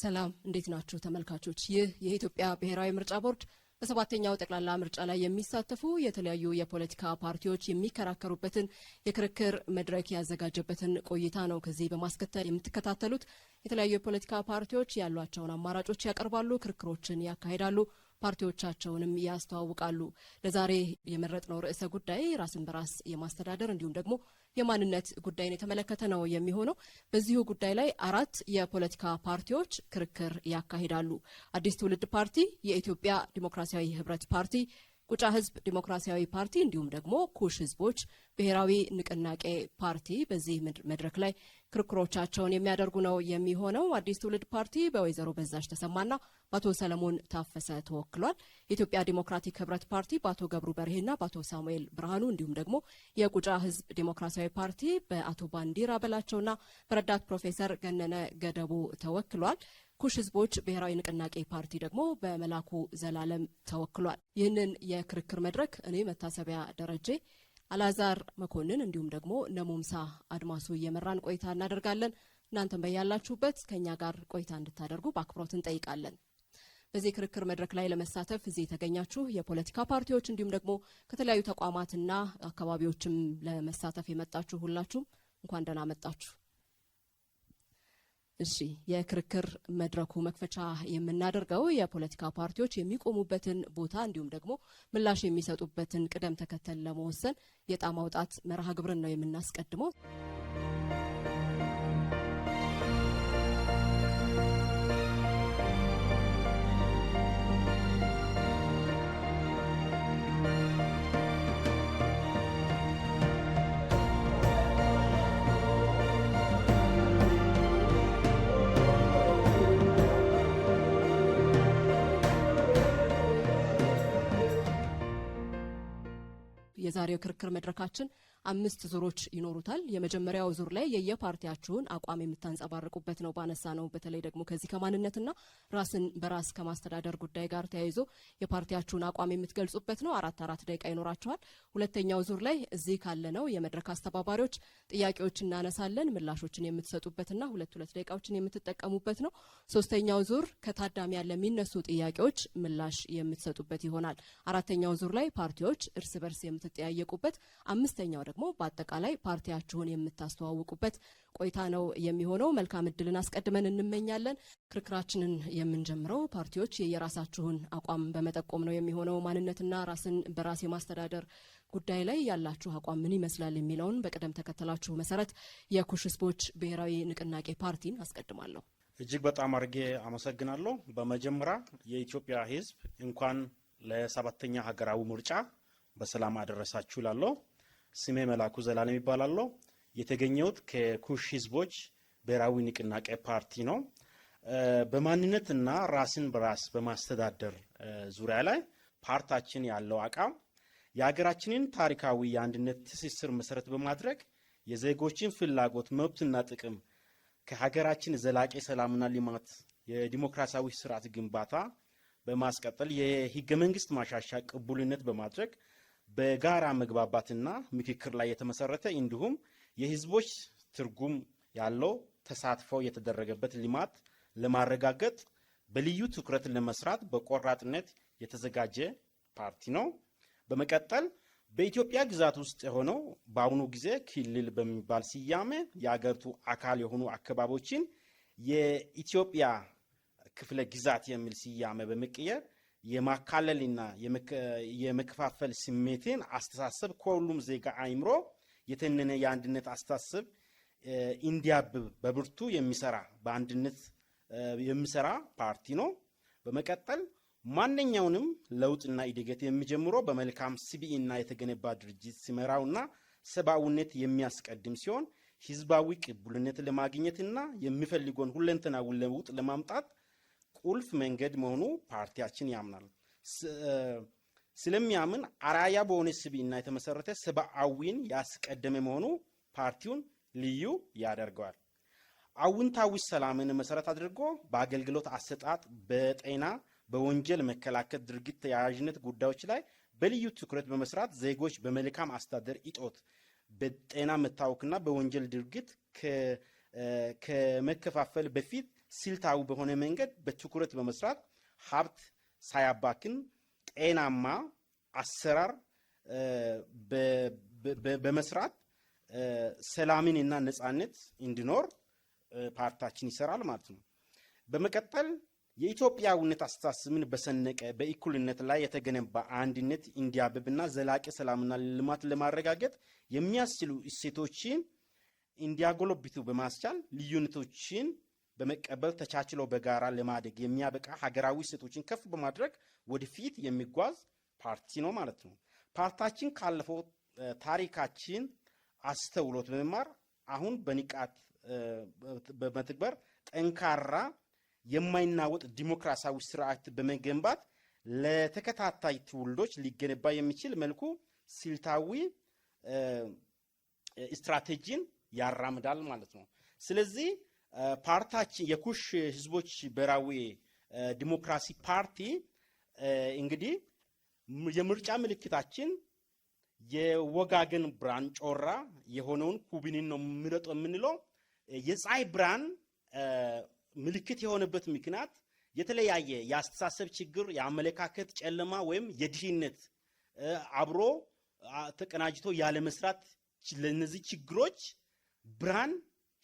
ሰላም እንዴት ናችሁ ተመልካቾች? ይህ የኢትዮጵያ ብሔራዊ ምርጫ ቦርድ በሰባተኛው ጠቅላላ ምርጫ ላይ የሚሳተፉ የተለያዩ የፖለቲካ ፓርቲዎች የሚከራከሩበትን የክርክር መድረክ ያዘጋጀበትን ቆይታ ነው። ከዚህ በማስከተል የምትከታተሉት የተለያዩ የፖለቲካ ፓርቲዎች ያሏቸውን አማራጮች ያቀርባሉ፣ ክርክሮችን ያካሂዳሉ፣ ፓርቲዎቻቸውንም ያስተዋውቃሉ። ለዛሬ የመረጥነው ርዕሰ ጉዳይ ራስን በራስ የማስተዳደር እንዲሁም ደግሞ የማንነት ጉዳይን የተመለከተ ነው የሚሆነው። በዚሁ ጉዳይ ላይ አራት የፖለቲካ ፓርቲዎች ክርክር ያካሂዳሉ። አዲስ ትውልድ ፓርቲ፣ የኢትዮጵያ ዲሞክራሲያዊ ህብረት ፓርቲ፣ ቁጫ ህዝብ ዲሞክራሲያዊ ፓርቲ እንዲሁም ደግሞ ኩሽ ህዝቦች ብሔራዊ ንቅናቄ ፓርቲ በዚህ መድረክ ላይ ክርክሮቻቸውን የሚያደርጉ ነው የሚሆነው። አዲስ ትውልድ ፓርቲ በወይዘሮ በዛሽ ተሰማና በአቶ ሰለሞን ታፈሰ ተወክሏል። የኢትዮጵያ ዲሞክራቲክ ህብረት ፓርቲ በአቶ ገብሩ በርሄና በአቶ ሳሙኤል ብርሃኑ እንዲሁም ደግሞ የቁጫ ህዝብ ዲሞክራሲያዊ ፓርቲ በአቶ ባንዲራ በላቸውና በረዳት ፕሮፌሰር ገነነ ገደቡ ተወክሏል። ኩሽ ህዝቦች ብሔራዊ ንቅናቄ ፓርቲ ደግሞ በመላኩ ዘላለም ተወክሏል። ይህንን የክርክር መድረክ እኔ መታሰቢያ ደረጀ፣ አላዛር መኮንን እንዲሁም ደግሞ ነሙምሳ አድማሱ እየመራን ቆይታ እናደርጋለን። እናንተም በያላችሁበት ከኛ ጋር ቆይታ እንድታደርጉ በአክብሮት እንጠይቃለን። በዚህ ክርክር መድረክ ላይ ለመሳተፍ እዚህ የተገኛችሁ የፖለቲካ ፓርቲዎች እንዲሁም ደግሞ ከተለያዩ ተቋማትና አካባቢዎችም ለመሳተፍ የመጣችሁ ሁላችሁም እንኳን ደህና መጣችሁ። እሺ፣ የክርክር መድረኩ መክፈቻ የምናደርገው የፖለቲካ ፓርቲዎች የሚቆሙበትን ቦታ እንዲሁም ደግሞ ምላሽ የሚሰጡበትን ቅደም ተከተል ለመወሰን የዕጣ ማውጣት መርሃ ግብርን ነው የምናስቀድመው። የዛሬው ክርክር መድረካችን 5 ዙሮች ይኖሩታል። የመጀመሪያው ዙር ላይ የየፓርቲያችሁን አቋም የምታንጸባርቁበት ነው። ባነሳ ነው በተለይ ደግሞ ከዚህ ከማንነትና ራስን በራስ ከማስተዳደር ጉዳይ ጋር ተያይዞ የፓርቲያችሁን አቋም የምትገልጹበት ነው። 4 ደቂቃ ይኖራችኋል። ሁለተኛው ዙር ላይ እዚህ ካለነው የመድረክ አስተባባሪዎች ጥያቄዎች እናነሳለን፣ ምላሾችን የምትሰጡበትና 2 ደቂቃዎችን የምትጠቀሙበት ነው። ሶስተኛው ዙር ከታዳሚያን ለሚነሱ ጥያቄዎች ምላሽ የምትሰጡበት ይሆናል። አራተኛው ዙር ላይ ፓርቲዎች እርስ በርስ የምትጠያየቁበት፣ አምስተኛው ደግሞ በአጠቃላይ ፓርቲያችሁን የምታስተዋውቁበት ቆይታ ነው የሚሆነው። መልካም እድልን አስቀድመን እንመኛለን። ክርክራችንን የምንጀምረው ፓርቲዎች የራሳችሁን አቋም በመጠቆም ነው የሚሆነው። ማንነትና ራስን በራስ የማስተዳደር ጉዳይ ላይ ያላችሁ አቋም ምን ይመስላል የሚለውን በቅደም ተከተላችሁ መሰረት የኩሽ ህዝቦች ብሔራዊ ንቅናቄ ፓርቲን አስቀድማለሁ። እጅግ በጣም አድርጌ አመሰግናለሁ። በመጀመሪያ የኢትዮጵያ ህዝብ እንኳን ለሰባተኛ ሀገራዊ ምርጫ በሰላም አደረሳችሁ እላለሁ። ስሜ መላኩ ዘላለም ይባላል። የተገኘሁት ከኩሽ ህዝቦች ብሔራዊ ንቅናቄ ፓርቲ ነው። በማንነትና ራስን በራስ በማስተዳደር ዙሪያ ላይ ፓርቲያችን ያለው አቋም የሀገራችንን ታሪካዊ የአንድነት ትስስር መሰረት በማድረግ የዜጎችን ፍላጎት፣ መብትና ጥቅም ከሀገራችን ዘላቂ ሰላምና ልማት፣ የዲሞክራሲያዊ ስርዓት ግንባታ በማስቀጠል የህገ መንግስት ማሻሻያ ቅቡልነት በማድረግ በጋራ መግባባትና ምክክር ላይ የተመሰረተ እንዲሁም የህዝቦች ትርጉም ያለው ተሳትፎ የተደረገበት ልማት ለማረጋገጥ በልዩ ትኩረት ለመስራት በቆራጥነት የተዘጋጀ ፓርቲ ነው። በመቀጠል በኢትዮጵያ ግዛት ውስጥ የሆነው በአሁኑ ጊዜ ክልል በሚባል ስያሜ የአገሪቱ አካል የሆኑ አካባቢዎችን የኢትዮጵያ ክፍለ ግዛት የሚል ስያሜ በመቀየር የማካለልና የመከፋፈል ስሜትን አስተሳሰብ ከሁሉም ዜጋ አይምሮ የተነነ የአንድነት አስተሳሰብ እንዲያብብ በብርቱ የሚሰራ በአንድነት የሚሰራ ፓርቲ ነው። በመቀጠል ማንኛውንም ለውጥና እድገት የሚጀምረው በመልካም ስብዕና የተገነባ ድርጅት ሲመራውና ሰብአዊነት የሚያስቀድም ሲሆን ህዝባዊ ቅቡልነት ለማግኘትና የሚፈልገውን ሁለንተናዊ ለውጥ ለማምጣት ቁልፍ መንገድ መሆኑ ፓርቲያችን ያምናል። ስለሚያምን አራያ በሆነ ስብዕና የተመሰረተ ሰብአዊን ያስቀደመ መሆኑ ፓርቲውን ልዩ ያደርገዋል። አዎንታዊ ሰላምን መሰረት አድርጎ በአገልግሎት አሰጣጥ፣ በጤና፣ በወንጀል መከላከል ድርጊት ተያያዥነት ጉዳዮች ላይ በልዩ ትኩረት በመስራት ዜጎች በመልካም አስተዳደር እጦት፣ በጤና መታወክና በወንጀል ድርጊት ከመከፋፈል በፊት ስልታዊ በሆነ መንገድ በትኩረት በመስራት ሀብት ሳያባክን ጤናማ አሰራር በመስራት ሰላምንና ነጻነት እንዲኖር ፓርቲያችን ይሰራል ማለት ነው። በመቀጠል የኢትዮጵያዊነት አስተሳሰብን በሰነቀ በእኩልነት ላይ የተገነባ አንድነት እንዲያብብና ዘላቂ ሰላምና ልማት ለማረጋገጥ የሚያስችሉ እሴቶችን እንዲያጎለብቱ በማስቻል ልዩነቶችን በመቀበል ተቻችሎ በጋራ ለማደግ የሚያበቃ ሀገራዊ እሴቶችን ከፍ በማድረግ ወደፊት የሚጓዝ ፓርቲ ነው ማለት ነው። ፓርቲያችን ካለፈው ታሪካችን አስተውሎት በመማር አሁን በንቃት በመተግበር ጠንካራ የማይናወጥ ዲሞክራሲያዊ ስርዓት በመገንባት ለተከታታይ ትውልዶች ሊገነባ የሚችል መልኩ ስልታዊ ስትራቴጂን ያራምዳል ማለት ነው። ስለዚህ ፓርቲያችን የኩሽ ህዝቦች ብሔራዊ ዲሞክራሲ ፓርቲ እንግዲህ የምርጫ ምልክታችን የወጋገን ብርሃን ጮራ የሆነውን ኩቢንን ነው ምረጥ የምንለው። የፀሐይ ብርሃን ምልክት የሆነበት ምክንያት የተለያየ የአስተሳሰብ ችግር፣ የአመለካከት ጨለማ ወይም የድህነት አብሮ ተቀናጅቶ ያለ መስራት ለነዚህ ችግሮች ብርሃን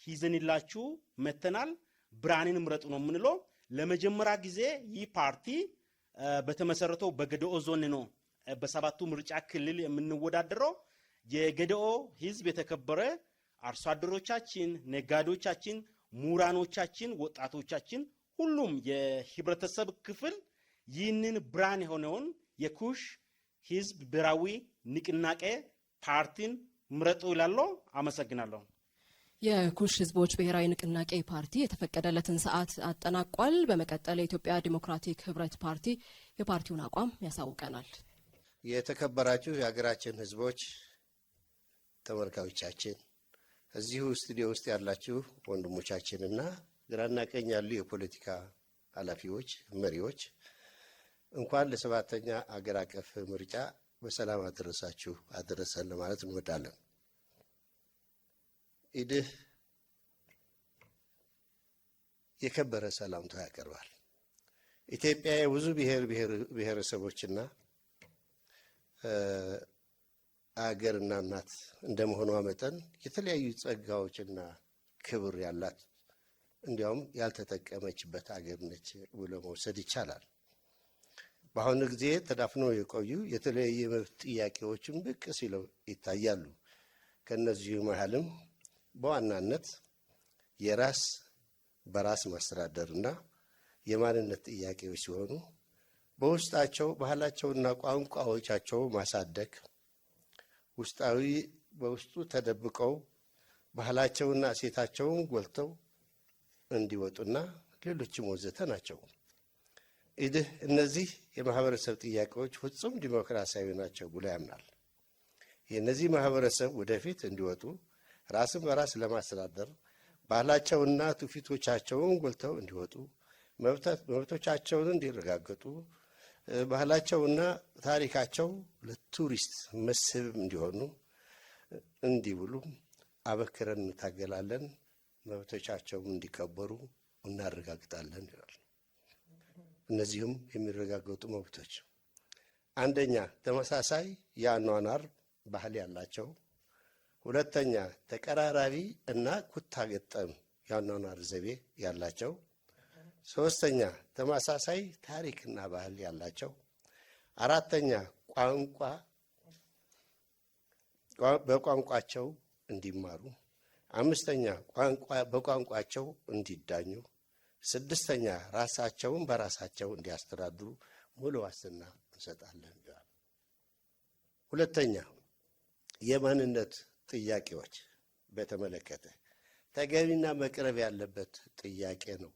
ይዘንላችሁ መተናል። ብርሃንን ምረጡ ነው የምንለው። ለመጀመሪያ ጊዜ ይህ ፓርቲ በተመሰረተው በገደኦ ዞን ነው በሰባቱ ምርጫ ክልል የምንወዳደረው። የገደኦ ህዝብ የተከበረ አርሶ አደሮቻችን፣ ነጋዴዎቻችን፣ ምሁራኖቻችን፣ ወጣቶቻችን ሁሉም የህብረተሰብ ክፍል ይህንን ብርሃን የሆነውን የኩሽ ህዝብ ብሔራዊ ንቅናቄ ፓርቲን ምረጡ ይላለው። አመሰግናለሁ። የኩሽ ህዝቦች ብሔራዊ ንቅናቄ ፓርቲ የተፈቀደለትን ሰዓት አጠናቋል። በመቀጠል የኢትዮጵያ ዲሞክራቲክ ህብረት ፓርቲ የፓርቲውን አቋም ያሳውቀናል። የተከበራችሁ የሀገራችን ህዝቦች ተመልካቾቻችን፣ እዚሁ ስቱዲዮ ውስጥ ያላችሁ ወንድሞቻችንና ግራና ቀኝ ያሉ የፖለቲካ ኃላፊዎች፣ መሪዎች እንኳን ለሰባተኛ አገር አቀፍ ምርጫ በሰላም አደረሳችሁ አደረሰን ለማለት እንወዳለን። ኢድህ የከበረ ሰላምታ ያቀርባል። ኢትዮጵያ የብዙ ብሔረሰቦችና አገርና እናት እንደመሆኗ መጠን የተለያዩ ጸጋዎችና ክብር ያላት እንዲያውም ያልተጠቀመችበት አገር ነች ብሎ መውሰድ ይቻላል። በአሁኑ ጊዜ ተዳፍነው የቆዩ የተለያዩ የመብት ጥያቄዎችን ብቅ ሲለው ይታያሉ። ከነዚሁ መሃልም በዋናነት የራስ በራስ ማስተዳደርና የማንነት ጥያቄዎች ሲሆኑ በውስጣቸው ባህላቸውና ቋንቋዎቻቸው ማሳደግ፣ በውስጡ ተደብቀው ባህላቸውና እሴታቸውን ጎልተው እንዲወጡና ሌሎችም ወዘተ ናቸው። ኢድህ እነዚህ የማህበረሰብ ጥያቄዎች ፍጹም ዲሞክራሲያዊ ናቸው ብሎ ያምናል። የእነዚህ ማህበረሰብ ወደፊት እንዲወጡ ራስን በራስ ለማስተዳደር ባህላቸውና ትውፊቶቻቸውን ጎልተው እንዲወጡ፣ መብቶቻቸውን እንዲረጋገጡ፣ ባህላቸውና ታሪካቸው ለቱሪስት መስህብ እንዲሆኑ እንዲውሉ አበክረን እንታገላለን። መብቶቻቸውን እንዲከበሩ እናረጋግጣለን ይላል። እነዚህም የሚረጋገጡ መብቶች አንደኛ ተመሳሳይ የአኗኗር ባህል ያላቸው፣ ሁለተኛ ተቀራራቢ እና ኩታ ገጠም የአኗኗር ዘይቤ ያላቸው፣ ሶስተኛ ተመሳሳይ ታሪክና ባህል ያላቸው፣ አራተኛ በቋንቋቸው እንዲማሩ፣ አምስተኛ በቋንቋቸው እንዲዳኙ፣ ስድስተኛ ራሳቸውን በራሳቸው እንዲያስተዳድሩ ሙሉ ዋስትና እንሰጣለን ይላል። ሁለተኛ የማንነት ጥያቄዎች በተመለከተ ተገቢና መቅረብ ያለበት ጥያቄ ነው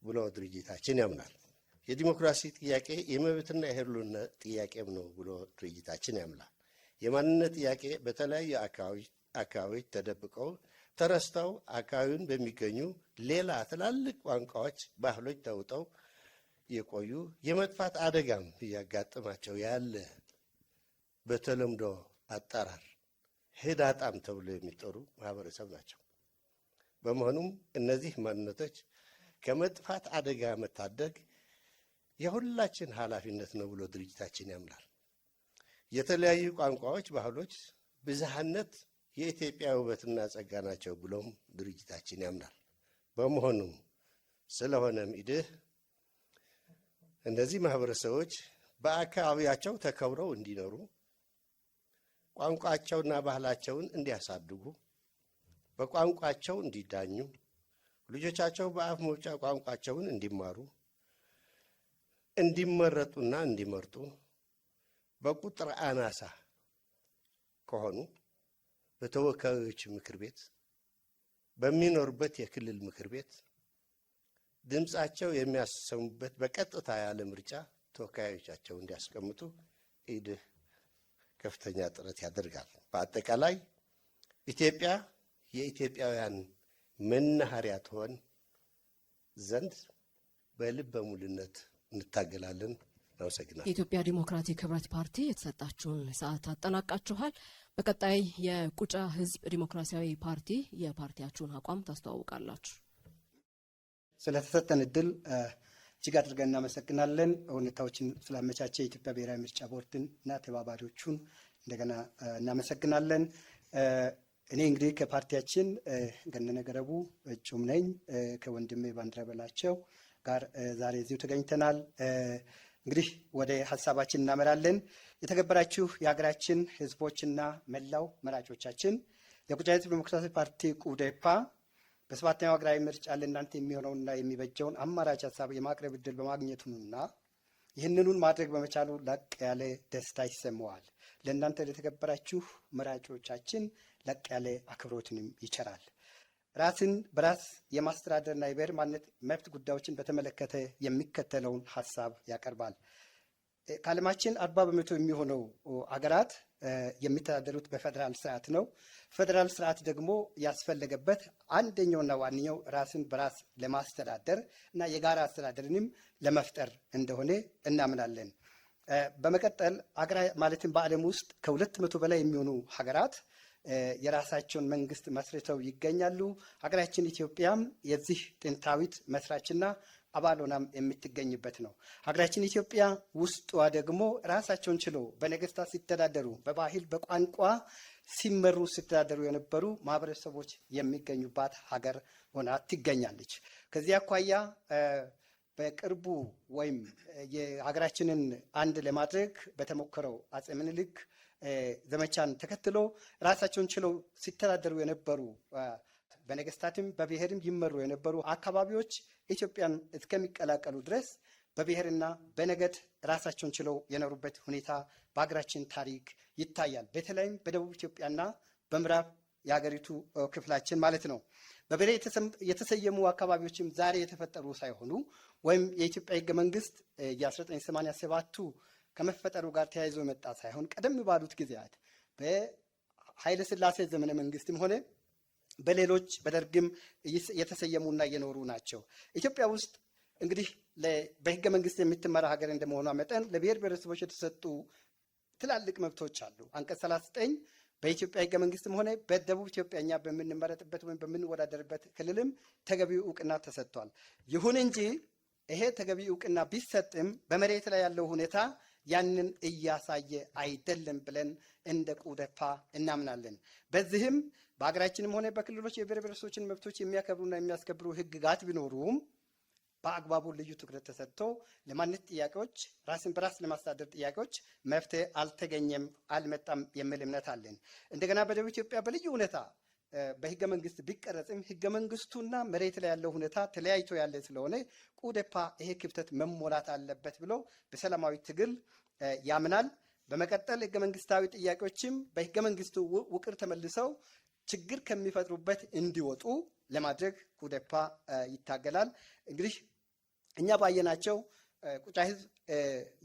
ብሎ ድርጅታችን ያምናል። የዲሞክራሲ ጥያቄ የመብትና የህልውና ጥያቄም ነው ብሎ ድርጅታችን ያምናል። የማንነት ጥያቄ በተለያዩ አካባቢዎች ተደብቀው ተረስተው አካባቢውን በሚገኙ ሌላ ትላልቅ ቋንቋዎች፣ ባህሎች ተውጠው የቆዩ የመጥፋት አደጋም እያጋጠማቸው ያለ በተለምዶ አጠራር ህዳጣም ተብሎ የሚጠሩ ማህበረሰብ ናቸው። በመሆኑም እነዚህ ማንነቶች ከመጥፋት አደጋ መታደግ የሁላችን ኃላፊነት ነው ብሎ ድርጅታችን ያምናል። የተለያዩ ቋንቋዎች፣ ባህሎች፣ ብዝሃነት የኢትዮጵያ ውበትና ጸጋ ናቸው ብሎም ድርጅታችን ያምናል። በመሆኑም ስለሆነም ኢድህ እነዚህ ማህበረሰቦች በአካባቢያቸው ተከብረው እንዲኖሩ፣ ቋንቋቸውና ባህላቸውን እንዲያሳድጉ፣ በቋንቋቸው እንዲዳኙ፣ ልጆቻቸው በአፍ መፍቻ ቋንቋቸውን እንዲማሩ፣ እንዲመረጡና እንዲመርጡ፣ በቁጥር አናሳ ከሆኑ በተወካዮች ምክር ቤት በሚኖሩበት የክልል ምክር ቤት ድምፃቸው የሚያሰሙበት በቀጥታ ያለ ምርጫ ተወካዮቻቸው እንዲያስቀምጡ ኢድህ ከፍተኛ ጥረት ያደርጋል። በአጠቃላይ ኢትዮጵያ የኢትዮጵያውያን መናኸሪያ ትሆን ዘንድ በልበ ሙሉነት እንታገላለን። አመሰግናለሁ። የኢትዮጵያ ዲሞክራቲክ ህብረት ፓርቲ የተሰጣችሁን ሰዓት አጠናቃችኋል። በቀጣይ የቁጫ ህዝብ ዲሞክራሲያዊ ፓርቲ የፓርቲያችሁን አቋም ታስተዋውቃላችሁ። ስለተሰጠን እድል እጅግ አድርገን እናመሰግናለን። ሁኔታዎችን ስላመቻቸ የኢትዮጵያ ብሔራዊ ምርጫ ቦርድን እና ተባባሪዎቹን እንደገና እናመሰግናለን። እኔ እንግዲህ ከፓርቲያችን ገነነ ገረቡ እጩም ነኝ። ከወንድሜ ባንዲራ በላቸው ጋር ዛሬ እዚሁ ተገኝተናል። እንግዲህ ወደ ሀሳባችን እናመራለን። የተከበራችሁ የሀገራችን ህዝቦችና መላው መራጮቻችን የቁጫ ህዝብ ዲሞክራሲያዊ ፓርቲ ቁዴፓ በሰባተኛው ሀገራዊ ምርጫ ለእናንተ የሚሆነውና የሚበጀውን አማራጭ ሀሳብ የማቅረብ እድል በማግኘቱንና ይህንኑን ማድረግ በመቻሉ ላቅ ያለ ደስታ ይሰማዋል። ለእናንተ ለተከበራችሁ መራጮቻችን ላቅ ያለ አክብሮትንም ይቸራል። ራስን በራስ የማስተዳደርና የብሔር ማንነት መብት ጉዳዮችን በተመለከተ የሚከተለውን ሀሳብ ያቀርባል። ከዓለማችን 40% የሚሆነው አገራት የሚተዳደሩት በፌዴራል ስርዓት ነው። ፌዴራል ስርዓት ደግሞ ያስፈለገበት አንደኛውና ዋነኛው ራስን በራስ ለማስተዳደር እና የጋራ አስተዳደርንም ለመፍጠር እንደሆነ እናምናለን። በመቀጠል ማለትም በዓለም ውስጥ ከ200 በላይ የሚሆኑ ሀገራት የራሳቸውን መንግስት መስርተው ይገኛሉ። ሀገራችን ኢትዮጵያም የዚህ ጥንታዊት መስራችና አባል ሆናም የምትገኝበት ነው። ሀገራችን ኢትዮጵያ ውስጧ ደግሞ ራሳቸውን ችሎ በነገስታት ሲተዳደሩ፣ በባህል በቋንቋ ሲመሩ ሲተዳደሩ የነበሩ ማህበረሰቦች የሚገኙባት ሀገር ሆና ትገኛለች። ከዚህ አኳያ በቅርቡ ወይም የሀገራችንን አንድ ለማድረግ በተሞከረው አፄ ምኒልክ ዘመቻን ተከትሎ ራሳቸውን ችለው ሲተዳደሩ የነበሩ በነገስታትም በብሔርም ይመሩ የነበሩ አካባቢዎች ኢትዮጵያን እስከሚቀላቀሉ ድረስ በብሔርና በነገድ ራሳቸውን ችለው የኖሩበት ሁኔታ በሀገራችን ታሪክ ይታያል። በተለይም በደቡብ ኢትዮጵያና በምዕራብ የሀገሪቱ ክፍላችን ማለት ነው። በብሔር የተሰየሙ አካባቢዎችም ዛሬ የተፈጠሩ ሳይሆኑ ወይም የኢትዮጵያ ህገ መንግስት የ1987ቱ ከመፈጠሩ ጋር ተያይዞ የመጣ ሳይሆን ቀደም ባሉት ጊዜያት በኃይለ ሥላሴ ዘመነ መንግስትም ሆነ በሌሎች በደርግም የተሰየሙና የኖሩ ናቸው። ኢትዮጵያ ውስጥ እንግዲህ በህገ መንግስት የምትመራ ሀገር እንደመሆኗ መጠን ለብሔር ብሔረሰቦች የተሰጡ ትላልቅ መብቶች አሉ። አንቀጽ 39 በኢትዮጵያ ህገ መንግስትም ሆነ በደቡብ ኢትዮጵያ እኛ በምንመረጥበት ወይም በምንወዳደርበት ክልልም ተገቢው እውቅና ተሰጥቷል። ይሁን እንጂ ይሄ ተገቢ እውቅና ቢሰጥም በመሬት ላይ ያለው ሁኔታ ያንን እያሳየ አይደለም ብለን እንደ ቁዴፓ እናምናለን። በዚህም በሀገራችንም ሆነ በክልሎች የብሔር ብሔረሰቦችን መብቶች የሚያከብሩና የሚያስከብሩ ህግጋት ቢኖሩም በአግባቡ ልዩ ትኩረት ተሰጥቶ ለማንነት ጥያቄዎች፣ ራስን በራስ ለማስተዳደር ጥያቄዎች መፍትሄ አልተገኘም፣ አልመጣም የሚል እምነት አለን። እንደገና በደቡብ ኢትዮጵያ በልዩ ሁኔታ በህገ መንግስት ቢቀረጽም ህገ መንግስቱና መሬት ላይ ያለው ሁኔታ ተለያይቶ ያለ ስለሆነ ቁዴፓ ይሄ ክፍተት መሞላት አለበት ብሎ በሰላማዊ ትግል ያምናል። በመቀጠል ህገ መንግስታዊ ጥያቄዎችም በህገ መንግስቱ ውቅር ተመልሰው ችግር ከሚፈጥሩበት እንዲወጡ ለማድረግ ቁዴፓ ይታገላል። እንግዲህ እኛ ባየናቸው ቁጫ ህዝብ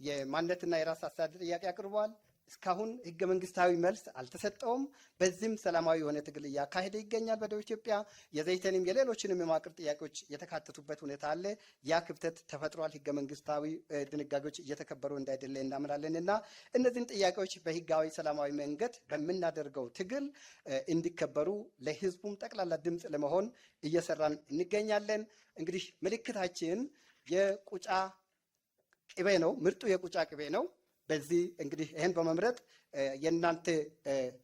የማንነትና የራስ አስተዳደር ጥያቄ አቅርበዋል። እስካሁን ህገ መንግስታዊ መልስ አልተሰጠውም። በዚህም ሰላማዊ የሆነ ትግል እያካሄደ ይገኛል በደቡብ ኢትዮጵያ። የዘይተንም የሌሎችንም የመዋቅር ጥያቄዎች የተካተቱበት ሁኔታ አለ። ያ ክፍተት ተፈጥሯል። ህገ መንግስታዊ ድንጋጌዎች እየተከበሩ እንዳይደለ እናምናለን እና እነዚህን ጥያቄዎች በህጋዊ ሰላማዊ መንገድ በምናደርገው ትግል እንዲከበሩ ለህዝቡም ጠቅላላ ድምፅ ለመሆን እየሰራን እንገኛለን። እንግዲህ ምልክታችን የቁጫ ቅቤ ነው፣ ምርጡ የቁጫ ቅቤ ነው። በዚህ እንግዲህ ይህን በመምረጥ የእናንተ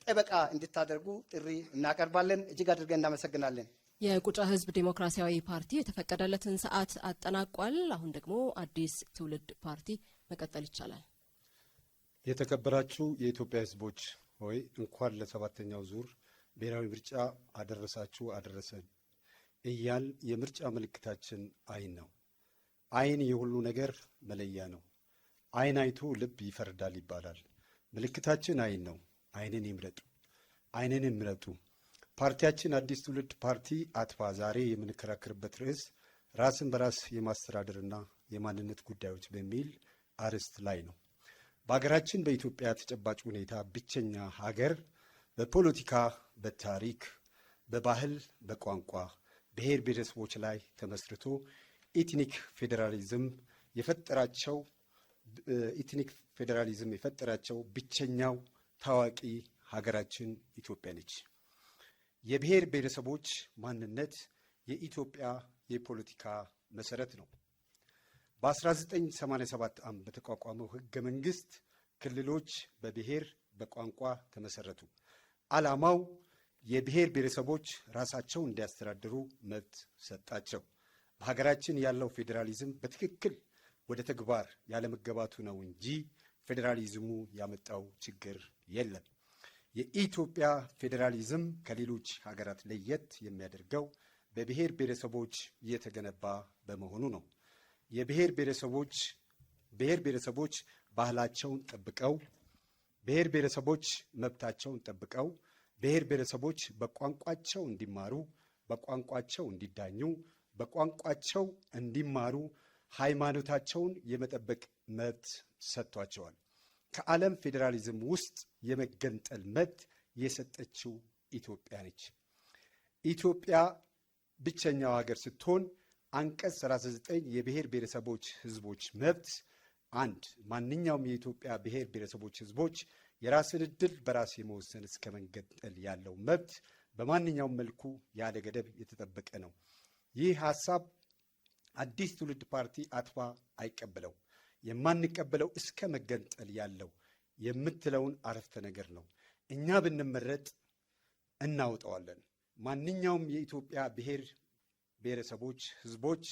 ጠበቃ እንድታደርጉ ጥሪ እናቀርባለን። እጅግ አድርገን እናመሰግናለን። የቁጫ ህዝብ ዴሞክራሲያዊ ፓርቲ የተፈቀደለትን ሰዓት አጠናቋል። አሁን ደግሞ አዲስ ትውልድ ፓርቲ መቀጠል ይቻላል። የተከበራችሁ የኢትዮጵያ ህዝቦች ሆይ እንኳን ለሰባተኛው ዙር ብሔራዊ ምርጫ አደረሳችሁ አደረሰን እያል የምርጫ ምልክታችን አይን ነው። አይን የሁሉ ነገር መለያ ነው። አይን አይቶ ልብ ይፈርዳል ይባላል። ምልክታችን አይን ነው። አይንን ይምረጡ፣ አይንን ይምረጡ። ፓርቲያችን አዲስ ትውልድ ፓርቲ አትፋ ዛሬ የምንከራከርበት ርዕስ ራስን በራስ የማስተዳደርና የማንነት ጉዳዮች በሚል አርዕስት ላይ ነው። በሀገራችን በኢትዮጵያ ተጨባጭ ሁኔታ ብቸኛ ሀገር በፖለቲካ፣ በታሪክ፣ በባህል፣ በቋንቋ ብሔር ብሔረሰቦች ላይ ተመስርቶ ኢትኒክ ፌዴራሊዝም የፈጠራቸው ብቸኛው ታዋቂ ሀገራችን ኢትዮጵያ ነች። የብሔር ብሔረሰቦች ማንነት የኢትዮጵያ የፖለቲካ መሰረት ነው። በ1987 ዓ.ም በተቋቋመው ህገ መንግስት ክልሎች በብሔር በቋንቋ ተመሰረቱ። ዓላማው የብሔር ብሔረሰቦች ራሳቸው እንዲያስተዳድሩ መብት ሰጣቸው። በሀገራችን ያለው ፌዴራሊዝም በትክክል ወደ ተግባር ያለመገባቱ ነው እንጂ ፌዴራሊዝሙ ያመጣው ችግር የለም። የኢትዮጵያ ፌዴራሊዝም ከሌሎች ሀገራት ለየት የሚያደርገው በብሔር ብሔረሰቦች የተገነባ በመሆኑ ነው። ብሔር ብሔረሰቦች ባህላቸውን ጠብቀው፣ ብሔር ብሔረሰቦች መብታቸውን ጠብቀው፣ ብሔር ብሔረሰቦች በቋንቋቸው እንዲማሩ፣ በቋንቋቸው እንዲዳኙ፣ በቋንቋቸው እንዲማሩ ሃይማኖታቸውን የመጠበቅ መብት ሰጥቷቸዋል። ከዓለም ፌዴራሊዝም ውስጥ የመገንጠል መብት የሰጠችው ኢትዮጵያ ነች። ኢትዮጵያ ብቸኛው ሀገር ስትሆን አንቀጽ 39 የብሔር ብሔረሰቦች ህዝቦች መብት አንድ ማንኛውም የኢትዮጵያ ብሔር ብሔረሰቦች ህዝቦች የራስን ዕድል በራስ የመወሰን እስከ መገንጠል ያለው መብት በማንኛውም መልኩ ያለ ገደብ የተጠበቀ ነው። ይህ ሀሳብ አዲስ ትውልድ ፓርቲ አትፋ አይቀበለው። የማንቀበለው እስከ መገንጠል ያለው የምትለውን አረፍተ ነገር ነው። እኛ ብንመረጥ እናውጠዋለን። ማንኛውም የኢትዮጵያ ብሔር ብሔረሰቦች ህዝቦች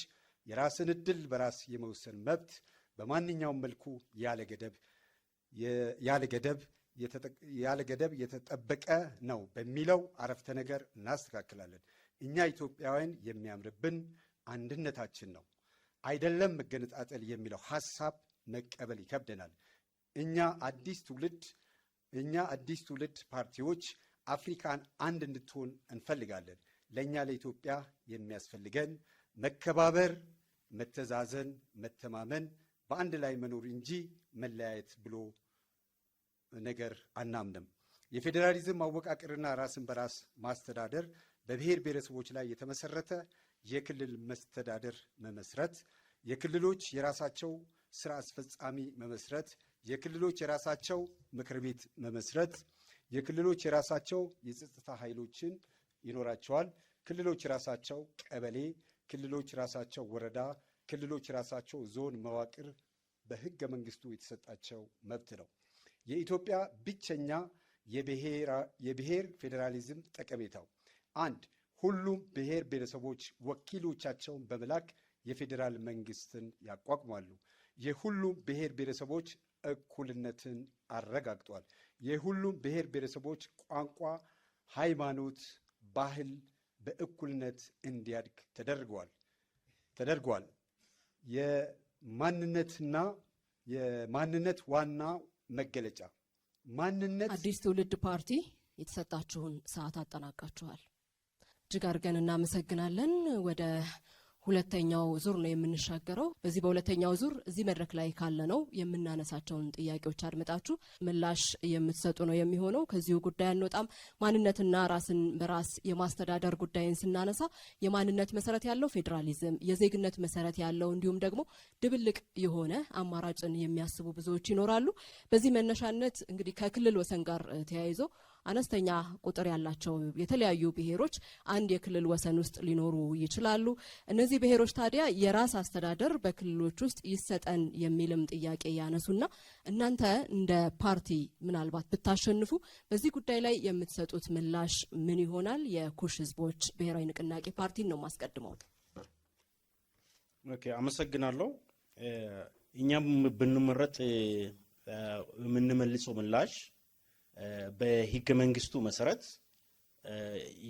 የራስን ዕድል በራስ የመወሰን መብት በማንኛውም መልኩ ያለ ገደብ የተጠበቀ ነው በሚለው አረፍተ ነገር እናስተካክላለን። እኛ ኢትዮጵያውያን የሚያምርብን አንድነታችን ነው፣ አይደለም መገነጣጠል የሚለው ሀሳብ መቀበል ይከብደናል። እኛ አዲስ ትውልድ ፓርቲዎች አፍሪካን አንድ እንድትሆን እንፈልጋለን። ለእኛ ለኢትዮጵያ የሚያስፈልገን መከባበር፣ መተዛዘን፣ መተማመን፣ በአንድ ላይ መኖር እንጂ መለያየት ብሎ ነገር አናምንም። የፌዴራሊዝም አወቃቀርና ራስን በራስ ማስተዳደር በብሔር ብሔረሰቦች ላይ የተመሰረተ የክልል መስተዳደር መመስረት፣ የክልሎች የራሳቸው ስራ አስፈጻሚ መመስረት፣ የክልሎች የራሳቸው ምክር ቤት መመስረት፣ የክልሎች የራሳቸው የጸጥታ ኃይሎችን ይኖራቸዋል። ክልሎች የራሳቸው ቀበሌ፣ ክልሎች የራሳቸው ወረዳ፣ ክልሎች የራሳቸው ዞን መዋቅር በህገ መንግስቱ የተሰጣቸው መብት ነው። የኢትዮጵያ ብቸኛ የብሔር ፌዴራሊዝም ጠቀሜታው አንድ ሁሉም ብሔር ብሔረሰቦች ወኪሎቻቸውን በመላክ የፌዴራል መንግስትን ያቋቁማሉ። የሁሉም ብሔር ብሔረሰቦች እኩልነትን አረጋግጧል። የሁሉም ብሔር ብሔረሰቦች ቋንቋ፣ ሃይማኖት፣ ባህል በእኩልነት እንዲያድግ ተደርጓል። የማንነት ዋና መገለጫ ማንነት። አዲስ ትውልድ ፓርቲ የተሰጣችሁን ሰዓት አጠናቃችኋል። እጅግ አድርገን እናመሰግናለን። ወደ ሁለተኛው ዙር ነው የምንሻገረው። በዚህ በሁለተኛው ዙር እዚህ መድረክ ላይ ካለ ነው የምናነሳቸውን ጥያቄዎች አድምጣችሁ ምላሽ የምትሰጡ ነው የሚሆነው። ከዚሁ ጉዳይ አንወጣም። ማንነትና ራስን በራስ የማስተዳደር ጉዳይን ስናነሳ የማንነት መሰረት ያለው ፌዴራሊዝም፣ የዜግነት መሰረት ያለው እንዲሁም ደግሞ ድብልቅ የሆነ አማራጭን የሚያስቡ ብዙዎች ይኖራሉ። በዚህ መነሻነት እንግዲህ ከክልል ወሰን ጋር ተያይዞ አነስተኛ ቁጥር ያላቸው የተለያዩ ብሔሮች አንድ የክልል ወሰን ውስጥ ሊኖሩ ይችላሉ። እነዚህ ብሔሮች ታዲያ የራስ አስተዳደር በክልሎች ውስጥ ይሰጠን የሚልም ጥያቄ ያነሱና እናንተ እንደ ፓርቲ ምናልባት ብታሸንፉ በዚህ ጉዳይ ላይ የምትሰጡት ምላሽ ምን ይሆናል? የኩሽ ህዝቦች ብሔራዊ ንቅናቄ ፓርቲን ነው ማስቀድመው። ኦኬ፣ አመሰግናለሁ። እኛም ብንመረጥ የምንመልሰው ምላሽ በህገ መንግስቱ መሰረት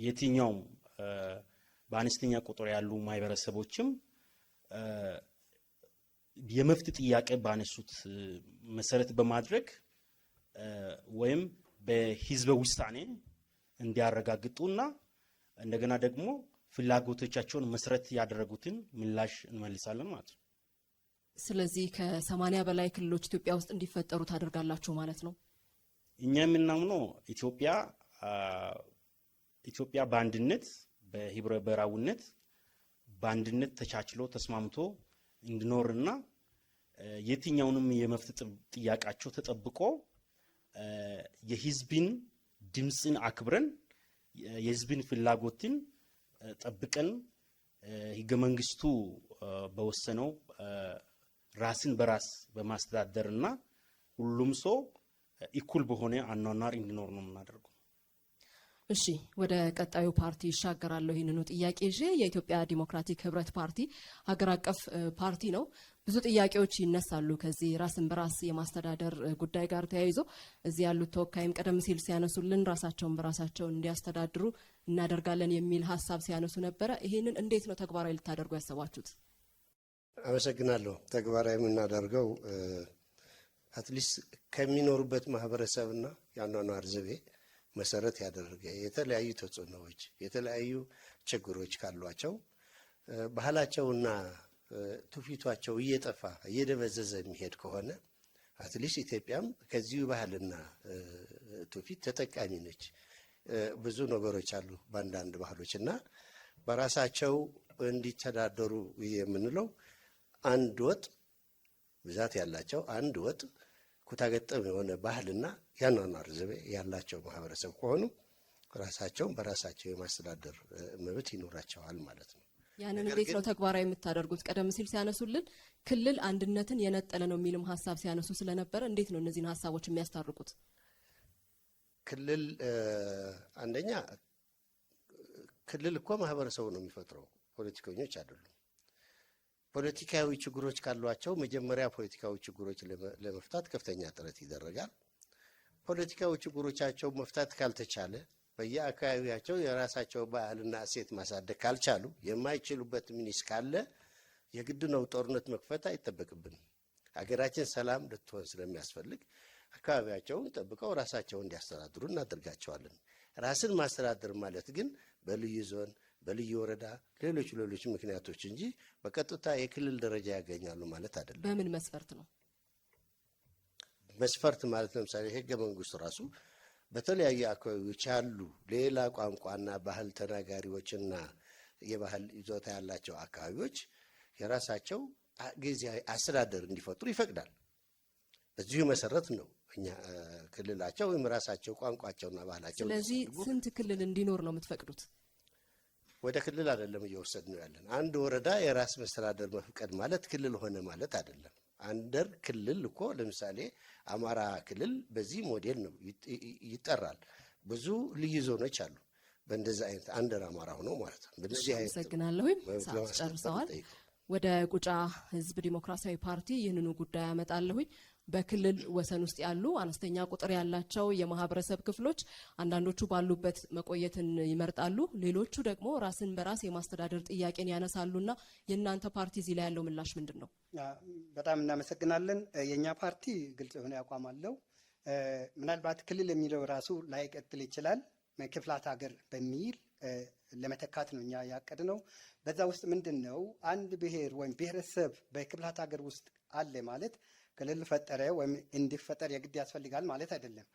የትኛውም በአነስተኛ ቁጥር ያሉ ማህበረሰቦችም የመብት ጥያቄ ባነሱት መሰረት በማድረግ ወይም በህዝበ ውሳኔ እንዲያረጋግጡና እንደገና ደግሞ ፍላጎቶቻቸውን መሰረት ያደረጉትን ምላሽ እንመልሳለን ማለት ነው። ስለዚህ ከ80 በላይ ክልሎች ኢትዮጵያ ውስጥ እንዲፈጠሩ ታደርጋላችሁ ማለት ነው? እኛ የምናምነው ኢትዮጵያ በአንድነት በህብረ ብሔራዊነት በአንድነት ተቻችሎ ተስማምቶ እንዲኖርና የትኛውንም የመብት ጥያቄያቸው ተጠብቆ የህዝብን ድምፅን አክብረን የህዝብን ፍላጎትን ጠብቀን ህገ መንግስቱ በወሰነው ራስን በራስ በማስተዳደርና ሁሉም ሰው እኩል በሆነ አኗኗር እንዲኖር ነው የምናደርገው። እሺ፣ ወደ ቀጣዩ ፓርቲ ይሻገራለሁ። ይህንኑ ጥያቄ ይዤ የኢትዮጵያ ዲሞክራቲክ ህብረት ፓርቲ ሀገር አቀፍ ፓርቲ ነው። ብዙ ጥያቄዎች ይነሳሉ ከዚህ ራስን በራስ የማስተዳደር ጉዳይ ጋር ተያይዞ። እዚህ ያሉት ተወካይም ቀደም ሲል ሲያነሱልን ራሳቸውን በራሳቸው እንዲያስተዳድሩ እናደርጋለን የሚል ሀሳብ ሲያነሱ ነበረ። ይህንን እንዴት ነው ተግባራዊ ልታደርጉ ያሰባችሁት? አመሰግናለሁ። ተግባራዊ የምናደርገው አትሊስት ከሚኖሩበት ማህበረሰብና የአኗኗር ዘይቤ መሰረት ያደረገ የተለያዩ ተጽዕኖዎች፣ የተለያዩ ችግሮች ካሏቸው ባህላቸውና ትውፊቷቸው እየጠፋ እየደበዘዘ የሚሄድ ከሆነ አትሊስት ኢትዮጵያም ከዚሁ ባህልና ትውፊት ተጠቃሚ ነች። ብዙ ነገሮች አሉ በአንዳንድ ባህሎች እና በራሳቸው እንዲተዳደሩ የምንለው አንድ ወጥ ብዛት ያላቸው አንድ ወጥ ኩታገጠም የሆነ ባህልና ያኗኗር ዘይቤ ያላቸው ማህበረሰብ ከሆኑ ራሳቸውን በራሳቸው የማስተዳደር መብት ይኖራቸዋል ማለት ነው። ያንን እንዴት ነው ተግባራዊ የምታደርጉት? ቀደም ሲል ሲያነሱልን ክልል አንድነትን የነጠለ ነው የሚልም ሀሳብ ሲያነሱ ስለነበረ እንዴት ነው እነዚህን ሀሳቦች የሚያስታርቁት? ክልል አንደኛ ክልል እኮ ማህበረሰቡ ነው የሚፈጥረው፣ ፖለቲከኞች አይደሉም። ፖለቲካዊ ችግሮች ካሏቸው መጀመሪያ ፖለቲካዊ ችግሮች ለመፍታት ከፍተኛ ጥረት ይደረጋል። ፖለቲካዊ ችግሮቻቸው መፍታት ካልተቻለ በየአካባቢያቸው የራሳቸው ባህልና እሴት ማሳደግ ካልቻሉ የማይችሉበት ሚኒስ ካለ የግድ ነው ጦርነት መክፈት አይጠበቅብንም። ሀገራችን ሰላም ልትሆን ስለሚያስፈልግ አካባቢያቸውን ጠብቀው ራሳቸውን እንዲያስተዳድሩ እናደርጋቸዋለን። ራስን ማስተዳደር ማለት ግን በልዩ ዞን፣ በልዩ ወረዳ፣ ሌሎች ምክንያቶች እንጂ በቀጥታ የክልል ደረጃ ያገኛሉ ማለት አይደለም። በምን መስፈርት ነው? መስፈርት ማለት ለምሳሌ ህገ መንግስቱ ራሱ በተለያዩ አካባቢዎች ያሉ ሌላ ቋንቋና ባህል ተናጋሪዎችና የባህል ይዞታ ያላቸው አካባቢዎች የራሳቸው ጊዜያዊ አስተዳደር እንዲፈጥሩ ይፈቅዳል። በዚሁ መሰረት ነው እኛ ክልላቸው ወይም ራሳቸው ቋንቋቸውና ባህላቸው። ስለዚህ ስንት ክልል እንዲኖር ነው የምትፈቅዱት? ወደ ክልል አይደለም እየወሰድን ነው ያለን። አንድ ወረዳ የራስ መስተዳደር መፍቀድ ማለት ክልል ሆነ ማለት አይደለም። አንደር ክልል እኮ ለምሳሌ አማራ ክልል በዚህ ሞዴል ነው ይጠራል። ብዙ ልዩ ዞኖች አሉ በእንደዚህ አይነት አንደር አማራ ሆኖ ማለት ነው። በዚህ አይነት አመሰግናለሁ። ሰዓት ጨርሰዋል። ወደ ቁጫ ህዝብ ዲሞክራሲያዊ ፓርቲ ይህንኑ ጉዳይ ያመጣለሁኝ። በክልል ወሰን ውስጥ ያሉ አነስተኛ ቁጥር ያላቸው የማህበረሰብ ክፍሎች አንዳንዶቹ ባሉበት መቆየትን ይመርጣሉ፣ ሌሎቹ ደግሞ ራስን በራስ የማስተዳደር ጥያቄን ያነሳሉና የእናንተ ፓርቲ እዚህ ላይ ያለው ምላሽ ምንድን ነው? በጣም እናመሰግናለን። የእኛ ፓርቲ ግልጽ የሆነ አቋም አለው። ምናልባት ክልል የሚለው ራሱ ላይቀጥል ይችላል። ክፍላት ሀገር በሚል ለመተካት ነው እኛ ያቀድነው። በዛ ውስጥ ምንድን ነው አንድ ብሔር ወይም ብሔረሰብ በክፍላት ሀገር ውስጥ አለ ማለት ክልል ፈጠረ ወይም እንዲፈጠር የግድ ያስፈልጋል ማለት አይደለም።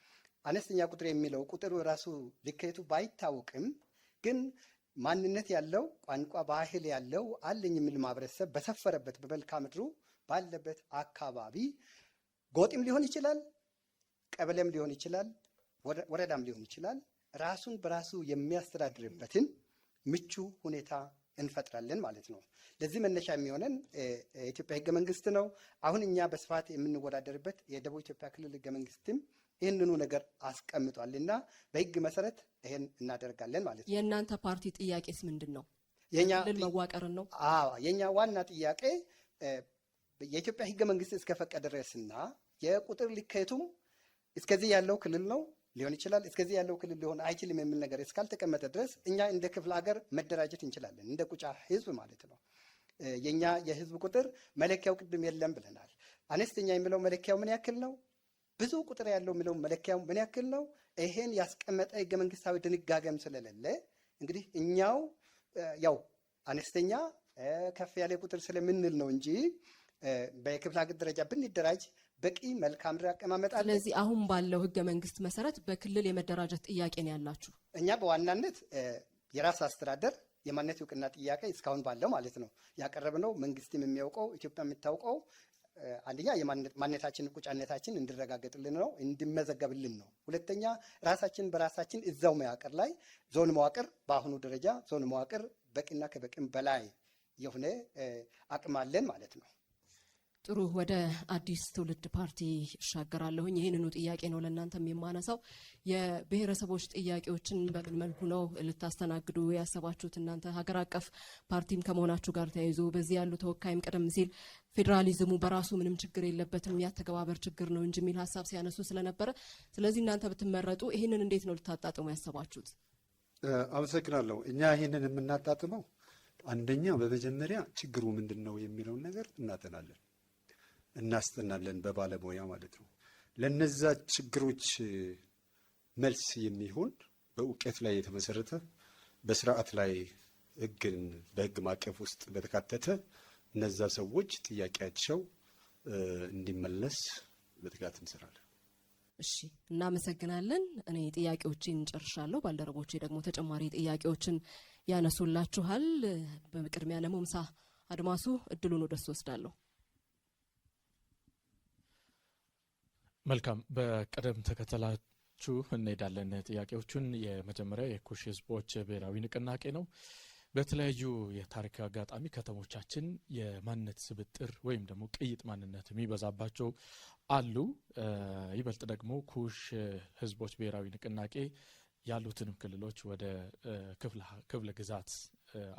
አነስተኛ ቁጥር የሚለው ቁጥሩ ራሱ ልኬቱ ባይታወቅም ግን ማንነት ያለው ቋንቋ፣ ባህል ያለው አለኝ የሚል ማህበረሰብ በሰፈረበት በመልክዓ ምድሩ ባለበት አካባቢ ጎጥም ሊሆን ይችላል፣ ቀበሌም ሊሆን ይችላል፣ ወረዳም ሊሆን ይችላል። ራሱን በራሱ የሚያስተዳድርበትን ምቹ ሁኔታ እንፈጥራለን ማለት ነው። ለዚህ መነሻ የሚሆነን የኢትዮጵያ ህገ መንግስት ነው። አሁን እኛ በስፋት የምንወዳደርበት የደቡብ ኢትዮጵያ ክልል ህገ መንግስትም ይህንኑ ነገር አስቀምጧል እና በህግ መሰረት ይሄን እናደርጋለን ማለት ነው። የእናንተ ፓርቲ ጥያቄስ ምንድን ነው? ክልል መዋቀርን ነው? የኛ ዋና ጥያቄ የኢትዮጵያ ህገ መንግስት እስከፈቀደ ድረስና የቁጥር ልኬቱም እስከዚህ ያለው ክልል ነው ሊሆን ይችላል፣ እስከዚህ ያለው ክልል ሊሆን አይችልም የሚል ነገር እስካልተቀመጠ ድረስ እኛ እንደ ክፍለ ሀገር መደራጀት እንችላለን፣ እንደ ቁጫ ህዝብ ማለት ነው። የኛ የህዝብ ቁጥር መለኪያው ቅድም የለም ብለናል። አነስተኛ የሚለው መለኪያው ምን ያክል ነው? ብዙ ቁጥር ያለው የሚለው መለኪያው ምን ያክል ነው? ይሄን ያስቀመጠ ህገ መንግስታዊ ድንጋጌም ስለሌለ እንግዲህ እኛው ያው አነስተኛ ከፍ ያለ ቁጥር ስለምንል ነው እንጂ በክፍለ ሀገር ደረጃ ብንደራጅ በቂ መልክዓ ምድር አቀማመጥ አለ። ስለዚህ አሁን ባለው ህገ መንግስት መሰረት በክልል የመደራጀት ጥያቄ ነው ያላችሁ? እኛ በዋናነት የራስ አስተዳደር የማንነት እውቅና ጥያቄ እስካሁን ባለው ማለት ነው ያቀረብነው። መንግስትም የሚያውቀው ኢትዮጵያ የምታውቀው አንደኛ የማንነታችን ቁጫነታችን እንዲረጋገጥልን ነው፣ እንዲመዘገብልን ነው። ሁለተኛ ራሳችን በራሳችን እዛው መዋቅር ላይ ዞን መዋቅር በአሁኑ ደረጃ ዞን መዋቅር በቂና ከበቂም በላይ የሆነ አቅም አለን ማለት ነው። ጥሩ፣ ወደ አዲስ ትውልድ ፓርቲ እሻገራለሁኝ። ይህንኑ ጥያቄ ነው ለእናንተም የማነሳው። የብሔረሰቦች ጥያቄዎችን በምን መልኩ ነው ልታስተናግዱ ያሰባችሁት? እናንተ ሀገር አቀፍ ፓርቲም ከመሆናችሁ ጋር ተያይዞ በዚህ ያሉ ተወካይም ቀደም ሲል ፌዴራሊዝሙ በራሱ ምንም ችግር የለበትም ያተገባበር ችግር ነው እንጂ የሚል ሀሳብ ሲያነሱ ስለነበረ፣ ስለዚህ እናንተ ብትመረጡ ይህንን እንዴት ነው ልታጣጥሙ ያሰባችሁት? አመሰግናለሁ። እኛ ይህንን የምናጣጥመው አንደኛ በመጀመሪያ ችግሩ ምንድን ነው የሚለውን ነገር እናጠናለን፣ እናስጠናለን በባለሙያ ማለት ነው። ለነዛ ችግሮች መልስ የሚሆን በእውቀት ላይ የተመሰረተ በስርዓት ላይ ህግን በህግ ማዕቀፍ ውስጥ በተካተተ እነዛ ሰዎች ጥያቄያቸው እንዲመለስ በትጋት እንሰራለን። እሺ፣ እናመሰግናለን። እኔ ጥያቄዎችን ጨርሻለሁ። ባልደረቦቼ ደግሞ ተጨማሪ ጥያቄዎችን ያነሱላችኋል። በቅድሚያ ለሞምሳ አድማሱ እድሉን ወደሱ ወስዳለሁ። መልካም፣ በቅደም ተከተላችሁ እንሄዳለን ጥያቄዎቹን። የመጀመሪያ የኩሽ ህዝቦች ብሔራዊ ንቅናቄ ነው። በተለያዩ የታሪክ አጋጣሚ ከተሞቻችን የማንነት ስብጥር ወይም ደግሞ ቅይጥ ማንነት የሚበዛባቸው አሉ። ይበልጥ ደግሞ ኩሽ ህዝቦች ብሔራዊ ንቅናቄ ያሉትንም ክልሎች ወደ ክፍለ ግዛት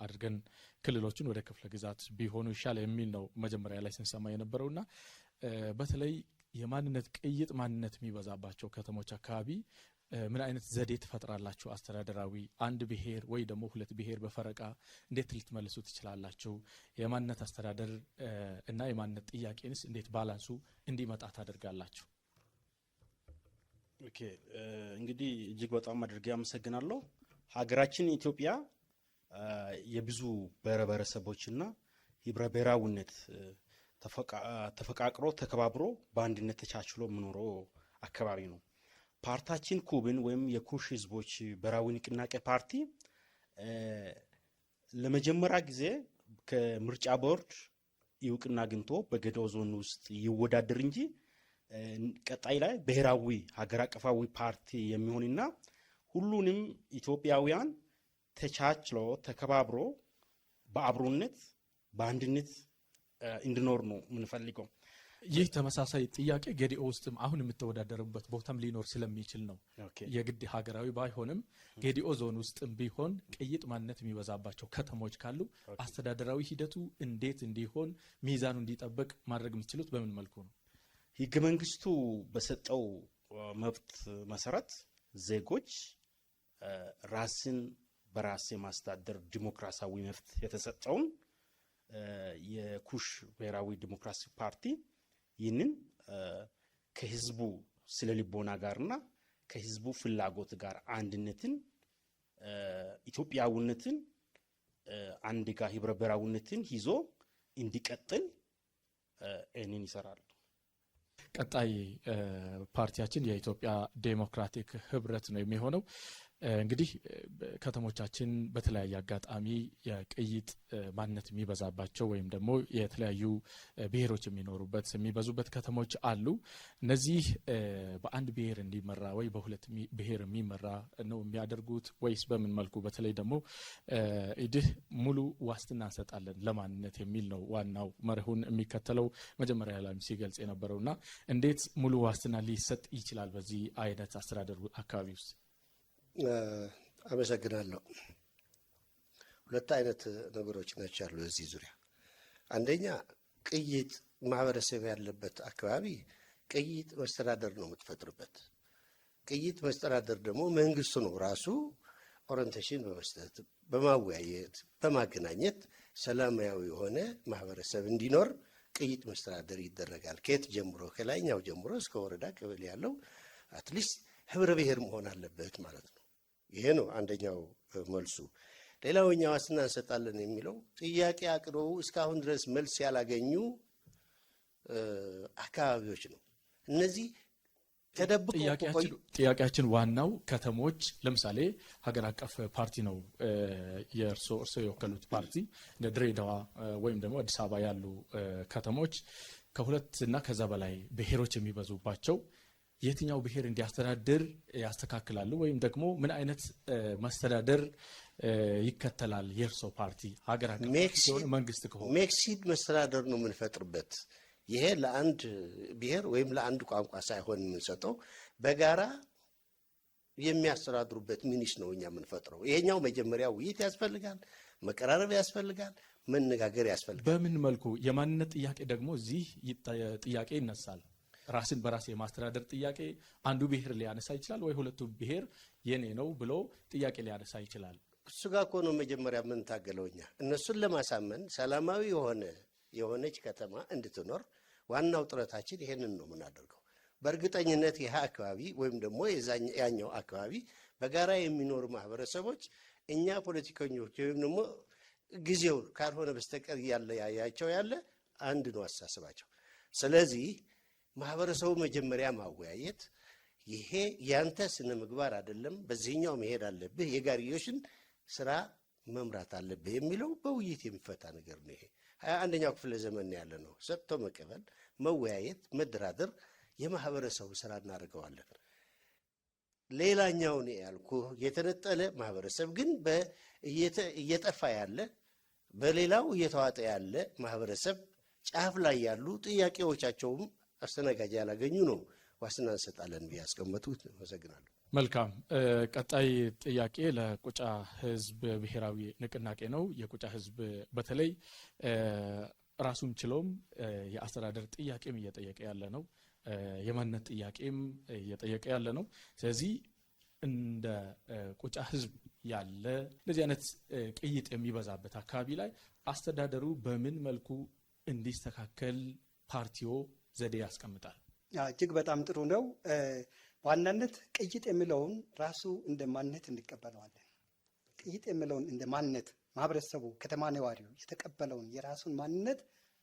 አድርገን ክልሎችን ወደ ክፍለ ግዛት ቢሆኑ ይሻል የሚል ነው መጀመሪያ ላይ ስንሰማ የነበረውና በተለይ የማንነት ቅይጥ ማንነት የሚበዛባቸው ከተሞች አካባቢ ምን አይነት ዘዴ ትፈጥራላችሁ? አስተዳደራዊ አንድ ብሔር ወይ ደግሞ ሁለት ብሔር በፈረቃ እንዴት ልትመልሱ ትችላላችሁ? የማንነት አስተዳደር እና የማንነት ጥያቄንስ እንዴት ባላንሱ እንዲመጣ ታደርጋላችሁ? ኦኬ፣ እንግዲህ እጅግ በጣም አድርጌ አመሰግናለሁ። ሀገራችን ኢትዮጵያ የብዙ ብሔረሰቦችና ህብረ ብሔራዊነት ተፈቃቅሮ ተከባብሮ በአንድነት ተቻችሎ የምኖረው አካባቢ ነው። ፓርቲያችን ኩብን ወይም የኩሽ ህዝቦች ብሔራዊ ንቅናቄ ፓርቲ ለመጀመሪያ ጊዜ ከምርጫ ቦርድ እውቅና አግኝቶ በገዳው ዞን ውስጥ ይወዳደር እንጂ ቀጣይ ላይ ብሔራዊ ሀገር አቀፋዊ ፓርቲ የሚሆንና ሁሉንም ኢትዮጵያውያን ተቻችሎ ተከባብሮ በአብሮነት በአንድነት እንድኖር ነው የምንፈልገው። ይህ ተመሳሳይ ጥያቄ ጌዲኦ ውስጥም አሁን የምትወዳደርበት ቦታም ሊኖር ስለሚችል ነው። የግድ ሀገራዊ ባይሆንም ጌዲኦ ዞን ውስጥም ቢሆን ቅይጥ ማንነት የሚበዛባቸው ከተሞች ካሉ አስተዳደራዊ ሂደቱ እንዴት እንዲሆን ሚዛኑ እንዲጠበቅ ማድረግ የምትችሉት በምን መልኩ ነው? ህገ መንግስቱ በሰጠው መብት መሰረት ዜጎች ራስን በራስ የማስተዳደር ዲሞክራሲያዊ መብት የተሰጠውን የኩሽ ብሔራዊ ዲሞክራሲ ፓርቲ ይህንን ከህዝቡ ስለ ልቦና ጋርና ከህዝቡ ፍላጎት ጋር አንድነትን ኢትዮጵያዊነትን አንድ ጋር ህብረ ብሔራዊነትን ይዞ እንዲቀጥል ይህንን ይሰራሉ። ቀጣይ ፓርቲያችን የኢትዮጵያ ዴሞክራቲክ ህብረት ነው የሚሆነው። እንግዲህ ከተሞቻችን በተለያየ አጋጣሚ የቅይጥ ማንነት የሚበዛባቸው ወይም ደግሞ የተለያዩ ብሔሮች የሚበዙበት ከተሞች አሉ። እነዚህ በአንድ ብሔር እንዲመራ ወይ በሁለት ብሔር የሚመራ ነው የሚያደርጉት ወይስ በምን መልኩ? በተለይ ደግሞ ኢድህ ሙሉ ዋስትና እንሰጣለን ለማንነት የሚል ነው ዋናው መርሁን የሚከተለው መጀመሪያ ላይ ሲገልጽ የነበረውና እንዴት ሙሉ ዋስትና ሊሰጥ ይችላል በዚህ አይነት አስተዳደር አካባቢ ውስጥ? አመሰግናለሁ። ሁለት አይነት ነገሮች ናቸው ያሉ እዚህ ዙሪያ። አንደኛ ቅይጥ ማህበረሰብ ያለበት አካባቢ ቅይጥ መስተዳደር ነው የምትፈጥርበት። ቅይጥ መስተዳደር ደግሞ መንግስቱ ነው ራሱ ኦሪንቴሽን በመስጠት በማወያየት በማገናኘት ሰላማዊ የሆነ ማህበረሰብ እንዲኖር ቅይጥ መስተዳደር ይደረጋል። ከየት ጀምሮ? ከላይኛው ጀምሮ እስከ ወረዳ ቀበሌ ያለው አትሊስት ህብረ ብሔር መሆን አለበት ማለት ነው። ይሄ ነው አንደኛው መልሱ። ሌላው እኛ ዋስትና እንሰጣለን የሚለው ጥያቄ አቅርበው እስካሁን ድረስ መልስ ያላገኙ አካባቢዎች ነው። እነዚህ ተደብቀው ጥያቄያችን ዋናው ከተሞች ለምሳሌ ሀገር አቀፍ ፓርቲ ነው እርሶ የወከሉት ፓርቲ እንደ ድሬዳዋ ወይም ደግሞ አዲስ አበባ ያሉ ከተሞች ከሁለት እና ከዛ በላይ ብሔሮች የሚበዙባቸው የትኛው ብሔር እንዲያስተዳድር ያስተካክላሉ? ወይም ደግሞ ምን አይነት መስተዳደር ይከተላል የእርሶ ፓርቲ? ሀገር አቀፍ መንግስት ከሆነ ሜክሲድ መስተዳደር ነው የምንፈጥርበት። ይሄ ለአንድ ብሔር ወይም ለአንድ ቋንቋ ሳይሆን የምንሰጠው በጋራ የሚያስተዳድሩበት ሚኒስ ነው እኛ የምንፈጥረው። ይሄኛው መጀመሪያ ውይይት ያስፈልጋል፣ መቀራረብ ያስፈልጋል፣ መነጋገር ያስፈልጋል። በምን መልኩ? የማንነት ጥያቄ ደግሞ እዚህ ጥያቄ ይነሳል። ራስን በራስ የማስተዳደር ጥያቄ አንዱ ብሔር ሊያነሳ ይችላል፣ ወይ ሁለቱ ብሔር የኔ ነው ብሎ ጥያቄ ሊያነሳ ይችላል። እሱ ጋር እኮ ነው መጀመሪያ የምንታገለው እኛ እነሱን ለማሳመን ሰላማዊ የሆነች ከተማ እንድትኖር ዋናው ጥረታችን ይሄንን ነው የምናደርገው። በእርግጠኝነት ይህ አካባቢ ወይም ደግሞ ያኛው አካባቢ በጋራ የሚኖሩ ማህበረሰቦች እኛ ፖለቲከኞች ወይም ደግሞ ጊዜው ካልሆነ በስተቀር ያያቸው ያለ አንድ ነው አስተሳሰባቸው። ስለዚህ ማህበረሰቡ መጀመሪያ ማወያየት፣ ይሄ ያንተ ስነ ምግባር አይደለም፣ በዚህኛው መሄድ አለብህ፣ የጋርዮሽን ስራ መምራት አለብህ የሚለው በውይይት የሚፈታ ነገር ነው። ይሄ 21ኛው ክፍለ ዘመን ያለ ነው። ሰጥቶ መቀበል፣ መወያየት፣ መደራደር የማህበረሰቡ ስራ እናደርገዋለን። ሌላኛው ነው ያልኩ የተነጠለ ማህበረሰብ ግን እየጠፋ ያለ በሌላው እየተዋጠ ያለ ማህበረሰብ ጫፍ ላይ ያሉ ጥያቄዎቻቸውም አስተናጋጅ ያላገኙ ነው ዋስትና እንሰጣለን ብዬ ያስቀመጡት። አመሰግናለሁ። መልካም። ቀጣይ ጥያቄ ለቁጫ ህዝብ ብሔራዊ ንቅናቄ ነው። የቁጫ ህዝብ በተለይ ራሱን ችሎም የአስተዳደር ጥያቄም እየጠየቀ ያለ ነው። የማንነት ጥያቄም እየጠየቀ ያለ ነው። ስለዚህ እንደ ቁጫ ህዝብ ያለ እንደዚህ አይነት ቅይጥ የሚበዛበት አካባቢ ላይ አስተዳደሩ በምን መልኩ እንዲስተካከል ፓርቲዎ ዘዴ ያስቀምጣል? እጅግ በጣም ጥሩ ነው። ዋናነት ቅይጥ የሚለውን ራሱ እንደ ማንነት እንቀበለዋለን። ቅይጥ የሚለውን እንደ ማንነት ማህበረሰቡ ከተማ ነዋሪው የተቀበለውን የራሱን ማንነት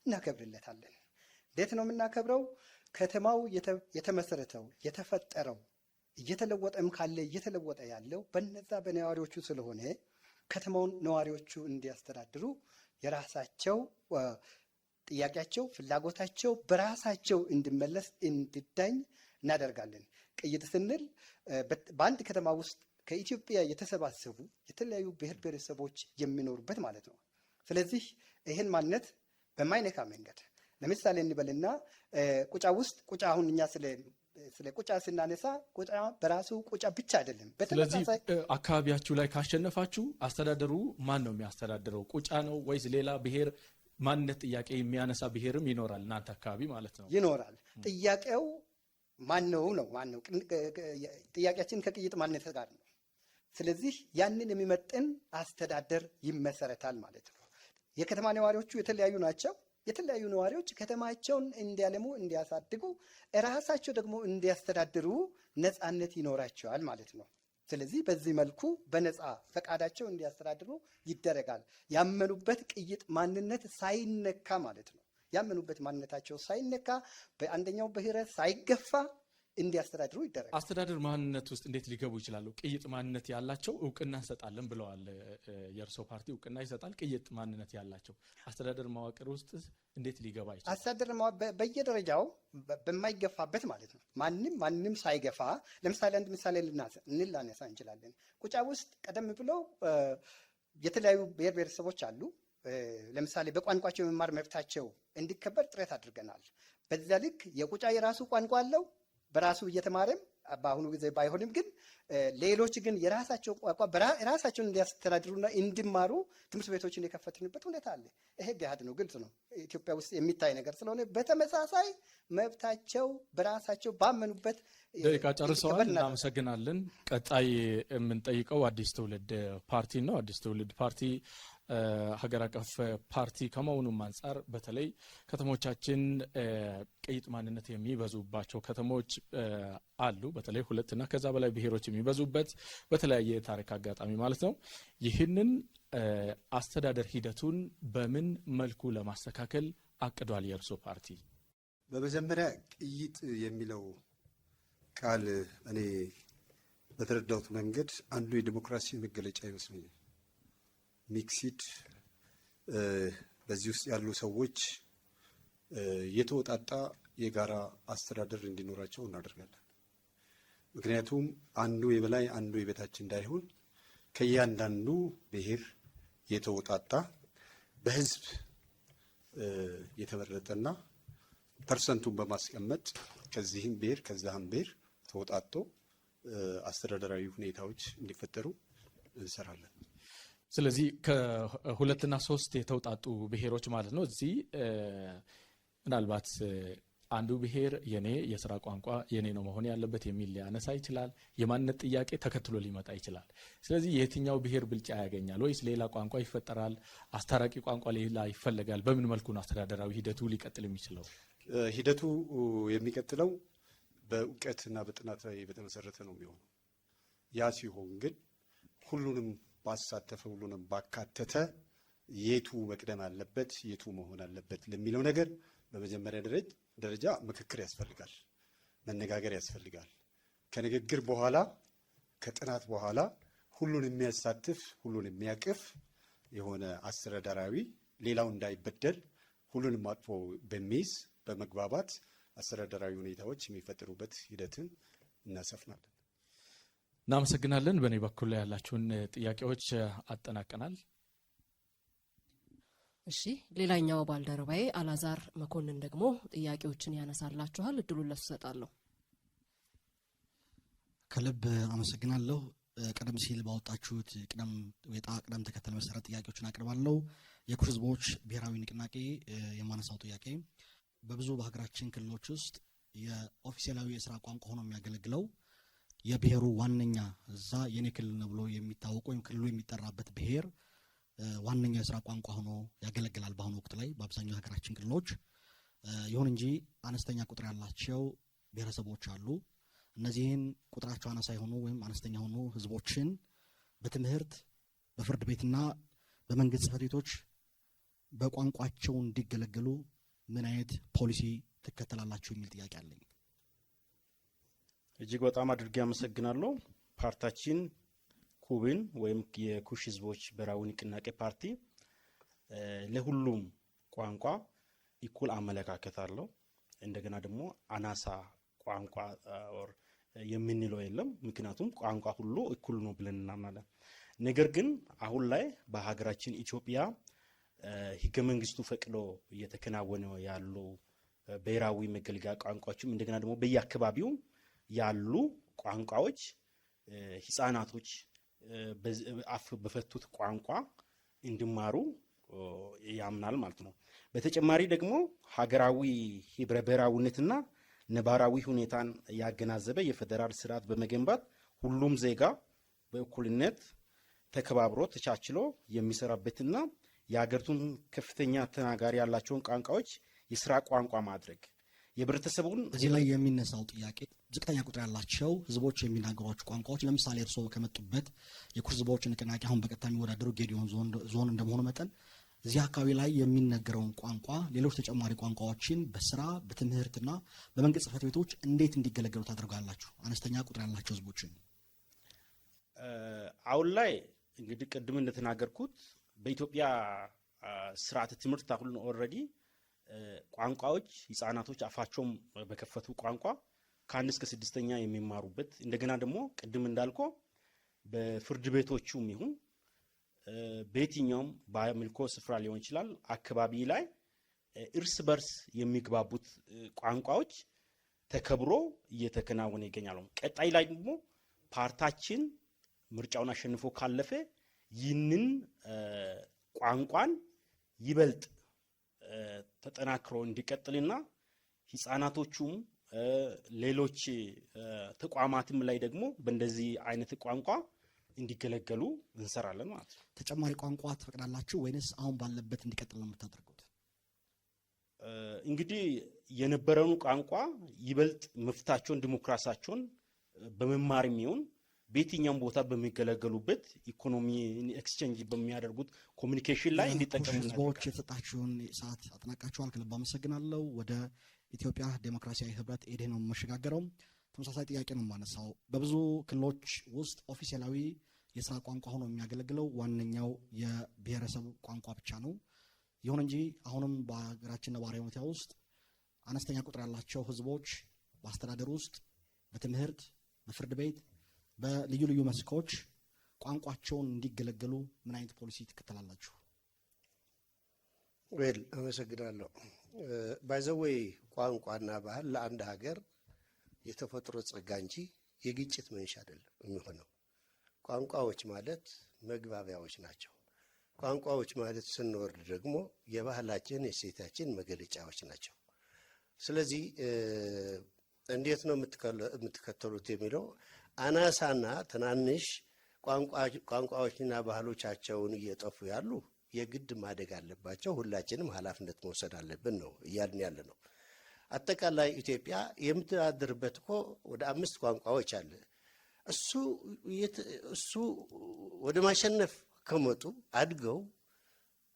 እናከብርለታለን። እንዴት ነው የምናከብረው? ከተማው የተመሰረተው የተፈጠረው እየተለወጠም ካለ እየተለወጠ ያለው በነዛ በነዋሪዎቹ ስለሆነ ከተማውን ነዋሪዎቹ እንዲያስተዳድሩ የራሳቸው ጥያቄያቸው፣ ፍላጎታቸው በራሳቸው እንዲመለስ እንዲዳኝ እናደርጋለን። ቅይጥ ስንል በአንድ ከተማ ውስጥ ከኢትዮጵያ የተሰባሰቡ የተለያዩ ብሔር ብሔረሰቦች የሚኖሩበት ማለት ነው። ስለዚህ ይህን ማንነት በማይነካ መንገድ ለምሳሌ እንበልና ቁጫ ውስጥ ቁጫ አሁን እኛ ስለ ቁጫ ስናነሳ ቁጫ በራሱ ቁጫ ብቻ አይደለም። ስለዚህ አካባቢያችሁ ላይ ካሸነፋችሁ አስተዳደሩ ማን ነው የሚያስተዳድረው? ቁጫ ነው ወይስ ሌላ ብሔር ማንነት ጥያቄ የሚያነሳ ብሔርም ይኖራል እናንተ አካባቢ ማለት ነው? ይኖራል። ጥያቄው ማን ነው? ማን ነው? ጥያቄያችን ከቅይጥ ማንነት ጋር ነው። ስለዚህ ያንን የሚመጥን አስተዳደር ይመሰረታል ማለት ነው። የከተማ ነዋሪዎቹ የተለያዩ ናቸው። የተለያዩ ነዋሪዎች ከተማቸውን እንዲያለሙ፣ እንዲያሳድጉ፣ እራሳቸው ደግሞ እንዲያስተዳድሩ ነፃነት ይኖራቸዋል ማለት ነው። ስለዚህ በዚህ መልኩ በነፃ ፈቃዳቸው እንዲያስተዳድሩ ይደረጋል። ያመኑበት ቅይጥ ማንነት ሳይነካ ማለት ነው። ያመኑበት ማንነታቸው ሳይነካ በአንደኛው ብሔረሰብ ሳይገፋ እንዲያስተዳድሩ ይደረጋል። አስተዳደር ማንነት ውስጥ እንዴት ሊገቡ ይችላሉ? ቅይጥ ማንነት ያላቸው እውቅና እንሰጣለን ብለዋል። የእርስዎ ፓርቲ እውቅና ይሰጣል። ቅይጥ ማንነት ያላቸው አስተዳደር መዋቅር ውስጥ እንዴት ሊገባ ይችላል? አስተዳደር በየደረጃው በማይገፋበት ማለት ነው። ማንም ሳይገፋ፣ ለምሳሌ አንድ ምሳሌ ልናነሳ እንችላለን። ቁጫ ውስጥ ቀደም ብሎ የተለያዩ ብሔር ብሔረሰቦች አሉ። ለምሳሌ በቋንቋቸው የመማር መብታቸው እንዲከበር ጥረት አድርገናል። በዛ ልክ የቁጫ የራሱ ቋንቋ አለው በራሱ እየተማረም በአሁኑ ጊዜ ባይሆንም ግን ሌሎች ግን የራሳቸው ቋንቋ ራሳቸውን እንዲያስተዳድሩና እንዲማሩ ትምህርት ቤቶችን የከፈትንበት ሁኔታ አለ። ይሄ ገሃድ ነው፣ ግልጽ ነው፣ ኢትዮጵያ ውስጥ የሚታይ ነገር ስለሆነ በተመሳሳይ መብታቸው በራሳቸው ባመኑበት። ደቂቃ ጨርሰዋል። እናመሰግናለን። ቀጣይ የምንጠይቀው አዲስ ትውልድ ፓርቲ ነው። አዲስ ትውልድ ፓርቲ ሀገር አቀፍ ፓርቲ ከመሆኑም አንጻር በተለይ ከተሞቻችን ቅይጥ ማንነት የሚበዙባቸው ከተሞች አሉ። በተለይ 2 እና ከዛ በላይ ብሔሮች የሚበዙበት በተለያየ ታሪክ አጋጣሚ ማለት ነው። ይህንን አስተዳደር ሂደቱን በምን መልኩ ለማስተካከል አቅዷል የእርሶ ፓርቲ? በመጀመሪያ ቅይጥ የሚለው ቃል እኔ በተረዳሁት መንገድ አንዱ የዲሞክራሲ መገለጫ ይመስለኛል። ሚክሲድ በዚህ ውስጥ ያሉ ሰዎች የተወጣጣ የጋራ አስተዳደር እንዲኖራቸው እናደርጋለን። ምክንያቱም አንዱ የበላይ አንዱ የበታች እንዳይሆን ከእያንዳንዱ ብሔር የተወጣጣ በህዝብ የተመረጠና ፐርሰንቱን በማስቀመጥ ከዚህም ብሔር ከዛህም ብሔር ተወጣጦ አስተዳደራዊ ሁኔታዎች እንዲፈጠሩ እንሰራለን። ስለዚህ ከ2 እና 3 የተውጣጡ ብሔሮች ማለት ነው። እዚህ ምናልባት አንዱ ብሔር የኔ የስራ ቋንቋ የኔ ነው መሆን ያለበት የሚል ሊያነሳ ይችላል። የማንነት ጥያቄ ተከትሎ ሊመጣ ይችላል። ስለዚህ የትኛው ብሔር ብልጫ ያገኛል ወይስ ሌላ ቋንቋ ይፈጠራል? አስታራቂ ቋንቋ ሌላ ይፈለጋል? በምን መልኩ ነው አስተዳደራዊ ሂደቱ ሊቀጥል የሚችለው? ሂደቱ የሚቀጥለው በእውቀትና በጥናት ላይ በተመሰረተ ነው የሚሆነው። ያ ሲሆን ግን ሁሉንም ባሳተፈ ሁሉንም ባካተተ የቱ መቅደም አለበት የቱ መሆን አለበት ለሚለው ነገር በመጀመሪያ ደረጃ ምክክር ያስፈልጋል፣ መነጋገር ያስፈልጋል። ከንግግር በኋላ ከጥናት በኋላ ሁሉን የሚያሳትፍ ሁሉን የሚያቅፍ የሆነ አስተዳደራዊ ሌላው እንዳይበደል ሁሉንም አቅፎ በሚይዝ በመግባባት አስተዳደራዊ ሁኔታዎች የሚፈጠሩበት ሂደትን እናሰፍናለን። እናመሰግናለን። በእኔ በኩል ላይ ያላችሁን ጥያቄዎች አጠናቀናል። እሺ፣ ሌላኛው ባልደረባዬ አላዛር መኮንን ደግሞ ጥያቄዎችን ያነሳላችኋል። እድሉን ለሱ እሰጣለሁ። ከልብ አመሰግናለሁ። ቀደም ሲል ባወጣችሁት ቅደም ተከተል መሰረት ጥያቄዎችን አቅርባለሁ። የኩሽ ህዝቦች ብሔራዊ ንቅናቄ የማነሳው ጥያቄ በብዙ በሀገራችን ክልሎች ውስጥ የኦፊሴላዊ የስራ ቋንቋ ሆኖ የሚያገለግለው የብሔሩ ዋነኛ እዛ የኔ ክልል ነው ብሎ የሚታወቁ ወይም ክልሉ የሚጠራበት ብሔር ዋነኛ የስራ ቋንቋ ሆኖ ያገለግላል በአሁኑ ወቅት ላይ በአብዛኛው የሀገራችን ክልሎች። ይሁን እንጂ አነስተኛ ቁጥር ያላቸው ብሔረሰቦች አሉ። እነዚህን ቁጥራቸው አነሳ የሆኑ ወይም አነስተኛ የሆኑ ህዝቦችን በትምህርት በፍርድ ቤትና በመንግስት ጽሕፈት ቤቶች በቋንቋቸው እንዲገለገሉ ምን አይነት ፖሊሲ ትከተላላችሁ የሚል ጥያቄ አለኝ። እጅግ በጣም አድርጌ አመሰግናለሁ። ፓርቲያችን ኩብን ወይም የኩሽ ህዝቦች ብሔራዊ ንቅናቄ ፓርቲ ለሁሉም ቋንቋ እኩል አመለካከት አለው። እንደገና ደግሞ አናሳ ቋንቋ የምንለው የለም። ምክንያቱም ቋንቋ ሁሉ እኩል ነው ብለን እናምናለን። ነገር ግን አሁን ላይ በሀገራችን ኢትዮጵያ ህገ መንግስቱ ፈቅዶ እየተከናወነ ያሉ ብሔራዊ መገልገያ ቋንቋዎችም እንደገና ደግሞ በየአካባቢው ያሉ ቋንቋዎች ህፃናቶች አፍ በፈቱት ቋንቋ እንዲማሩ ያምናል ማለት ነው። በተጨማሪ ደግሞ ሀገራዊ ህብረ ብሔራዊነትና ነባራዊ ሁኔታን ያገናዘበ የፌዴራል ስርዓት በመገንባት ሁሉም ዜጋ በእኩልነት ተከባብሮ ተቻችሎ የሚሰራበትና የሀገሪቱን ከፍተኛ ተናጋሪ ያላቸውን ቋንቋዎች የስራ ቋንቋ ማድረግ የህብረተሰቡን እዚህ ላይ የሚነሳው ጥያቄ ዝቅተኛ ቁጥር ያላቸው ህዝቦች የሚናገሯቸው ቋንቋዎች ለምሳሌ እርስዎ ከመጡበት የኩርዝ ህዝቦች ንቅናቄ አሁን በቀጥታ የሚወዳደሩ ጌዲዮን ዞን እንደመሆኑ መጠን እዚህ አካባቢ ላይ የሚነገረውን ቋንቋ ሌሎች ተጨማሪ ቋንቋዎችን በስራ በትምህርትና በመንግስት ጽሕፈት ቤቶች እንዴት እንዲገለገሉ ታደርጋላችሁ? አነስተኛ ቁጥር ያላቸው ህዝቦችን አሁን ላይ እንግዲህ ቅድም እንደተናገርኩት በኢትዮጵያ ስርዓተ ትምህርት አሁን ኦልሬዲ ቋንቋዎች ህፃናቶች አፋቸውም በከፈቱ ቋንቋ ከ1 እስከ 6ኛ የሚማሩበት እንደገና ደግሞ ቅድም እንዳልኮ በፍርድ ቤቶቹም ይሁን በየትኛውም በአምልኮ ስፍራ ሊሆን ይችላል አካባቢ ላይ እርስ በርስ የሚግባቡት ቋንቋዎች ተከብሮ እየተከናወነ ይገኛሉ። ቀጣይ ላይ ደግሞ ፓርታችን ምርጫውን አሸንፎ ካለፈ ይህንን ቋንቋን ይበልጥ ተጠናክሮ እንዲቀጥልና ህፃናቶቹም ሌሎች ተቋማትም ላይ ደግሞ በእንደዚህ አይነት ቋንቋ እንዲገለገሉ እንሰራለን ማለት ነው። ተጨማሪ ቋንቋ ትፈቅዳላችሁ ወይንስ አሁን ባለበት እንዲቀጥል ነው የምታደርጉት? እንግዲህ የነበረውን ቋንቋ ይበልጥ መፍታቸውን ዲሞክራሲያቸውን በመማርም ይሁን በየትኛውም ቦታ በሚገለገሉበት ኢኮኖሚ ኤክስቼንጅ በሚያደርጉት ኮሚኒኬሽን ላይ እንዲጠቀሙ ህዝቦች የተሰጣችሁን ሰዓት አጠናቃችኋል። ከልብ አመሰግናለሁ። ወደ ኢትዮጵያ ዴሞክራሲያዊ ህብረት ኢዴን ነው የምሸጋገረው። ተመሳሳይ ጥያቄ ነው የማነሳው። በብዙ ክልሎች ውስጥ ኦፊሴላዊ የስራ ቋንቋ ሆኖ የሚያገለግለው ዋነኛው የብሔረሰብ ቋንቋ ብቻ ነው። ይሁን እንጂ አሁንም በሀገራችን ነባራዊ ሁኔታ ውስጥ አነስተኛ ቁጥር ያላቸው ህዝቦች በአስተዳደር ውስጥ፣ በትምህርት፣ በፍርድ ቤት፣ በልዩ ልዩ መስኮች ቋንቋቸውን እንዲገለገሉ ምን አይነት ፖሊሲ ትከተላላችሁ? ዌል አመሰግናለሁ። ባይዘወይ ቋንቋና ባህል ለአንድ ሀገር የተፈጥሮ ጸጋ እንጂ የግጭት መንሻ አይደለም የሚሆነው። ቋንቋዎች ማለት መግባቢያዎች ናቸው። ቋንቋዎች ማለት ስንወርድ ደግሞ የባህላችን የሴታችን መገለጫዎች ናቸው። ስለዚህ እንዴት ነው የምትከተሉት የሚለው አናሳና ትናንሽ ቋንቋዎችና ባህሎቻቸውን እየጠፉ ያሉ የግድ ማደግ አለባቸው። ሁላችንም ኃላፊነት መውሰድ አለብን ነው እያልን ያለ ነው። አጠቃላይ ኢትዮጵያ የምትተዳደርበት እኮ ወደ 5 ቋንቋዎች አለ። እሱ ወደ ማሸነፍ ከመጡ አድገው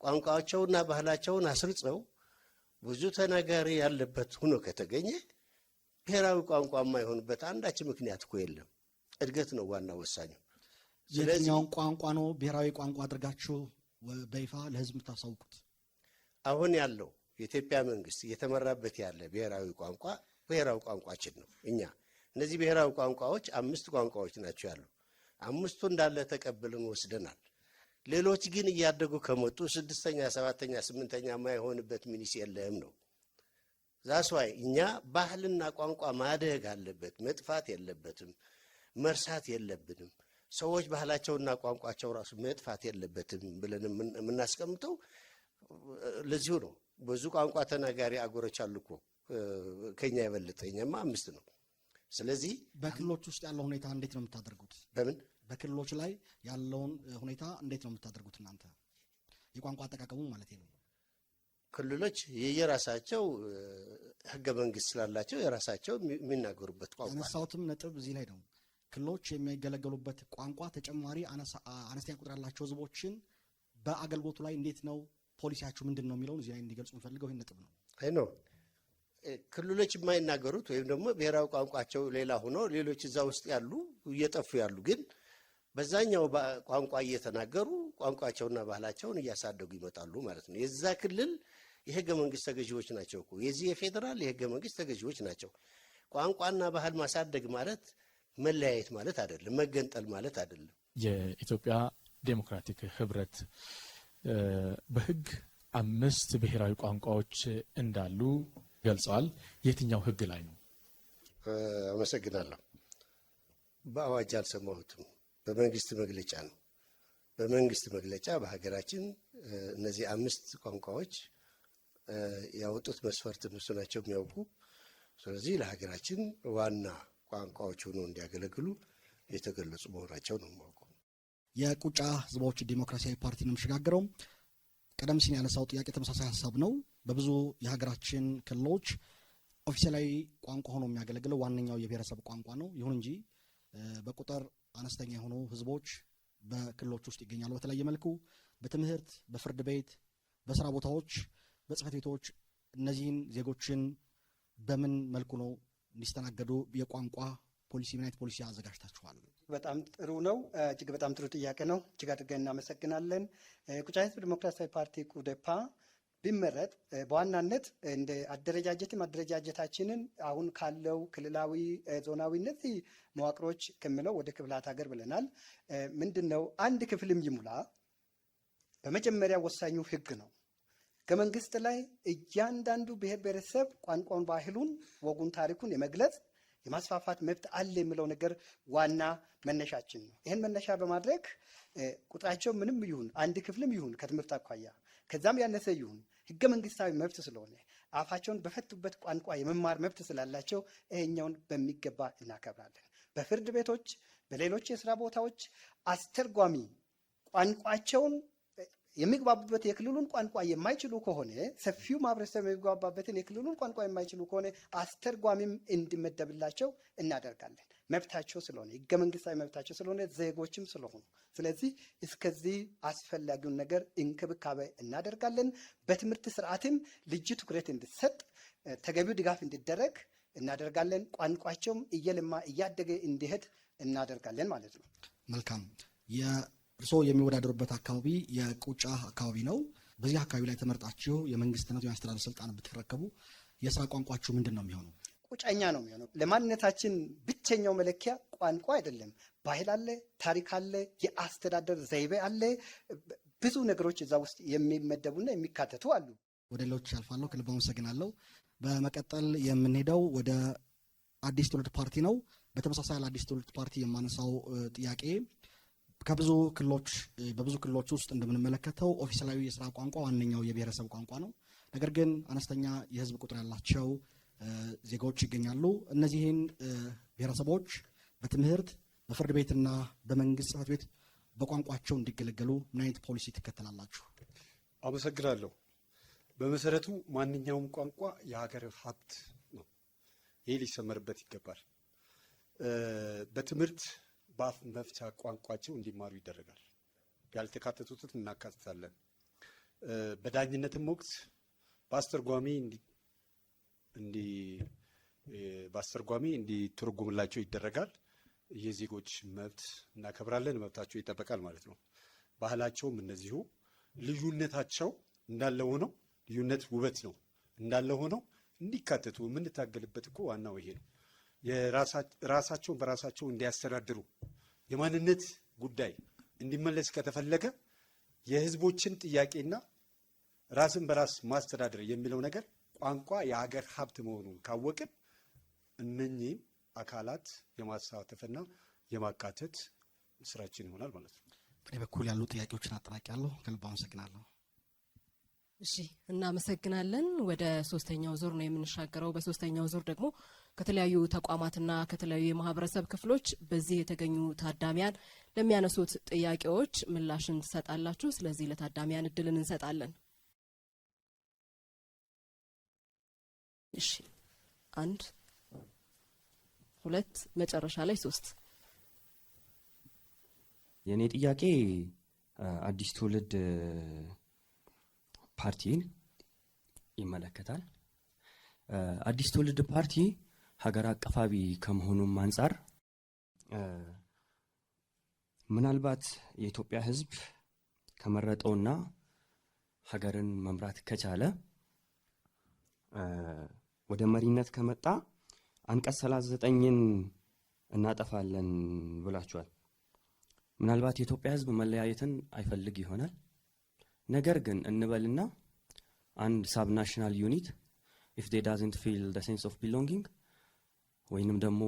ቋንቋቸውና ባህላቸውን አስርጸው ብዙ ተናጋሪ ያለበት ሆኖ ከተገኘ ብሔራዊ ቋንቋ የማይሆንበት አንዳች ምክንያት እኮ የለም። እድገት ነው ዋናው ወሳኙ። የትኛውን ቋንቋ ነው ብሔራዊ ቋንቋ አድርጋችሁ በይፋ ለህዝብ የምታሳውቁት? አሁን ያለው የኢትዮጵያ መንግስት እየተመራበት ያለ ብሔራዊ ቋንቋ ብሔራዊ ቋንቋችን ነው። እኛ እነዚህ ብሔራዊ ቋንቋዎች 5 ቋንቋዎች ናቸው ያሉ። 5ቱ እንዳለ ተቀብለን ወስደናል። ሌሎች ግን እያደጉ ከመጡ 6ኛ፣ 7ኛ፣ 8ኛ የማይሆንበት ሚኒስ የለም ነው። ዛስዋይ እኛ ባህልና ቋንቋ ማደግ አለበት፣ መጥፋት የለበትም፣ መርሳት የለብንም። ሰዎች ባህላቸውና ቋንቋቸው ራሱ መጥፋት የለበትም ብለን የምናስቀምጠው ለዚሁ ነው። ብዙ ቋንቋ ተናጋሪ አገሮች አሉ እኮ ከኛ የበለጠ፣ እኛማ 5 ነው። ስለዚህ በክልሎች ውስጥ ያለው ሁኔታ እንዴት ነው የምታደርጉት? በምን በክልሎች ላይ ያለውን ሁኔታ እንዴት ነው የምታደርጉት እናንተ? የቋንቋ አጠቃቀሙ ማለት ነው። ክልሎች የየራሳቸው ህገ መንግስት ስላላቸው የራሳቸው የሚናገሩበት ቋንቋ ያነሳሁትም ነጥብ እዚህ ላይ ነው። ክልሎች የሚገለገሉበት ቋንቋ ተጨማሪ አነስተኛ ቁጥር ያላቸው ህዝቦችን በአገልግሎቱ ላይ እንዴት ነው ፖሊሲያችሁ ምንድን ነው የሚለውን እዚህ ላይ እንዲገልጹ የምፈልገው ይህን ነጥብ ነው። አይ ነው ክልሎች የማይናገሩት ወይም ደግሞ ብሔራዊ ቋንቋቸው ሌላ ሆኖ ሌሎች እዛ ውስጥ ያሉ እየጠፉ ያሉ ግን በዛኛው ቋንቋ እየተናገሩ ቋንቋቸውና ባህላቸውን እያሳደጉ ይመጣሉ ማለት ነው። የዛ ክልል የህገ መንግስት ተገዢዎች ናቸው እኮ የዚህ የፌዴራል የህገ መንግስት ተገዢዎች ናቸው። ቋንቋና ባህል ማሳደግ ማለት መለያየት ማለት አይደለም፣ መገንጠል ማለት አይደለም። የኢትዮጵያ ዴሞክራቲክ ህብረት በህግ 5 ብሔራዊ ቋንቋዎች እንዳሉ ገልጸዋል። የትኛው ህግ ላይ ነው? አመሰግናለሁ። በአዋጅ አልሰማሁትም፣ በመንግስት መግለጫ ነው። በመንግስት መግለጫ በሀገራችን እነዚህ 5 ቋንቋዎች ያወጡት መስፈርት እነሱ ናቸው የሚያውቁ። ስለዚህ ለሀገራችን ዋና ቋንቋዎች ሆኖ እንዲያገለግሉ የተገለጹ መሆናቸው ነው የማውቀው። የቁጫ ህዝቦች ዲሞክራሲያዊ ፓርቲ ነው የምሸጋገረው። ቀደም ሲል ያነሳው ጥያቄ ተመሳሳይ ሀሳብ ነው። በብዙ የሀገራችን ክልሎች ኦፊሴላዊ ቋንቋ ሆኖ የሚያገለግለው ዋነኛው የብሔረሰብ ቋንቋ ነው። ይሁን እንጂ በቁጥር አነስተኛ የሆኑ ህዝቦች በክልሎች ውስጥ ይገኛሉ። በተለያየ መልኩ በትምህርት፣ በፍርድ ቤት፣ በስራ ቦታዎች፣ በጽህፈት ቤቶች እነዚህን ዜጎችን በምን መልኩ ነው እንዲስተናገዱ የቋንቋ ፖሊሲ ምን አይነት ፖሊሲ አዘጋጅታችኋል? በጣም ጥሩ ነው። እጅግ በጣም ጥሩ ጥያቄ ነው። እጅግ አድርገን እናመሰግናለን። ቁጫ ህዝብ ዲሞክራሲያዊ ፓርቲ ቁዴፓ ቢመረጥ በዋናነት እንደ አደረጃጀታችንን አሁን ካለው ክልላዊ ዞናዊነት መዋቅሮች ከምለው ወደ ክፍላት ሀገር ብለናል። ምንድን ነው አንድ ክፍልም ይሙላ በመጀመሪያ ወሳኙ ህግ ነው። ህገ መንግስት ላይ እያንዳንዱ ብሔር ብሔረሰብ ቋንቋውን፣ ባህሉን፣ ወጉን፣ ታሪኩን የመግለጽ የማስፋፋት መብት አለ የሚለው ነገር ዋና መነሻችን ነው። ይህን መነሻ በማድረግ ቁጥራቸው ምንም ይሁን አንድ ክፍልም ይሁን ከትምህርት አኳያ ከዛም ያነሰ ይሁን ህገ መንግስታዊ መብት ስለሆነ አፋቸውን በፈቱበት ቋንቋ የመማር መብት ስላላቸው ይሄኛውን በሚገባ እናከብራለን። በፍርድ ቤቶች፣ በሌሎች የስራ ቦታዎች አስተርጓሚ ቋንቋቸውን የሚግባቡበት የክልሉን ቋንቋ የማይችሉ ከሆነ ሰፊው ማህበረሰብ የሚግባባበትን የክልሉን ቋንቋ የማይችሉ ከሆነ አስተርጓሚም እንዲመደብላቸው እናደርጋለን። መብታቸው ስለሆነ ህገ መንግስታዊ መብታቸው ስለሆነ ዜጎችም ስለሆኑ፣ ስለዚህ እስከዚህ አስፈላጊውን ነገር እንክብካቤ እናደርጋለን። በትምህርት ስርዓትም ልዩ ትኩረት እንዲሰጥ፣ ተገቢው ድጋፍ እንዲደረግ እናደርጋለን። ቋንቋቸውም እየለማ እያደገ እንዲሄድ እናደርጋለን ማለት ነው። መልካም። እርስዎ የሚወዳደሩበት አካባቢ የቁጫ አካባቢ ነው። በዚህ አካባቢ ላይ ተመርጣችሁ የመንግስትነት የማስተዳደር ስልጣን ብትረከቡ የስራ ቋንቋችሁ ምንድን ነው የሚሆነው? ቁጫኛ ነው የሚሆነው። ለማንነታችን ብቸኛው መለኪያ ቋንቋ አይደለም። ባህል አለ፣ ታሪክ አለ፣ የአስተዳደር ዘይቤ አለ። ብዙ ነገሮች እዛ ውስጥ የሚመደቡና የሚካተቱ አሉ። ወደ ሌሎች ያልፋለሁ። ከልብ አመሰግናለሁ። በመቀጠል የምንሄደው ወደ አዲስ ትውልድ ፓርቲ ነው። በተመሳሳይ ለአዲስ ትውልድ ፓርቲ የማነሳው ጥያቄ በብዙ ክልሎች ውስጥ እንደምንመለከተው ኦፊሴላዊ የስራ ቋንቋ ዋነኛው የብሔረሰብ ቋንቋ ነው። ነገር ግን አነስተኛ የህዝብ ቁጥር ያላቸው ዜጋዎች ይገኛሉ። እነዚህን ብሔረሰቦች በትምህርት፣ በፍርድ ቤትና በመንግስት ጽሕፈት ቤት በቋንቋቸው እንዲገለገሉ ምን አይነት ፖሊሲ ትከተላላችሁ? አመሰግናለሁ። በመሰረቱ ማንኛውም ቋንቋ የሀገር ሀብት ነው። ይህ ሊሰመርበት ይገባል። በትምህርት በአፍ መፍቻ ቋንቋቸው እንዲማሩ ይደረጋል። ያልተካተቱትን እናካትታለን። በዳኝነትም ወቅት በአስተርጓሚ እንዲተረጉምላቸው ይደረጋል። የዜጎች መብት እናከብራለን፣ መብታቸው ይጠበቃል ማለት ነው። ባህላቸውም እንደዚሁ ልዩነታቸው እንዳለ ሆነው፣ ልዩነት ውበት ነው እንዳለ ሆነው እንዲካተቱ የምንታገልበት እኮ ዋናው ይሄ ነው። ራሳቸውን በራሳቸው እንዲያስተዳድሩ የማንነት ጉዳይ እንዲመለስ ከተፈለገ የህዝቦችን ጥያቄና ራስን በራስ ማስተዳደር የሚለው ነገር ቋንቋ የሀገር ሀብት መሆኑን ካወቅን እነኚህም አካላት የማሳተፍና የማካተት ስራችን ይሆናል ማለት ነው። በእኔ በኩል ያሉ ጥያቄዎችን አጠናቅቄያለሁ። ከልብ አመሰግናለሁ። እሺ፣ እናመሰግናለን። ወደ ሶስተኛው ዙር ነው የምንሻገረው። በሶስተኛው ዙር ደግሞ ከተለያዩ ተቋማትና ከተለያዩ የማህበረሰብ ክፍሎች በዚህ የተገኙ ታዳሚያን ለሚያነሱት ጥያቄዎች ምላሽን ትሰጣላችሁ። ስለዚህ ለታዳሚያን እድልን እንሰጣለን። እሺ፣ 1 2 መጨረሻ ላይ 3። የኔ ጥያቄ አዲስ ትውልድ ፓርቲን ይመለከታል። አዲስ ትውልድ ፓርቲ ሀገር አቀፋዊ ከመሆኑም አንጻር ምናልባት የኢትዮጵያ ሕዝብ ከመረጠውና ሀገርን መምራት ከቻለ ወደ መሪነት ከመጣ አንቀጽ 39ን እናጠፋለን ብላችኋል። ምናልባት የኢትዮጵያ ሕዝብ መለያየትን አይፈልግ ይሆናል። ነገር ግን እንበልና አንድ ሳብ ናሽናል ዩኒት ኢፍ ዴይ ዳዝንት ፊል ዘ ሴንስ ኦፍ ቢሎንጊንግ ወይንም ደግሞ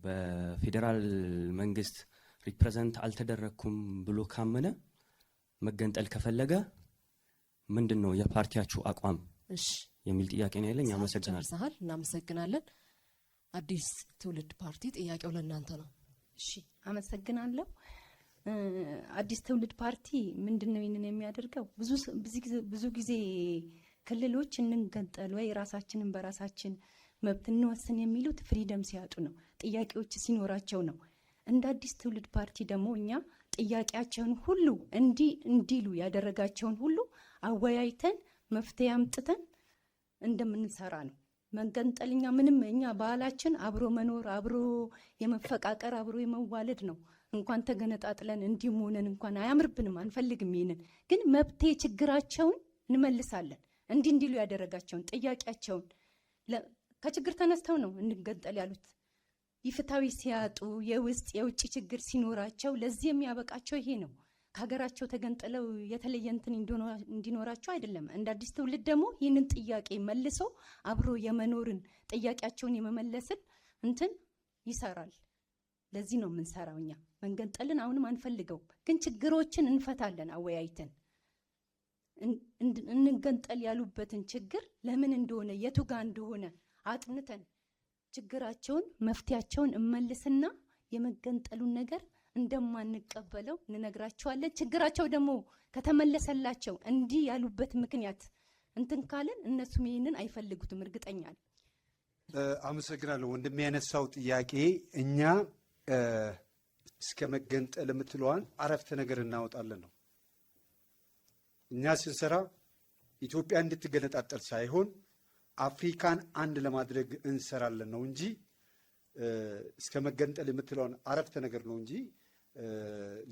በፌዴራል መንግስት ሪፕሬዘንት አልተደረኩም ብሎ ካመነ መገንጠል ከፈለገ ምንድን ነው የፓርቲያችሁ አቋም የሚል ጥያቄ ነው ያለኝ። አመሰግናለሁ። እናመሰግናለን። አዲስ ትውልድ ፓርቲ ጥያቄው ለእናንተ ነው። እሺ፣ አመሰግናለሁ። አዲስ ትውልድ ፓርቲ ምንድን ነው ይህንን የሚያደርገው? ብዙ ጊዜ ክልሎች እንገንጠል ወይ ራሳችንን በራሳችን መብት እንወስን የሚሉት ፍሪደም ሲያጡ ነው፣ ጥያቄዎች ሲኖራቸው ነው። እንደ አዲስ ትውልድ ፓርቲ ደግሞ እኛ ጥያቄያቸውን ሁሉ እንዲሉ ያደረጋቸውን ሁሉ አወያይተን መፍትሄ አምጥተን እንደምንሰራ ነው። መገንጠልኛ ምንም እኛ ባህላችን አብሮ መኖር፣ አብሮ የመፈቃቀር፣ አብሮ የመዋለድ ነው። እንኳን ተገነጣጥለን እንዲህ ሆነን እንኳን አያምርብንም፣ አንፈልግም። ይሄንን ግን መብቴ ችግራቸውን እንመልሳለን። እንዲሉ ያደረጋቸውን ጥያቄያቸውን ከችግር ተነስተው ነው እንገንጠል ያሉት። ይፍታዊ ሲያጡ የውስጥ የውጭ ችግር ሲኖራቸው ለዚህ የሚያበቃቸው ይሄ ነው። ከሀገራቸው ተገንጥለው የተለየ እንትን እንዲኖራቸው አይደለም። እንደ አዲስ ትውልድ ደግሞ ይህንን ጥያቄ መልሶ አብሮ የመኖርን ጥያቄያቸውን የመመለስን እንትን ይሰራል። ለዚህ ነው የምንሰራው። እኛ መንገንጠልን አሁንም አንፈልገው፣ ግን ችግሮችን እንፈታለን አወያይተን። እንገንጠል ያሉበትን ችግር ለምን እንደሆነ የቱ ጋር እንደሆነ አጥንተን ችግራቸውን መፍትያቸውን እመልስና የመገንጠሉን ነገር እንደማንቀበለው እንነግራቸዋለን። ችግራቸው ደግሞ ከተመለሰላቸው እንዲህ ያሉበት ምክንያት እንትን ካለን እነሱም ይህንን አይፈልጉትም፣ እርግጠኛ ነኝ። አመሰግናለሁ። ወንድም ያነሳው ጥያቄ እኛ እስከ መገንጠል የምትለዋን አረፍተ ነገር እናወጣለን ነው። እኛ ስንሰራ ኢትዮጵያ እንድትገነጣጠል ሳይሆን አፍሪካን አንድ ለማድረግ እንሰራለን ነው እንጂ እስከ መገንጠል የምትለውን አረፍተ ነገር ነው እንጂ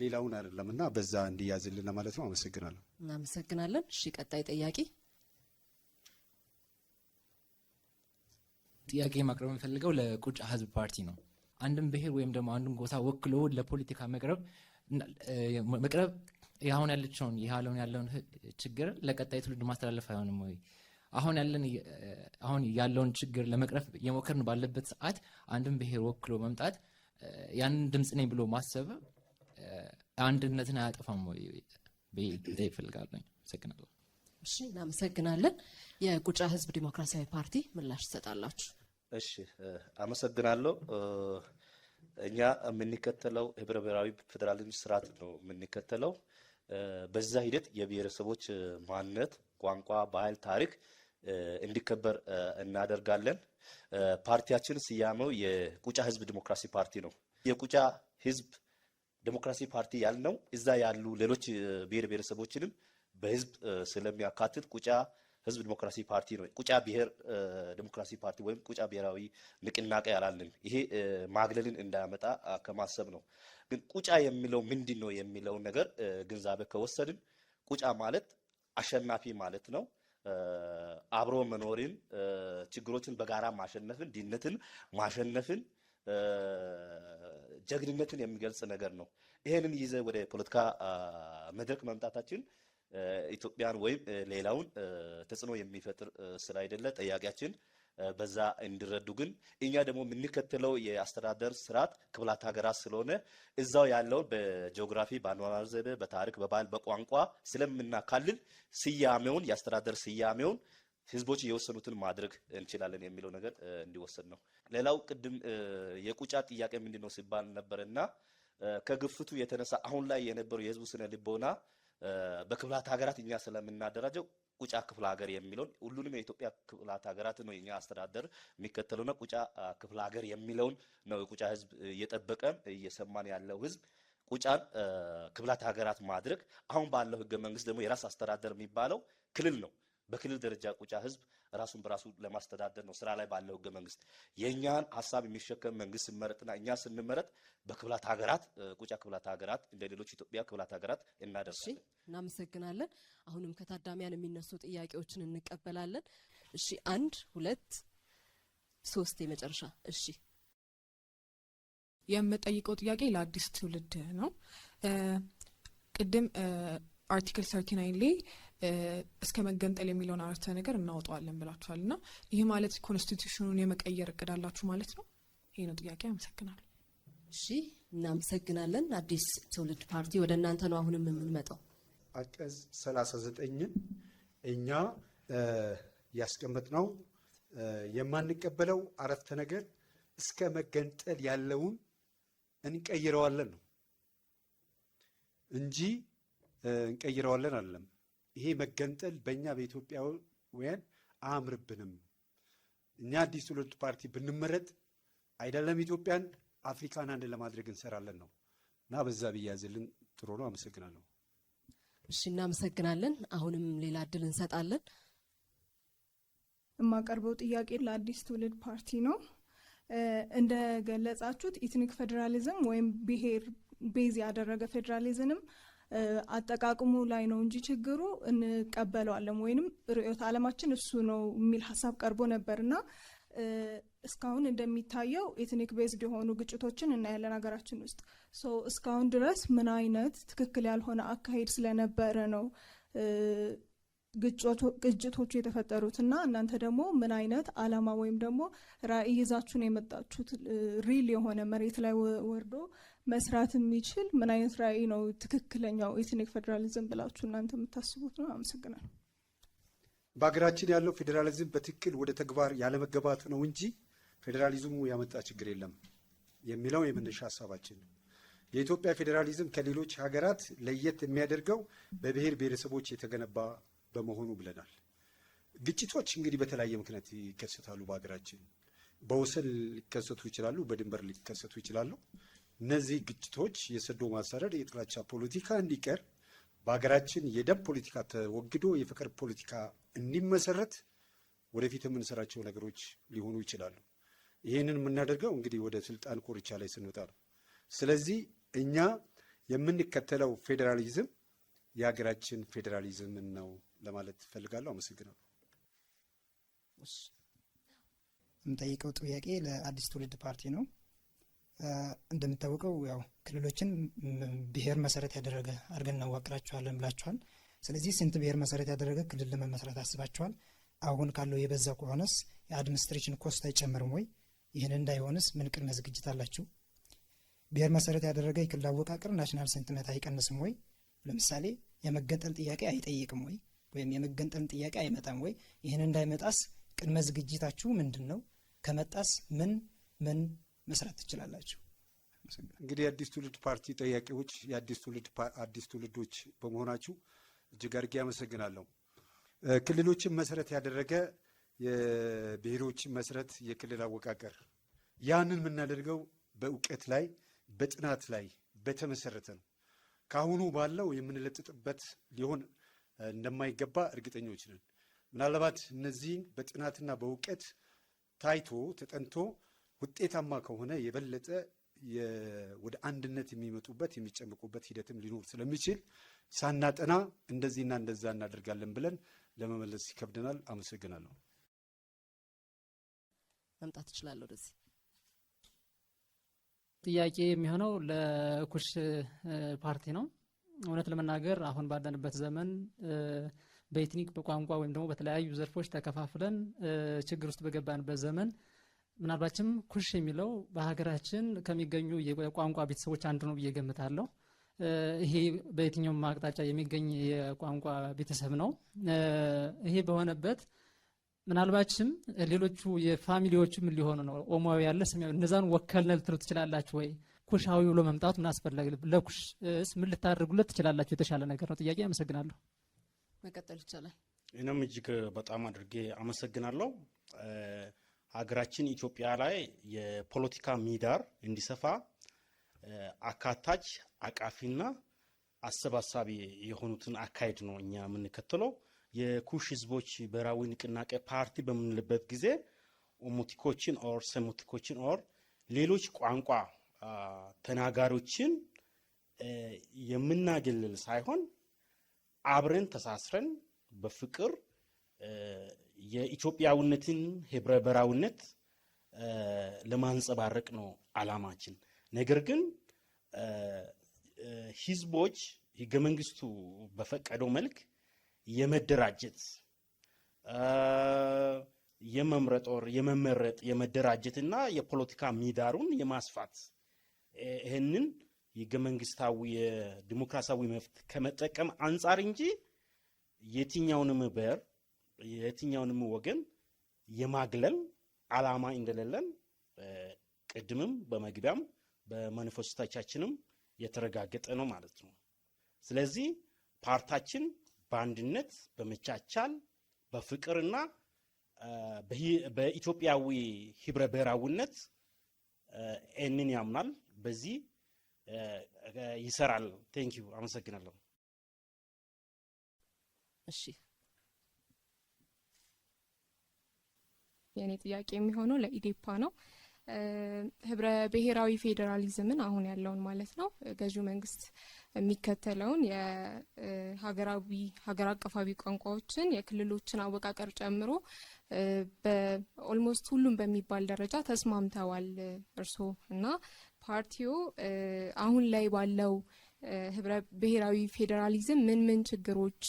ሌላውን አይደለም። እና በዛ እንዲያዝልን ማለት ነው። አመሰግናለሁ። እናመሰግናለን። እሺ፣ ቀጣይ ጥያቄ ማቅረብ የምፈልገው ለቁጫ ህዝብ ፓርቲ ነው። አንድን ብሔር ወይም ደግሞ አንድን ጎሳ ወክሎ ለፖለቲካ መቅረብ አሁን ያለውን ችግር ለቀጣይ ትውልድ ማስተላለፍ አይሆንም ወይ? አሁን ያለውን ችግር ለመቅረፍ የሞከርን ባለበት ሰዓት አንድን ብሔር ወክሎ መምጣት ያንን ድምፅ ነኝ ብሎ ማሰብ አንድነትን አያጠፋም ወይ? ይፈልጋለኝ። አመሰግናለሁ። እሺ፣ እናመሰግናለን። የቁጫ ህዝብ ዲሞክራሲያዊ ፓርቲ ምላሽ ትሰጣላችሁ። እሺ፣ አመሰግናለሁ። እኛ የምንከተለው ህብረ ብሔራዊ ፌዴራሊዝም ስርዓት ነው የምንከተለው። በዛ ሂደት የብሔረሰቦች ማንነት፣ ቋንቋ፣ ባህል፣ ታሪክ እንዲከበር እናደርጋለን። ፓርቲያችን ስያሜው የቁጫ ህዝብ ዲሞክራሲ ፓርቲ ነው። የቁጫ ህዝብ ዲሞክራሲ ፓርቲ ያልነው እዛ ያሉ ሌሎች ብሔር ብሔረሰቦችንም በህዝብ ስለሚያካትት ቁጫ ህዝብ ዲሞክራሲ ፓርቲ ነው። ቁጫ ብሔር ዲሞክራሲ ፓርቲ ወይም ቁጫ ብሔራዊ ንቅናቄ ያላልን። ይሄ ማግለልን እንዳያመጣ ከማሰብ ነው። ግን ቁጫ የሚለው ምንድን ነው የሚለውን ነገር ግንዛቤ ከወሰድን ቁጫ ማለት አሸናፊ ማለት ነው። አብሮ መኖርን፣ ችግሮችን በጋራ ማሸነፍን፣ ድህነትን ማሸነፍን፣ ጀግንነትን የሚገልጽ ነገር ነው። ይሄንን ይዘ ወደ ፖለቲካ መድረክ መምጣታችን ኢትዮጵያን ወይም ሌላውን ተጽዕኖ የሚፈጥር ስራ አይደለ። ጠያቂያችን በዛ እንዲረዱ ግን እኛ ደግሞ የምንከተለው የአስተዳደር ስርዓት ክፍላት ሀገራት ስለሆነ እዛው ያለውን በጂኦግራፊ፣ በአኗኗር ዘይቤ፣ በታሪክ፣ በባህል፣ በቋንቋ ስለምናካልል ስያሜውን የአስተዳደር ስያሜውን ህዝቦች የወሰኑትን ማድረግ እንችላለን የሚለው ነገር እንዲወሰድ ነው። ሌላው ቅድም የቁጫ ጥያቄ ምንድን ነው ሲባል ነበርና ከግፍቱ የተነሳ አሁን ላይ የነበረው የህዝቡ ስነ ልቦና በክፍላት ሀገራት እኛ ስለምናደራጀው ቁጫ ክፍለ ሀገር የሚለውን ሁሉንም የኢትዮጵያ ክፍላት ሀገራት ነው የኛ አስተዳደር የሚከተለውና ቁጫ ክፍለ ሀገር የሚለውን ነው የቁጫ ህዝብ እየጠበቀን እየሰማን ያለው ህዝብ ቁጫን ክፍላት ሀገራት ማድረግ። አሁን ባለው ህገ መንግስት ደግሞ የራስ አስተዳደር የሚባለው ክልል ነው። በክልል ደረጃ ቁጫ ህዝብ ራሱን በራሱ ለማስተዳደር ነው ስራ ላይ ባለው ህገ መንግስት። የኛን ሀሳብ የሚሸከም መንግስት ሲመረጥና እኛ ስንመረጥ በክፍላት ሀገራት ቁጫ ክፍላት ሀገራት እንደ ሌሎች ኢትዮጵያ ክፍላት ሀገራት እናደርሳለን። እናመሰግናለን። አሁንም ከታዳሚያን የሚነሱ ጥያቄዎችን እንቀበላለን። እሺ፣ 1 2 3 የመጨረሻ። እሺ፣ የምጠይቀው ጥያቄ ለአዲስ ትውልድ ነው። ቅድም አርቲክል 39 ላይ እስከ መገንጠል የሚለውን አረፍተ ነገር እናወጣዋለን ብላችኋል እና ይህ ማለት ኮንስቲቱሽኑን የመቀየር እቅድ አላችሁ ማለት ነው? ይሄ ነው ጥያቄ። አመሰግናለሁ። እሺ፣ እናመሰግናለን። አዲስ ትውልድ ፓርቲ ወደ እናንተ ነው አሁንም የምንመጣው። አንቀጽ 39ን እኛ ያስቀመጥነው የማንቀበለው አረፍተ ነገር እስከ መገንጠል ያለውን እንቀይረዋለን ነው እንጂ እንቀይረዋለን አይደለም። ይሄ መገንጠል በእኛ በኢትዮጵያውያን አያምርብንም እኛ አዲስ ትውልድ ፓርቲ ብንመረጥ አይደለም ኢትዮጵያን አፍሪካን አንድ ለማድረግ እንሰራለን ነው እና በዛ ብያዝልን ጥሩ ነው። አመሰግናለሁ። እሺ እናመሰግናለን። አሁንም ሌላ እድል እንሰጣለን። የማቀርበው ጥያቄ ለአዲስ ትውልድ ፓርቲ ነው። እንደ ገለጻችሁት ኢትኒክ ፌዴራሊዝም ወይም ብሔር ቤዝ ያደረገ ፌዴራሊዝምም አጠቃቅሙ ላይ ነው እንጂ ችግሩ እንቀበለዋለን ወይንም ርዕዮተ ዓለማችን እሱ ነው የሚል ሀሳብ ቀርቦ ነበርና እስካሁን እንደሚታየው ኤትኒክ ቤዝድ የሆኑ ግጭቶችን እናያለን ሀገራችን ውስጥ። እስካሁን ድረስ ምን አይነት ትክክል ያልሆነ አካሄድ ስለነበረ ነው ግጭቶቹ የተፈጠሩትና እናንተ ደግሞ ምን አይነት አላማ ወይም ደግሞ ራዕይ ይዛችሁን የመጣችሁት ሪል የሆነ መሬት ላይ ወርዶ መስራት የሚችል ምን አይነት ራዕይ ነው ትክክለኛው ኤትኒክ ፌዴራሊዝም ብላችሁ እናንተ የምታስቡት ነው? አመሰግናለሁ። በሀገራችን ያለው ፌዴራሊዝም በትክክል ወደ ተግባር ያለመገባቱ ነው እንጂ ፌዴራሊዝሙ ያመጣ ችግር የለም የሚለው የመነሻ ሀሳባችን። የኢትዮጵያ ፌዴራሊዝም ከሌሎች ሀገራት ለየት የሚያደርገው በብሔር ብሔረሰቦች የተገነባ በመሆኑ ብለናል። ግጭቶች እንግዲህ በተለያየ ምክንያት ይከሰታሉ በሀገራችን። በወሰን ሊከሰቱ ይችላሉ፣ በድንበር ሊከሰቱ ይችላሉ። እነዚህ ግጭቶች የሰዶ ማሳደድ፣ የጥላቻ ፖለቲካ እንዲቀር በሀገራችን የደም ፖለቲካ ተወግዶ የፍቅር ፖለቲካ እንዲመሰረት ወደፊት የምንሰራቸው ነገሮች ሊሆኑ ይችላሉ። ይህንን የምናደርገው እንግዲህ ወደ ስልጣን ኮርቻ ላይ ስንወጣ ነው። ስለዚህ እኛ የምንከተለው ፌዴራሊዝም የሀገራችን ፌዴራሊዝምን ነው ለማለት እፈልጋለሁ። አመሰግናለሁ። የምጠይቀው ጥያቄ ለአዲስ ትውልድ ፓርቲ ነው። እንደሚታወቀው ያው ክልሎችን ብሔር መሰረት ያደረገ አድርገን እናዋቅራቸዋለን ብላችኋል። ስለዚህ ስንት ብሔር መሰረት ያደረገ ክልል ለመመስረት አስባችኋል? አሁን ካለው የበዛ ከሆነስ የአድሚኒስትሬሽን ኮስት አይጨምርም ወይ? ይህን እንዳይሆንስ ምን ቅድመ ዝግጅት አላችሁ? ብሔር መሰረት ያደረገ የክልል አወቃቀር ናሽናል ሴንቲመንት አይቀንስም ወይ? ለምሳሌ የመገንጠል ጥያቄ አይጠይቅም ወይ? ወይም የመገንጠል ጥያቄ አይመጣም ወይ? ይህን እንዳይመጣስ ቅድመ ዝግጅታችሁ ምንድን ነው? ከመጣስ ምን ምን መስራት ትችላላችሁ? እንግዲህ የአዲስ ትውልድ ፓርቲ ጠያቂዎች አዲስ ትውልዶች በመሆናችሁ እጅግ አድርጌ አመሰግናለሁ። ክልሎችን መሰረት ያደረገ የብሔሮችን መሰረት የክልል አወቃቀር ያንን የምናደርገው በእውቀት ላይ በጥናት ላይ በተመሰረተ ነው። ከአሁኑ ባለው የምንለጥጥበት ሊሆን እንደማይገባ እርግጠኞች ነን። ምናልባት እነዚህን በጥናትና በእውቀት ታይቶ ተጠንቶ ውጤታማ ከሆነ የበለጠ ወደ አንድነት የሚመጡበት የሚጨምቁበት ሂደትም ሊኖር ስለሚችል ሳናጠና እንደዚህና እንደዛ እናደርጋለን ብለን ለመመለስ ይከብደናል። አመሰግናለሁ። መምጣት እችላለሁ። ወደዚህ ጥያቄ የሚሆነው ለኩሽ ፓርቲ ነው። እውነት ለመናገር አሁን ባለንበት ዘመን በኤትኒክ በቋንቋ ወይም ደግሞ በተለያዩ ዘርፎች ተከፋፍለን ችግር ውስጥ በገባንበት ዘመን ምናልባችም ኩሽ የሚለው በሀገራችን ከሚገኙ የቋንቋ ቤተሰቦች አንዱ ነው ብዬ ገምታለሁ። ይሄ በየትኛውም አቅጣጫ የሚገኝ የቋንቋ ቤተሰብ ነው። ይሄ በሆነበት ምናልባችም ሌሎቹ የፋሚሊዎቹም ሊሆኑ ነው ኦሞዊ ያለ ሰማያዊ እነዛን ወከልነ ልትሉ ትችላላችሁ ወይ? ኩሻዊ ብሎ መምጣቱ ምን አስፈለገ? ለኩሽስ ምን ልታደርጉለት ትችላላችሁ? የተሻለ ነገር ነው። ጥያቄ አመሰግናለሁ። መቀጠል ይቻላል። እኔም እጅግ በጣም አድርጌ አመሰግናለሁ። ሀገራችን ኢትዮጵያ ላይ የፖለቲካ ምህዳር እንዲሰፋ አካታች አቃፊና አሰባሳቢ የሆኑትን አካሄድ ነው እኛ የምንከተለው። የኩሽ ህዝቦች ብሔራዊ ንቅናቄ ፓርቲ በምንልበት ጊዜ ኦሞቲኮችን ኦር ሰሙቲኮችን ኦር ሌሎች ቋንቋ ተናጋሪዎችን የምናገልል ሳይሆን አብረን ተሳስረን በፍቅር የኢትዮጵያዊነትን ህብረ ብሔራዊነት ለማንጸባረቅ ነው አላማችን። ነገር ግን ህዝቦች ህገ መንግስቱ በፈቀደው መልክ የመደራጀት የመምረጥ ኦር የመመረጥ የመደራጀትና የፖለቲካ ምህዳሩን የማስፋት ይህንን ህገ መንግስታዊ የዲሞክራሲያዊ መብት ከመጠቀም አንጻር እንጂ የትኛውንም ብሔር የትኛውንም ወገን የማግለል አላማ እንደሌለን ቅድምም በመግቢያም በማኒፌስቶቻችንም የተረጋገጠ ነው ማለት ነው። ስለዚህ ፓርቲያችን በአንድነት በመቻቻል በፍቅርና በኢትዮጵያዊ ህብረ ብሔራዊነት እንን ያምናል። በዚህ ይሰራል። ቴንኪዩ አመሰግናለሁ። እሺ የኔ ጥያቄ የሚሆነው ለኢዴፓ ነው። ህብረ ብሔራዊ ፌዴራሊዝምን አሁን ያለውን ማለት ነው ገዢው መንግስት የሚከተለውን ሀገር አቀፋዊ ቋንቋዎችን የክልሎችን አወቃቀር ጨምሮ በኦልሞስት ሁሉም በሚባል ደረጃ ተስማምተዋል እርስዎ እና ፓርቲው አሁን ላይ ባለው ህብረ ብሔራዊ ፌዴራሊዝም ምን ችግሮች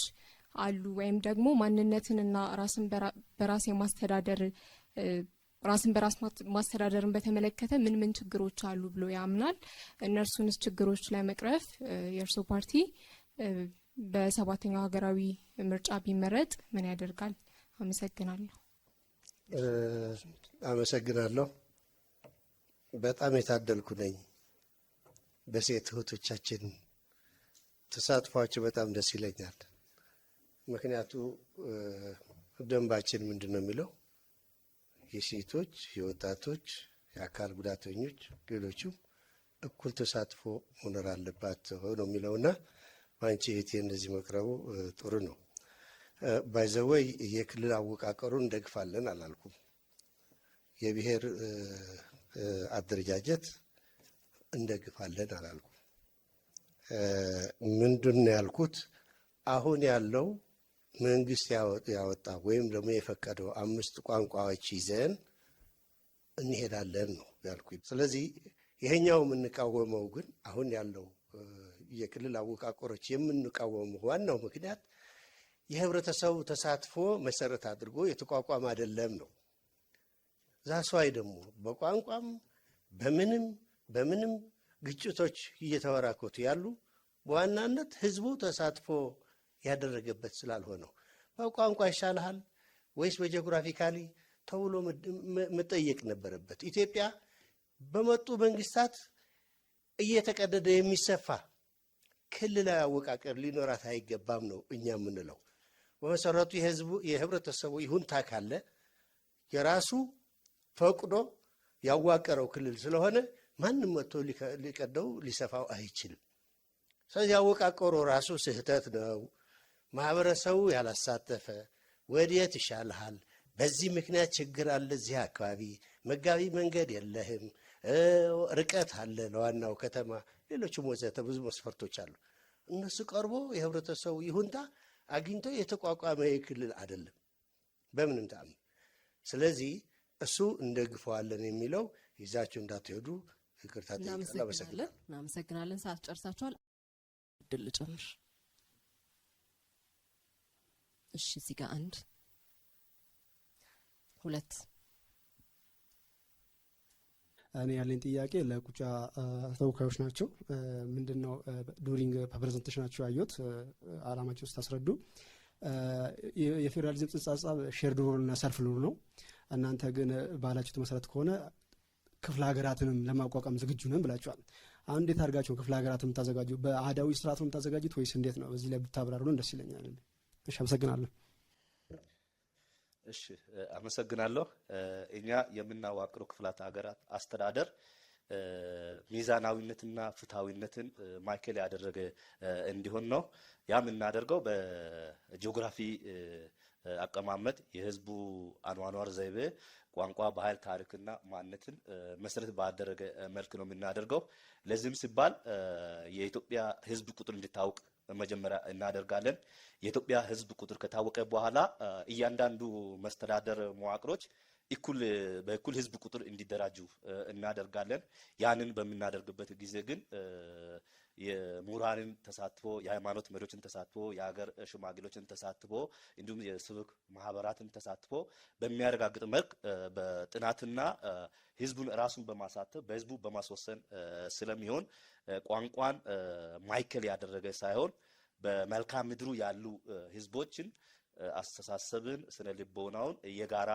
አሉ ወይም ደግሞ ማንነትንና ራስን በራስ የማስተዳደር ራስን በራስ ማስተዳደርን በተመለከተ ምን ችግሮች አሉ ብሎ ያምናል? እነርሱንስ ችግሮች ለመቅረፍ የእርስዎ ፓርቲ በሰባተኛው ሀገራዊ ምርጫ ቢመረጥ ምን ያደርጋል? አመሰግናለሁ። አመሰግናለሁ። በጣም የታደልኩ ነኝ። በሴት እህቶቻችን ተሳትፏቸው በጣም ደስ ይለኛል። ምክንያቱ ደንባችን ምንድን ነው የሚለው የሴቶች፣ የወጣቶች፣ የአካል ጉዳተኞች፣ ሌሎችም እኩል ተሳትፎ መኖር አለባት ነው የሚለውና በአንቺ እህቴ እንደዚህ መቅረቡ ጥሩ ነው። ባይዘወይ የክልል አወቃቀሩን እንደግፋለን አላልኩም። የብሔር አደረጃጀት እንደግፋለን አላልኩም። ምንድን ነው ያልኩት? አሁን ያለው መንግስት ያወጣ ወይም ደግሞ የፈቀደው 5 ቋንቋዎች ይዘን እንሄዳለን ነው ያልኩት። ስለዚህ ይሄኛው የምንቃወመው ግን አሁን ያለው የክልል አወቃቀሮች የምንቃወመው ዋናው ምክንያት የህብረተሰቡ ተሳትፎ መሰረት አድርጎ የተቋቋመ አይደለም ነው። ዛሷይ ደግሞ በቋንቋም በምንም ግጭቶች እየተበራከቱ ያሉ በዋናነት ህዝቡ ተሳትፎ ያደረገበት ስላልሆነው በቋንቋ ይሻልሃል ወይስ በጂኦግራፊካሊ ተብሎ መጠየቅ ነበረበት። ኢትዮጵያ በመጡ መንግስታት እየተቀደደ የሚሰፋ ክልላዊ አወቃቀር ሊኖራት አይገባም ነው እኛ የምንለው። በመሰረቱ የህብረተሰቡ ይሁንታ ካለ የራሱ ፈቅዶ ያዋቀረው ክልል ስለሆነ ማንም መጥቶ ሊቀደው ሊሰፋው አይችልም። ስለዚህ ያወቃቀሩ ራሱ ስህተት ነው። ማህበረሰቡ ያላሳተፈ ወዴት ይሻልሃል፣ በዚህ ምክንያት ችግር አለ፣ እዚህ አካባቢ መጋቢ መንገድ የለህም፣ ርቀት አለ ለዋናው ከተማ፣ ሌሎችም ወዘተ ብዙ መስፈርቶች አሉ። እነሱ ቀርቦ የህብረተሰቡ ይሁንታ አግኝቶ የተቋቋመ ክልል አይደለም በምንም ተአምር። ስለዚህ እሱ እንደግፈዋለን የሚለው ይዛችሁ እንዳትሄዱ ይቅርታ ጠይቃለሁ። እናመሰግናለን። ሰዓት ጨርሳችኋል። ድል ጨምር። እሺ እዚህ ጋር 1 2 እኔ ያለኝ ጥያቄ ለቁጫ ተወካዮች ናቸው። ምንድነው ዱሪንግ ፕሬዘንቴሽናቸው ያዩት አላማቸው ስታስረዱ የፌዴራሊዝም ጽንሰ ሀሳብ ሼርድ ሩል እና ሰልፍ ሩል ነው። እናንተ ግን ባላችሁት መሰረት ከሆነ ክፍለ ሀገራትንም ለማቋቋም ዝግጁ ነን ብላችኋል። አሁን እንዴት አድርጋችሁ ክፍለ ሀገራትን የምታዘጋጁ? በአህዳዊ ስርዓት ነው የምታዘጋጁት ወይስ እንዴት ነው? በዚህ ላይ ብታብራሩልን ደስ ይለኛል። እሺ፣ አመሰግናለሁ። እሺ፣ አመሰግናለሁ። እኛ የምናዋቅረው ክፍላት ሀገራት አስተዳደር ሚዛናዊነትና ፍትሃዊነትን ማዕከል ያደረገ እንዲሆን ነው። ያ የምናደርገው በጂኦግራፊ አቀማመጥ የህዝቡ አኗኗር ዘይቤ፣ ቋንቋ፣ ባህል፣ ታሪክና ማንነትን መሰረት ባደረገ መልክ ነው የምናደርገው። ለዚህም ሲባል የኢትዮጵያ ህዝብ ቁጥር እንዲታወቅ መጀመሪያ እናደርጋለን። የኢትዮጵያ ህዝብ ቁጥር ከታወቀ በኋላ እያንዳንዱ መስተዳደር መዋቅሮች በእኩል ህዝብ ቁጥር እንዲደራጁ እናደርጋለን። ያንን በምናደርግበት ጊዜ ግን የምሁራንን ተሳትፎ፣ የሃይማኖት መሪዎችን ተሳትፎ፣ የሀገር ሽማግሌዎችን ተሳትፎ እንዲሁም የሲቪክ ማህበራትን ተሳትፎ በሚያረጋግጥ መልክ በጥናትና ህዝቡን ራሱን በማሳተፍ በህዝቡ በማስወሰን ስለሚሆን ቋንቋን ማዕከል ያደረገ ሳይሆን በመልክዓ ምድሩ ያሉ ህዝቦችን አስተሳሰብን ስነ ልቦናውን የጋራ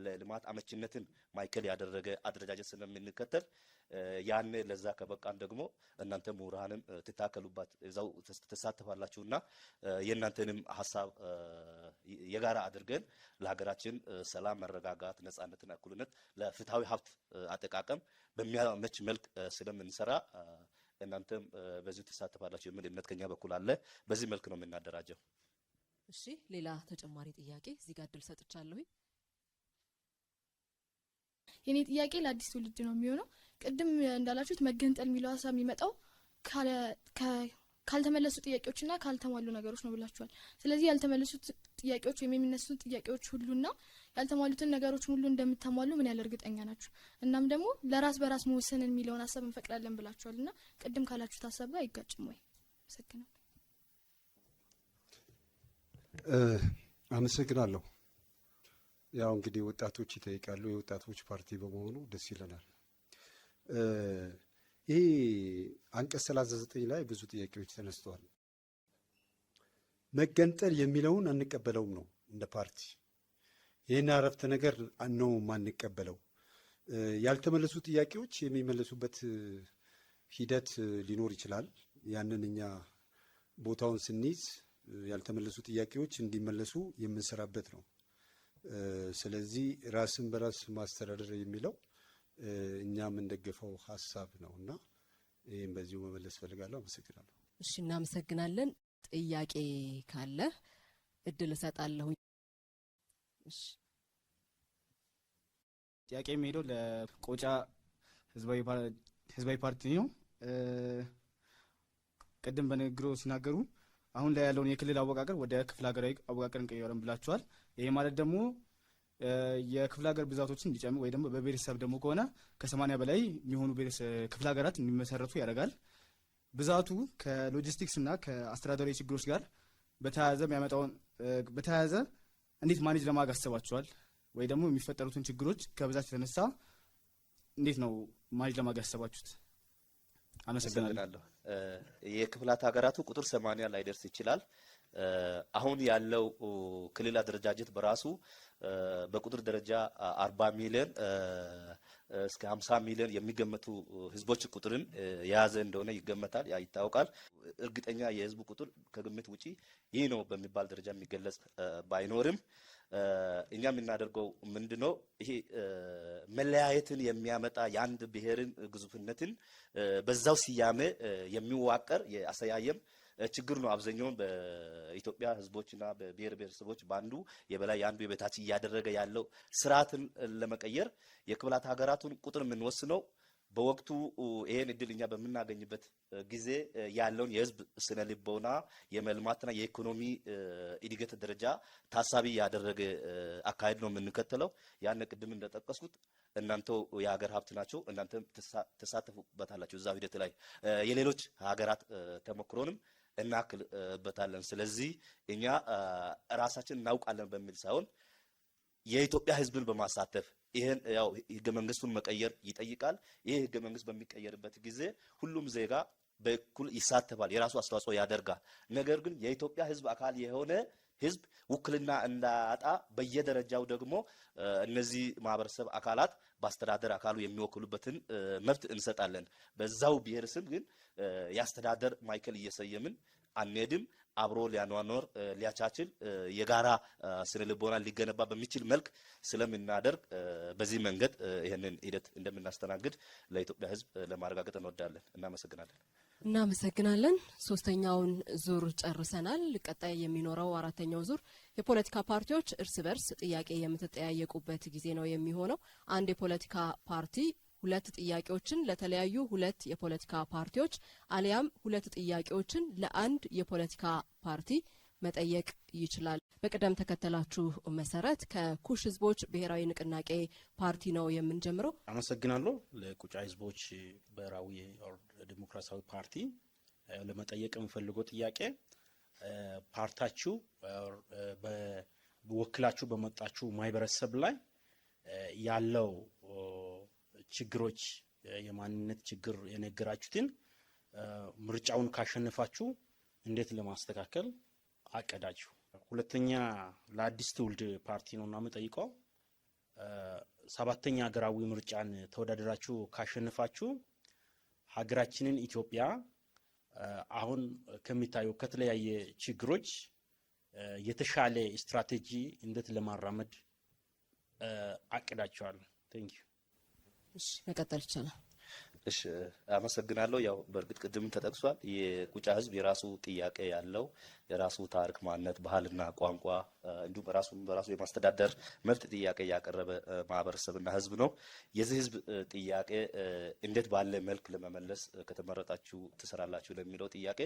ለልማት አመችነትን ማዕከል ያደረገ አደረጃጀት ስለምንከተል ያን ለዛ ከበቃን ደግሞ እናንተ ምሁራንም ትታከሉባት እዛው ተሳተፋላችሁና የእናንተንም ሀሳብ የጋራ አድርገን ለሀገራችን ሰላም፣ መረጋጋት፣ ነጻነትና እኩልነት ለፍትሃዊ ሀብት አጠቃቀም በሚያመች መልክ ስለምንሰራ እናንተም በዚህ ተሳተፋላችሁ የሚል እምነት ከኛ በኩል አለ። በዚህ መልክ ነው የምናደራጀው። እሺ፣ ሌላ ተጨማሪ ጥያቄ እዚህ ጋር እድል ሰጥቻለሁ። የኔ ጥያቄ ለአዲስ ትውልድ ነው የሚሆነው። ቅድም እንዳላችሁት መገንጠል የሚለው ሀሳብ የሚመጣው ካልተመለሱ ጥያቄዎችና ካልተሟሉ ነገሮች ነው ብላችኋል። ስለዚህ ያልተመለሱት ጥያቄዎች ወይም የሚነሱት ጥያቄዎች ሁሉና ያልተሟሉትን ነገሮች ሁሉ እንደምታሟሉ ምን ያህል እርግጠኛ ናችሁ? እናም ደግሞ ለራስ በራስ መወሰን የሚለውን ሀሳብ እንፈቅዳለን ብላችኋል እና ቅድም ካላችሁት ሀሳብ ጋር አይጋጭም ወይ? አመሰግናለሁ። አመሰግናለሁ። ያው እንግዲህ ወጣቶች ይጠይቃሉ። የወጣቶች ፓርቲ በመሆኑ ደስ ይለናል። ይህ አንቀጽ 39 ላይ ብዙ ጥያቄዎች ተነስተዋል። መገንጠል የሚለውን አንቀበለውም ነው እንደ ፓርቲ። ይህን አረፍተ ነገር ነው ማንቀበለው። ያልተመለሱ ጥያቄዎች የሚመለሱበት ሂደት ሊኖር ይችላል። ያንን እኛ ቦታውን ስንይዝ ያልተመለሱ ጥያቄዎች እንዲመለሱ የምንሰራበት ነው። ስለዚህ ራስን በራስ ማስተዳደር የሚለው እኛ የምንደግፈው ሀሳብ ነው እና ይህም በዚሁ መመለስ ፈልጋለሁ። አመሰግናለሁ። እሺ፣ እናመሰግናለን። ጥያቄ ካለ እድል እሰጣለሁ። እሺ፣ ጥያቄ የሚሄደው ለቆጫ ህዝባዊ ፓርቲ ነው። ቅድም በንግግሩ ሲናገሩ አሁን ላይ ያለውን የክልል አወቃቀር ወደ ክፍለ ሀገራዊ አወቃቀር እንቀይረን ብላችኋል። ይሄ ማለት ደግሞ የክፍለ ሀገር ብዛቶችን እንዲጨምር ወይ ደግሞ በብሔረሰብ ደግሞ ከሆነ ከ80 በላይ የሚሆኑ ክፍለ ሀገራት እንዲመሰረቱ ያደርጋል። ብዛቱ ከሎጂስቲክስ እና ከአስተዳደራዊ ችግሮች ጋር በተያያዘ እንዴት ማኔጅ ለማድረግ አስባችኋል? ወይ ደግሞ የሚፈጠሩትን ችግሮች ከብዛት የተነሳ እንዴት ነው ማኔጅ ለማድረግ ያሰባችሁት? አመሰግናለሁ። የክፍላት ሀገራቱ ቁጥር 80 ላይደርስ ይችላል። አሁን ያለው ክልል አደረጃጀት በራሱ በቁጥር ደረጃ 40 ሚሊዮን እስከ 50 ሚሊዮን የሚገመቱ ህዝቦች ቁጥርን የያዘ እንደሆነ ይገመታል፣ ይታወቃል። እርግጠኛ የህዝቡ ቁጥር ከግምት ውጪ ይህ ነው በሚባል ደረጃ የሚገለጽ ባይኖርም እኛ የምናደርገው ምንድነው? ይሄ መለያየትን የሚያመጣ የአንድ ብሔርን ግዙፍነትን በዛው ስያሜ የሚዋቀር የአሰያየም ችግር ነው። አብዛኛውን በኢትዮጵያ ህዝቦችና በብሔር ብሔረሰቦች በአንዱ የበላይ የአንዱ የበታች እያደረገ ያለው ስርዓትን ለመቀየር የክፍላት ሀገራቱን ቁጥር የምንወስነው በወቅቱ ይሄን እድል እኛ በምናገኝበት ጊዜ ያለውን የህዝብ ስነ ልቦና የመልማትና የኢኮኖሚ እድገት ደረጃ ታሳቢ ያደረገ አካሄድ ነው የምንከተለው። ያን ቅድም እንደጠቀስኩት እናንተው የሀገር ሀብት ናቸው፣ እናንተም ተሳተፉበታላችሁ እዛ ሂደት ላይ የሌሎች ሀገራት ተሞክሮንም እናክልበታለን። ስለዚህ እኛ ራሳችን እናውቃለን በሚል ሳይሆን የኢትዮጵያ ህዝብን በማሳተፍ ይሄን ያው ህገ መንግስቱን መቀየር ይጠይቃል። ይሄ ህገ መንግስት በሚቀየርበት ጊዜ ሁሉም ዜጋ በእኩል ይሳተፋል፣ የራሱ አስተዋጽኦ ያደርጋል። ነገር ግን የኢትዮጵያ ህዝብ አካል የሆነ ህዝብ ውክልና እንዳያጣ በየደረጃው ደግሞ እነዚህ ማህበረሰብ አካላት በአስተዳደር አካሉ የሚወክሉበትን መብት እንሰጣለን። በዛው ብሔር ስም ግን የአስተዳደር ማዕከል እየሰየምን አንሄድም። አብሮ ሊያኗኗር ሊያቻችል የጋራ ስነ ልቦና ሊገነባ በሚችል መልክ ስለምናደርግ በዚህ መንገድ ይህንን ሂደት እንደምናስተናግድ ለኢትዮጵያ ህዝብ ለማረጋገጥ እንወዳለን። እናመሰግናለን። እናመሰግናለን። ሶስተኛውን ዙር ጨርሰናል። ቀጣይ የሚኖረው አራተኛው ዙር የፖለቲካ ፓርቲዎች እርስ በርስ ጥያቄ የምትጠያየቁበት ጊዜ ነው የሚሆነው። አንድ የፖለቲካ ፓርቲ ሁለት ጥያቄዎችን ለተለያዩ ሁለት የፖለቲካ ፓርቲዎች አሊያም ሁለት ጥያቄዎችን ለአንድ የፖለቲካ ፓርቲ መጠየቅ ይችላል። በቅደም ተከተላችሁ መሰረት ከኩሽ ህዝቦች ብሔራዊ ንቅናቄ ፓርቲ ነው የምንጀምረው። አመሰግናለሁ። ለቁጫ ህዝቦች ብሔራዊ ዲሞክራሲያዊ ፓርቲ ለመጠየቅ የምፈልገው ጥያቄ ፓርታችሁ በወክላችሁ በመጣችሁ ማህበረሰብ ላይ ያለው ችግሮች የማንነት ችግር የነገራችሁትን ምርጫውን ካሸነፋችሁ እንዴት ለማስተካከል አቀዳችሁ? ሁለተኛ ለአዲስ ትውልድ ፓርቲ ነው እና የምጠይቀው 7ኛ ሀገራዊ ምርጫን ተወዳደራችሁ ካሸነፋችሁ ሀገራችንን ኢትዮጵያ አሁን ከሚታዩ ከተለያየ ችግሮች የተሻለ ስትራቴጂ እንዴት ለማራመድ አቅዳችኋል? ቴንክ ዩ። እሺ መቀጠል ይቻላል። እሺ አመሰግናለሁ። ያው በእርግጥ ቅድም ተጠቅሷል። የቁጫ ህዝብ የራሱ ጥያቄ ያለው የራሱ ታሪክ፣ ማንነት፣ ባህልና ቋንቋ እንዲሁም በራሱ የማስተዳደር መብት ጥያቄ ያቀረበ ማህበረሰብና ህዝብ ነው። የዚህ ህዝብ ጥያቄ እንዴት ባለ መልክ ለመመለስ ከተመረጣችሁ ትሰራላችሁ ለሚለው ጥያቄ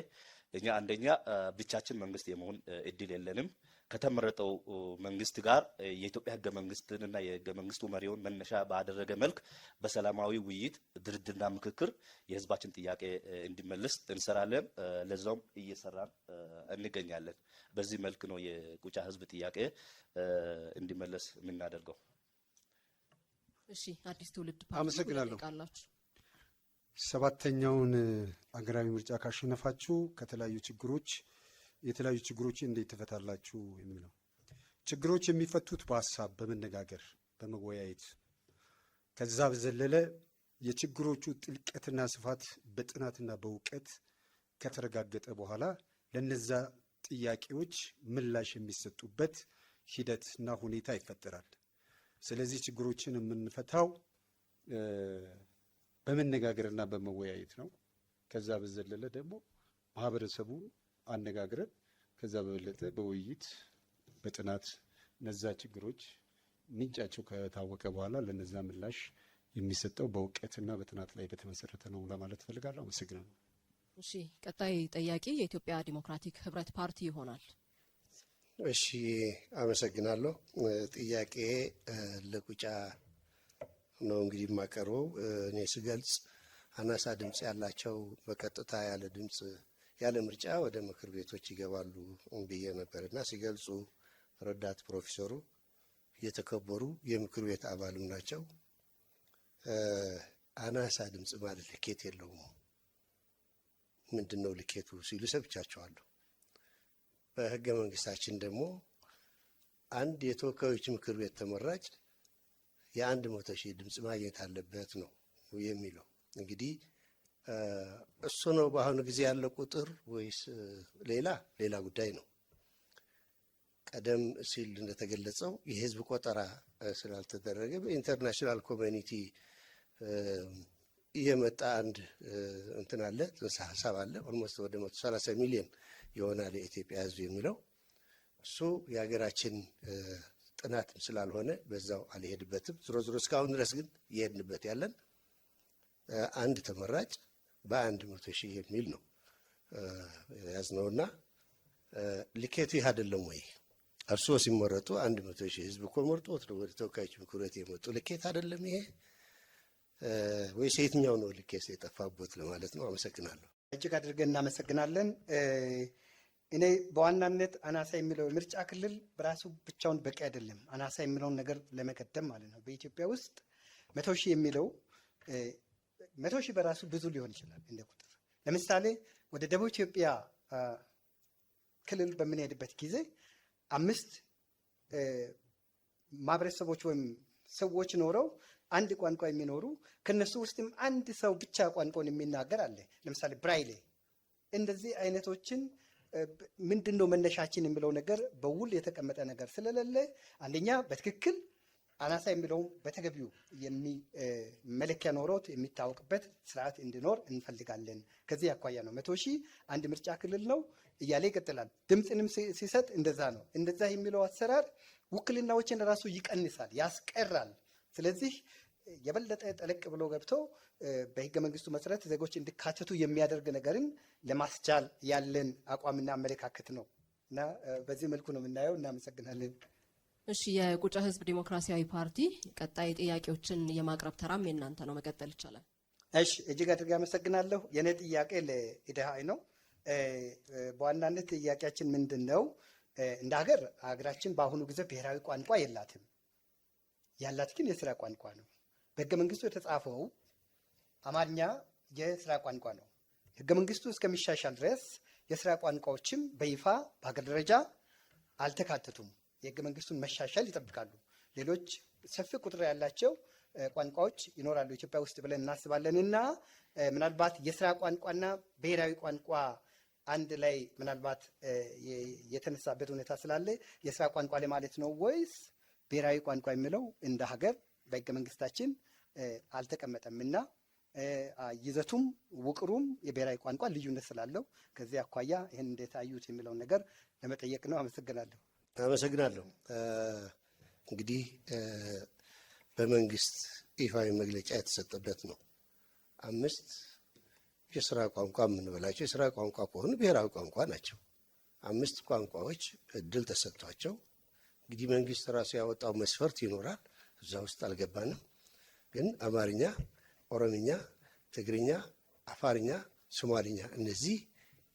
እኛ አንደኛ ብቻችን መንግስት የመሆን እድል የለንም። ከተመረጠው መንግስት ጋር የኢትዮጵያ ህገ መንግስትንና የህገ መንግስቱ መሪውን መነሻ ባደረገ መልክ በሰላማዊ ውይይት፣ ድርድርና ምክክር የህዝባችን ጥያቄ እንዲመለስ እንሰራለን። ለዛውም እየሰራን እንገኛለን። በዚህ መልክ ነው የቁጫ ህዝብ ጥያቄ እንዲመለስ የምናደርገው። እሺ አዲስ ትውልድ አመሰግናለሁ። ቃላችሁ 7ኛውን አገራዊ ምርጫ ካሸነፋችሁ የተለያዩ ችግሮች እንዴት ትፈታላችሁ የሚለው ችግሮች የሚፈቱት በሀሳብ በመነጋገር በመወያየት ከዛ በዘለለ የችግሮቹ ጥልቀትና ስፋት በጥናትና በእውቀት ከተረጋገጠ በኋላ ለነዛ ጥያቄዎች ምላሽ የሚሰጡበት ሂደትና ሁኔታ ይፈጠራል። ስለዚህ ችግሮችን የምንፈታው በመነጋገርና በመወያየት ነው። ከዛ በዘለለ ደግሞ ማህበረሰቡን አነጋግረን ከዛ በበለጠ በውይይት በጥናት እነዛ ችግሮች ምንጫቸው ከታወቀ በኋላ ለነዛ ምላሽ የሚሰጠው በእውቀትና በጥናት ላይ በተመሰረተ ነው ለማለት ፈልጋለሁ። አመሰግናለሁ። እሺ ቀጣይ ጠያቂ የኢትዮጵያ ዲሞክራቲክ ህብረት ፓርቲ ይሆናል። እሺ አመሰግናለሁ። ጥያቄ ለቁጫ ነው እንግዲህ የማቀርበው። እኔ ስገልጽ አናሳ ድምፅ ያላቸው በቀጥታ ያለ ድምፅ ያለ ምርጫ ወደ ምክር ቤቶች ይገባሉ ብዬ ነበርና ሲገልጹ ረዳት ፕሮፌሰሩ የተከበሩ የምክር ቤት አባልም ናቸው። አናሳ ድምፅ ማለት ልኬት የለውም፣ ምንድን ነው ልኬቱ ሲሉ ሰብቻቸዋለሁ። በህገ መንግስታችን ደግሞ አንድ የተወካዮች ምክር ቤት ተመራጭ የ100,000 ድምፅ ማግኘት አለበት ነው የሚለው። እንግዲህ እሱ ነው በአሁኑ ጊዜ ያለው ቁጥር ወይስ ሌላ ጉዳይ ነው? ቀደም ሲል እንደተገለጸው የህዝብ ቆጠራ ስላልተደረገ በኢንተርናሽናል ኮሚኒቲ እየመጣ አንድ እንትን አለ፣ ጽንሰ ሀሳብ አለ። ኦልሞስት ወደ 130 ሚሊዮን ይሆናል የኢትዮጵያ ህዝብ የሚለው እሱ የሀገራችን ጥናትም ስላልሆነ በዛው አልሄድበትም። ዞሮ ዞሮ እስካሁን ድረስ ግን እየሄድንበት ያለን አንድ ተመራጭ በ100,000 የሚል ነው ያዝነውና ልኬቱ ይህ አይደለም ወይ? እርስዎ ሲመረጡ 100,000 ህዝብ እኮ መርጦት ነው ወደ ተወካዮች ምክር ቤት የመጡ። ልኬት አይደለም ይሄ ወይስ የትኛው ነው ልኬት የጠፋበት ለማለት ነው። አመሰግናለሁ። እጅግ አድርገን እናመሰግናለን። እኔ በዋናነት አናሳ የሚለው ምርጫ ክልል በራሱ ብቻውን በቂ አይደለም። አናሳ የሚለውን ነገር ለመቀደም ማለት ነው። በኢትዮጵያ ውስጥ 100,000 የሚለው 100,000 በራሱ ብዙ ሊሆን ይችላል እንደ ቁጥር። ለምሳሌ ወደ ደቡብ ኢትዮጵያ ክልል በምንሄድበት ጊዜ 5 ማህበረሰቦች ወይም ሰዎች ኖረው አንድ ቋንቋ የሚኖሩ ከነሱ ውስጥም አንድ ሰው ብቻ ቋንቋውን የሚናገር አለ። ለምሳሌ ብራይሌ። እንደዚህ አይነቶችን ምንድን ነው መነሻችን የሚለው ነገር በውል የተቀመጠ ነገር ስለሌለ አንደኛ በትክክል አናሳ የሚለውም በተገቢው መለኪያ ኖሮት የሚታወቅበት ስርዓት እንዲኖር እንፈልጋለን። ከዚህ አኳያ ነው 100,000 አንድ ምርጫ ክልል ነው እያለ ይቀጥላል። ድምፅንም ሲሰጥ እንደዛ ነው። እንደዛ የሚለው አሰራር ውክልናዎችን ራሱ ይቀንሳል፣ ያስቀራል። ስለዚህ የበለጠ ጠለቅ ብሎ ገብቶ በህገ መንግስቱ መሰረት ዜጎች እንዲካተቱ የሚያደርግ ነገርን ለማስቻል ያለን አቋምና አመለካከት ነው እና በዚህ መልኩ ነው የምናየው። እናመሰግናለን። እሺ የቁጫ ህዝብ ዲሞክራሲያዊ ፓርቲ ቀጣይ ጥያቄዎችን የማቅረብ ተራም የእናንተ ነው። መቀጠል ይቻላል። እሺ እጅግ አድርጌ አመሰግናለሁ። የኔ ጥያቄ ለኢዴሃይ ነው። በዋናነት ጥያቄያችን ምንድን ነው? እንደ ሀገራችን በአሁኑ ጊዜ ብሔራዊ ቋንቋ የላትም። ያላት ግን የስራ ቋንቋ ነው። በህገ መንግስቱ የተጻፈው አማርኛ የስራ ቋንቋ ነው። ህገ መንግስቱ እስከሚሻሻል ድረስ የስራ ቋንቋዎችም በይፋ በሀገር ደረጃ አልተካተቱም። የህገ መንግስቱን መሻሻል ይጠብቃሉ። ሌሎች ሰፊ ቁጥር ያላቸው ቋንቋዎች ይኖራሉ ኢትዮጵያ ውስጥ ብለን እናስባለን እና ምናልባት የስራ ቋንቋና ብሔራዊ ቋንቋ አንድ ላይ ምናልባት የተነሳበት ሁኔታ ስላለ የስራ ቋንቋ ላይ ማለት ነው ወይስ ብሔራዊ ቋንቋ የሚለው እንደ ሀገር በህገ መንግስታችን አልተቀመጠም እና ይዘቱም ውቅሩም የብሔራዊ ቋንቋ ልዩነት ስላለው ከዚህ አኳያ ይህን እንዴት አዩት የሚለውን ነገር ለመጠየቅ ነው። አመሰግናለሁ። አመሰግናለሁ። እንግዲህ በመንግስት ይፋዊ መግለጫ የተሰጠበት ነው። 5 የስራ ቋንቋ የምንበላቸው የስራ ቋንቋ ከሆኑ ብሔራዊ ቋንቋ ናቸው። 5 ቋንቋዎች እድል ተሰጥቷቸው እንግዲህ መንግስት ራሱ ያወጣው መስፈርት ይኖራል። እዛ ውስጥ አልገባንም። ግን አማርኛ፣ ኦሮምኛ፣ ትግርኛ፣ አፋርኛ፣ ሶማሊኛ እነዚህ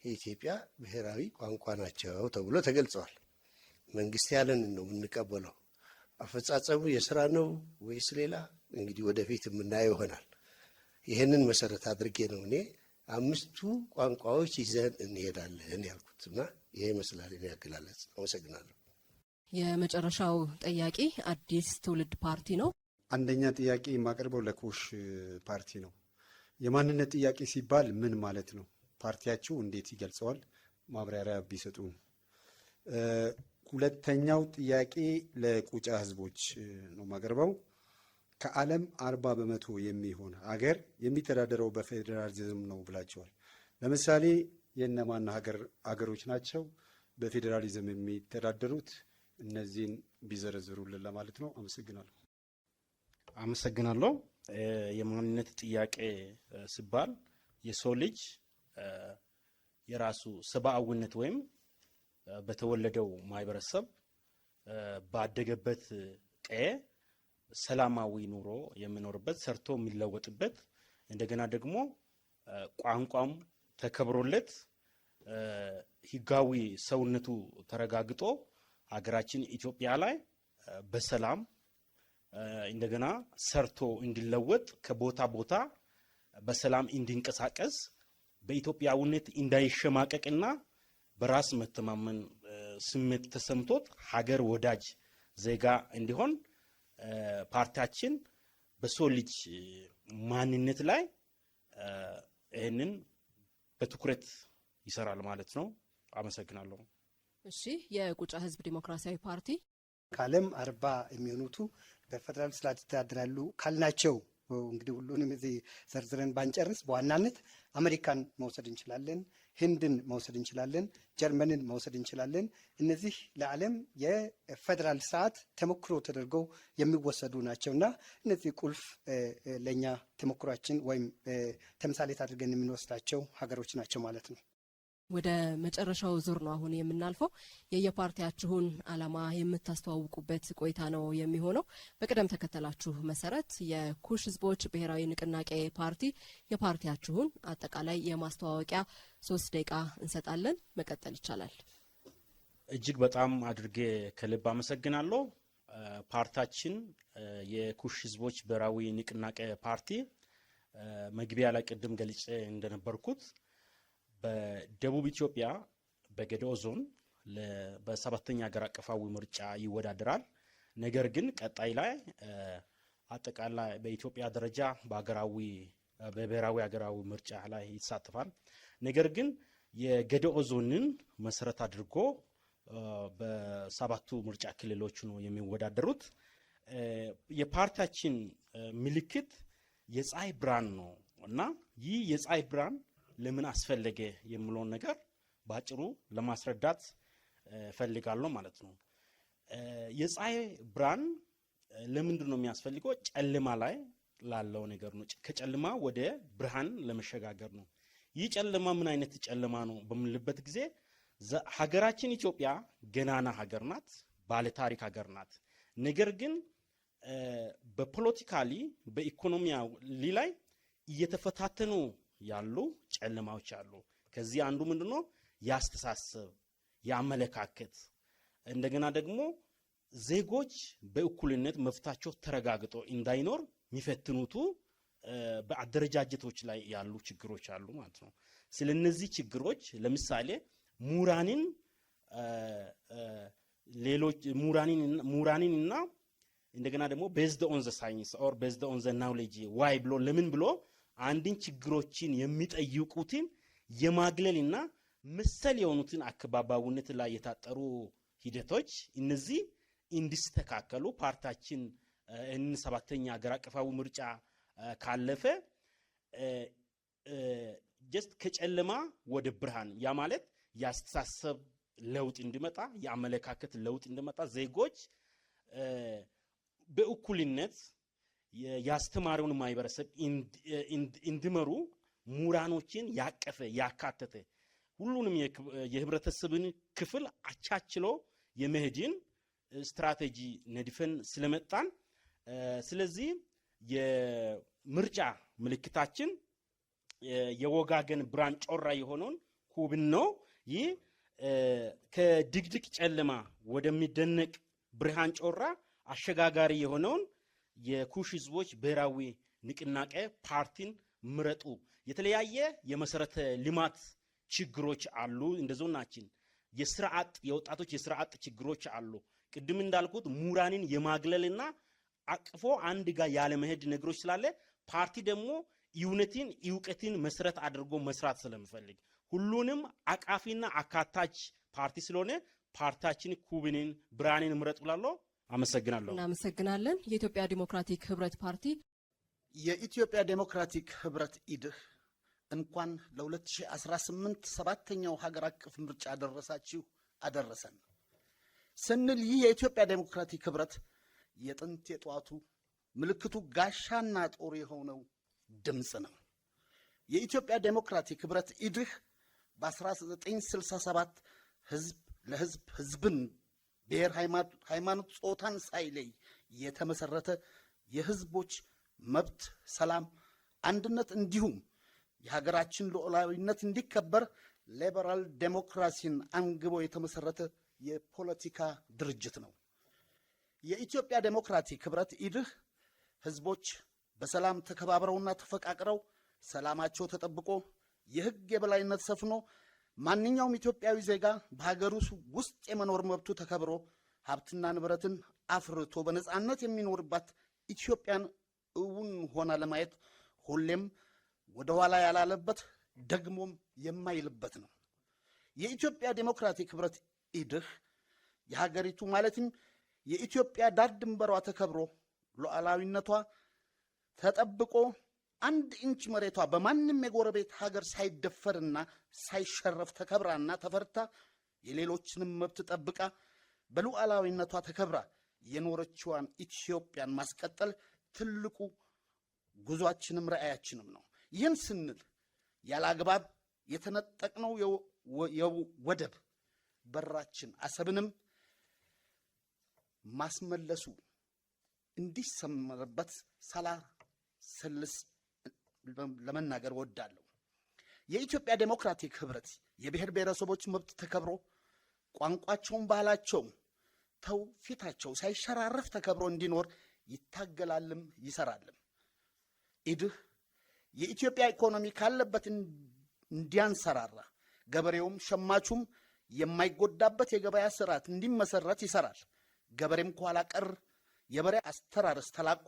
የኢትዮጵያ ብሔራዊ ቋንቋ ናቸው ተብሎ ተገልጸዋል። መንግስት ያለን ነው የምንቀበለው። አፈጻጸሙ የስራ ነው ወይስ ሌላ እንግዲህ ወደፊት የምናየው ይሆናል። ይህንን መሰረት አድርጌ ነው እኔ 5ቱ ቋንቋዎች ይዘን እንሄዳለን ያልኩት እና ይሄ ይመስላል እኔ አገላለጽ። አመሰግናለሁ። የመጨረሻው ጥያቄ አዲስ ትውልድ ፓርቲ ነው። አንደኛ ጥያቄ የማቀርበው ለኩሽ ፓርቲ ነው። የማንነት ጥያቄ ሲባል ምን ማለት ነው? ፓርቲያችሁ እንዴት ይገልጸዋል? ማብራሪያ ቢሰጡ። ሁለተኛው ጥያቄ ለቁጫ ህዝቦች ነው የማቀርበው። ከዓለም 40 በመቶ የሚሆን ሀገር የሚተዳደረው በፌዴራሊዝም ነው ብላቸዋል። ለምሳሌ የእነማን ሀገሮች ናቸው በፌዴራሊዝም የሚተዳደሩት? እነዚህን ቢዘረዝሩልን ለማለት ነው። አመሰግናለሁ። አመሰግናለሁ። የማንነት ጥያቄ ሲባል የሰው ልጅ የራሱ ሰብአዊነት ወይም በተወለደው ማህበረሰብ ባደገበት ቀየ ሰላማዊ ኑሮ የሚኖርበት ሰርቶ የሚለወጥበት እንደገና ደግሞ ቋንቋም ተከብሮለት ህጋዊ ሰውነቱ ተረጋግጦ ሀገራችን ኢትዮጵያ ላይ በሰላም እንደገና ሰርቶ እንዲለወጥ ከቦታ ቦታ በሰላም እንዲንቀሳቀስ በኢትዮጵያዊነት እንዳይሸማቀቅና በራስ መተማመን ስሜት ተሰምቶት ሀገር ወዳጅ ዜጋ እንዲሆን ፓርቲያችን በሰው ልጅ ማንነት ላይ ይህንን በትኩረት ይሰራል ማለት ነው። አመሰግናለሁ። እሺ፣ የቁጫ ህዝብ ዲሞክራሲያዊ ፓርቲ ከዓለም 40 የሚሆኑቱ በፌደራል ስርዓት ይተዳደራሉ ካልናቸው እንግዲህ ሁሉንም እዚህ ዘርዝረን ባንጨርስ በዋናነት አሜሪካን መውሰድ እንችላለን፣ ህንድን መውሰድ እንችላለን፣ ጀርመንን መውሰድ እንችላለን። እነዚህ ለዓለም የፌደራል ስርዓት ተሞክሮ ተደርገው የሚወሰዱ ናቸው እና እነዚህ ቁልፍ ለእኛ ተሞክሯችን ወይም ተምሳሌት አድርገን የምንወስዳቸው ሀገሮች ናቸው ማለት ነው። ወደ መጨረሻው ዙር ነው አሁን የምናልፈው። የየፓርቲያችሁን ዓላማ የምታስተዋውቁበት ቆይታ ነው የሚሆነው። በቅደም ተከተላችሁ መሰረት የኩሽ ህዝቦች ብሔራዊ ንቅናቄ ፓርቲ የፓርቲያችሁን አጠቃላይ የማስተዋወቂያ 3 ደቂቃ እንሰጣለን። መቀጠል ይቻላል። እጅግ በጣም አድርጌ ከልብ አመሰግናለሁ። ፓርቲያችን የኩሽ ህዝቦች ብሔራዊ ንቅናቄ ፓርቲ መግቢያ ላይ ቅድም ገልጬ እንደነበርኩት በደቡብ ኢትዮጵያ በገዲኦ ዞን በ7ኛ ሀገር አቀፋዊ ምርጫ ይወዳደራል። ነገር ግን ቀጣይ ላይ አጠቃላይ በኢትዮጵያ ደረጃ በብሔራዊ ሀገራዊ ምርጫ ላይ ይሳተፋል። ነገር ግን የገዲኦ ዞንን መሰረት አድርጎ በ7ቱ ምርጫ ክልሎች ነው የሚወዳደሩት። የፓርቲያችን ምልክት የፀሐይ ብርሃን ነው እና ይህ የፀሐይ ብርሃን ለምን አስፈለገ የሚለውን ነገር ባጭሩ ለማስረዳት ፈልጋለሁ ማለት ነው። የፀሐይ ብርሃን ለምንድን ነው የሚያስፈልገው? ጨለማ ላይ ላለው ነገር ነው። ከጨለማ ወደ ብርሃን ለመሸጋገር ነው። ይህ ጨለማ ምን አይነት ጨለማ ነው በምንልበት ጊዜ ሀገራችን ኢትዮጵያ ገናና ሀገር ናት፣ ባለታሪክ ሀገር ናት። ነገር ግን በፖለቲካሊ በኢኮኖሚያሊ ላይ እየተፈታተኑ ያሉ ጨለማዎች አሉ። ከዚህ አንዱ ምንድነው? ያስተሳሰብ፣ ያመለካከት እንደገና ደግሞ ዜጎች በእኩልነት መብታቸው ተረጋግጦ እንዳይኖር የሚፈትኑቱ በአደረጃጀቶች ላይ ያሉ ችግሮች አሉ ማለት ነው። ስለነዚህ ችግሮች ለምሳሌ ምሁራንን ሌሎች ምሁራንንና እንደገና ደግሞ ቤዝድ ኦን ዘ ሳይንስ ኦር ቤዝድ ኦን ዘ ናውሌጅ ዋይ ብሎ ለምን ብሎ አንድን ችግሮችን የሚጠይቁትን የማግለልና መሰል የሆኑትን አካባቢያዊነት ላይ የታጠሩ ሂደቶች እነዚህ እንዲስተካከሉ ፓርቲያችን ሰባተኛ ሀገር አቀፋዊ ምርጫ ካለፈ ጀስት ከጨለማ ወደ ብርሃን ያ ማለት ያስተሳሰብ ለውጥ እንዲመጣ የአመለካከት ለውጥ እንዲመጣ ዜጎች በእኩልነት ያስተማረውን ማህበረሰብ እንዲመሩ ምሁራኖችን ያቀፈ ያካተተ ሁሉንም የህብረተሰብን ክፍል አቻችሎ የመሄድን ስትራቴጂ ነድፈን ስለመጣን ስለዚህ የምርጫ ምልክታችን የወጋገን ብርሃን ጮራ የሆነውን ኩብን ነው። ይህ ከድቅድቅ ጨለማ ወደሚደነቅ ብርሃን ጮራ አሸጋጋሪ የሆነውን የኩሽ ህዝቦች ብሔራዊ ንቅናቄ ፓርቲን ምረጡ። የተለያየ የመሰረተ ልማት ችግሮች አሉ። እንደ ዞናችን የወጣቶች የስራ አጥ ችግሮች አሉ። ቅድም እንዳልኩት ምሁራንን የማግለልና አቅፎ አንድ ጋር ያለመሄድ ነገሮች ስላለ ፓርቲ ደግሞ እውቀትን መሰረት አድርጎ መስራት ስለምፈልግ ሁሉንም አቃፊና አካታች ፓርቲ ስለሆነ ፓርቲያችን ኩብንን ብርሃንን ምረጥ ብላለሁ። አመሰግናለሁ። እናመሰግናለን። የኢትዮጵያ ዲሞክራቲክ ህብረት ፓርቲ የኢትዮጵያ ዴሞክራቲክ ህብረት ኢድህ እንኳን ለ2018 ሰባተኛው ሀገር አቀፍ ምርጫ አደረሳችሁ አደረሰን ስንል ይህ የኢትዮጵያ ዴሞክራቲክ ህብረት የጥንት የጧቱ ምልክቱ ጋሻና ጦር የሆነው ድምጽ ነው። የኢትዮጵያ ዴሞክራቲክ ህብረት ኢድህ በ1967 ህዝብ ለህዝብ ህዝብን ብሔር፣ ሃይማኖት፣ ጾታን ሳይለይ የተመሰረተ የህዝቦች መብት፣ ሰላም፣ አንድነት እንዲሁም የሀገራችን ሉዓላዊነት እንዲከበር ሊበራል ዴሞክራሲን አንግቦ የተመሰረተ የፖለቲካ ድርጅት ነው። የኢትዮጵያ ዴሞክራቲክ ህብረት ኢድህ ህዝቦች በሰላም ተከባብረውና ተፈቃቅረው ሰላማቸው ተጠብቆ የህግ የበላይነት ሰፍኖ ማንኛውም ኢትዮጵያዊ ዜጋ በሀገሩ ውስጥ የመኖር መብቱ ተከብሮ ሀብትና ንብረትን አፍርቶ በነጻነት የሚኖርባት ኢትዮጵያን እውን ሆና ለማየት ሁሌም ወደ ኋላ ያላለበት ደግሞም የማይልበት ነው። የኢትዮጵያ ዴሞክራቲክ ህብረት ኢድህ የሀገሪቱ ማለትም የኢትዮጵያ ዳር ድንበሯ ተከብሮ ሉዓላዊነቷ ተጠብቆ አንድ ኢንች መሬቷ በማንም የጎረቤት ሀገር ሳይደፈርና ሳይሸረፍ ተከብራና ተፈርታ የሌሎችንም መብት ጠብቃ በሉዓላዊነቷ ተከብራ የኖረችዋን ኢትዮጵያን ማስቀጠል ትልቁ ጉዟችንም ራዕያችንም ነው። ይህን ስንል ያላግባብ የተነጠቅነው የወደብ በራችን አሰብንም ማስመለሱ እንዲሰመርበት ሳላሰልስ ለመናገር ወዳለሁ። የኢትዮጵያ ዴሞክራቲክ ህብረት የብሔር ብሔረሰቦች መብት ተከብሮ ቋንቋቸውን፣ ባህላቸውም ተውፊታቸው ሳይሸራረፍ ተከብሮ እንዲኖር ይታገላልም ይሰራልም። ኢድህ የኢትዮጵያ ኢኮኖሚ ካለበት እንዲያንሰራራ ገበሬውም ሸማቹም የማይጎዳበት የገበያ ስርዓት እንዲመሰረት ይሰራል። ገበሬም ከኋላ ቀር የበሬ አስተራረስ ተላቆ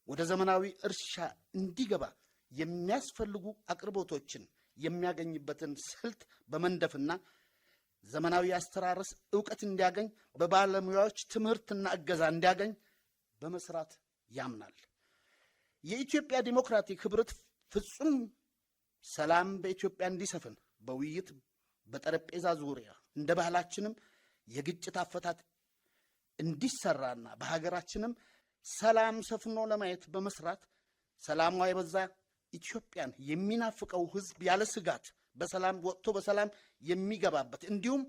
ወደ ዘመናዊ እርሻ እንዲገባ የሚያስፈልጉ አቅርቦቶችን የሚያገኝበትን ስልት በመንደፍና ዘመናዊ አስተራረስ ዕውቀት እንዲያገኝ በባለሙያዎች ትምህርትና እገዛ እንዲያገኝ በመስራት ያምናል። የኢትዮጵያ ዲሞክራቲክ ህብረት ፍጹም ሰላም በኢትዮጵያ እንዲሰፍን በውይይት በጠረጴዛ ዙሪያ እንደ ባህላችንም የግጭት አፈታት እንዲሰራና በሀገራችንም ሰላም ሰፍኖ ለማየት በመስራት ሰላሟ የበዛ ኢትዮጵያን የሚናፍቀው ህዝብ ያለ ስጋት በሰላም ወጥቶ በሰላም የሚገባበት እንዲሁም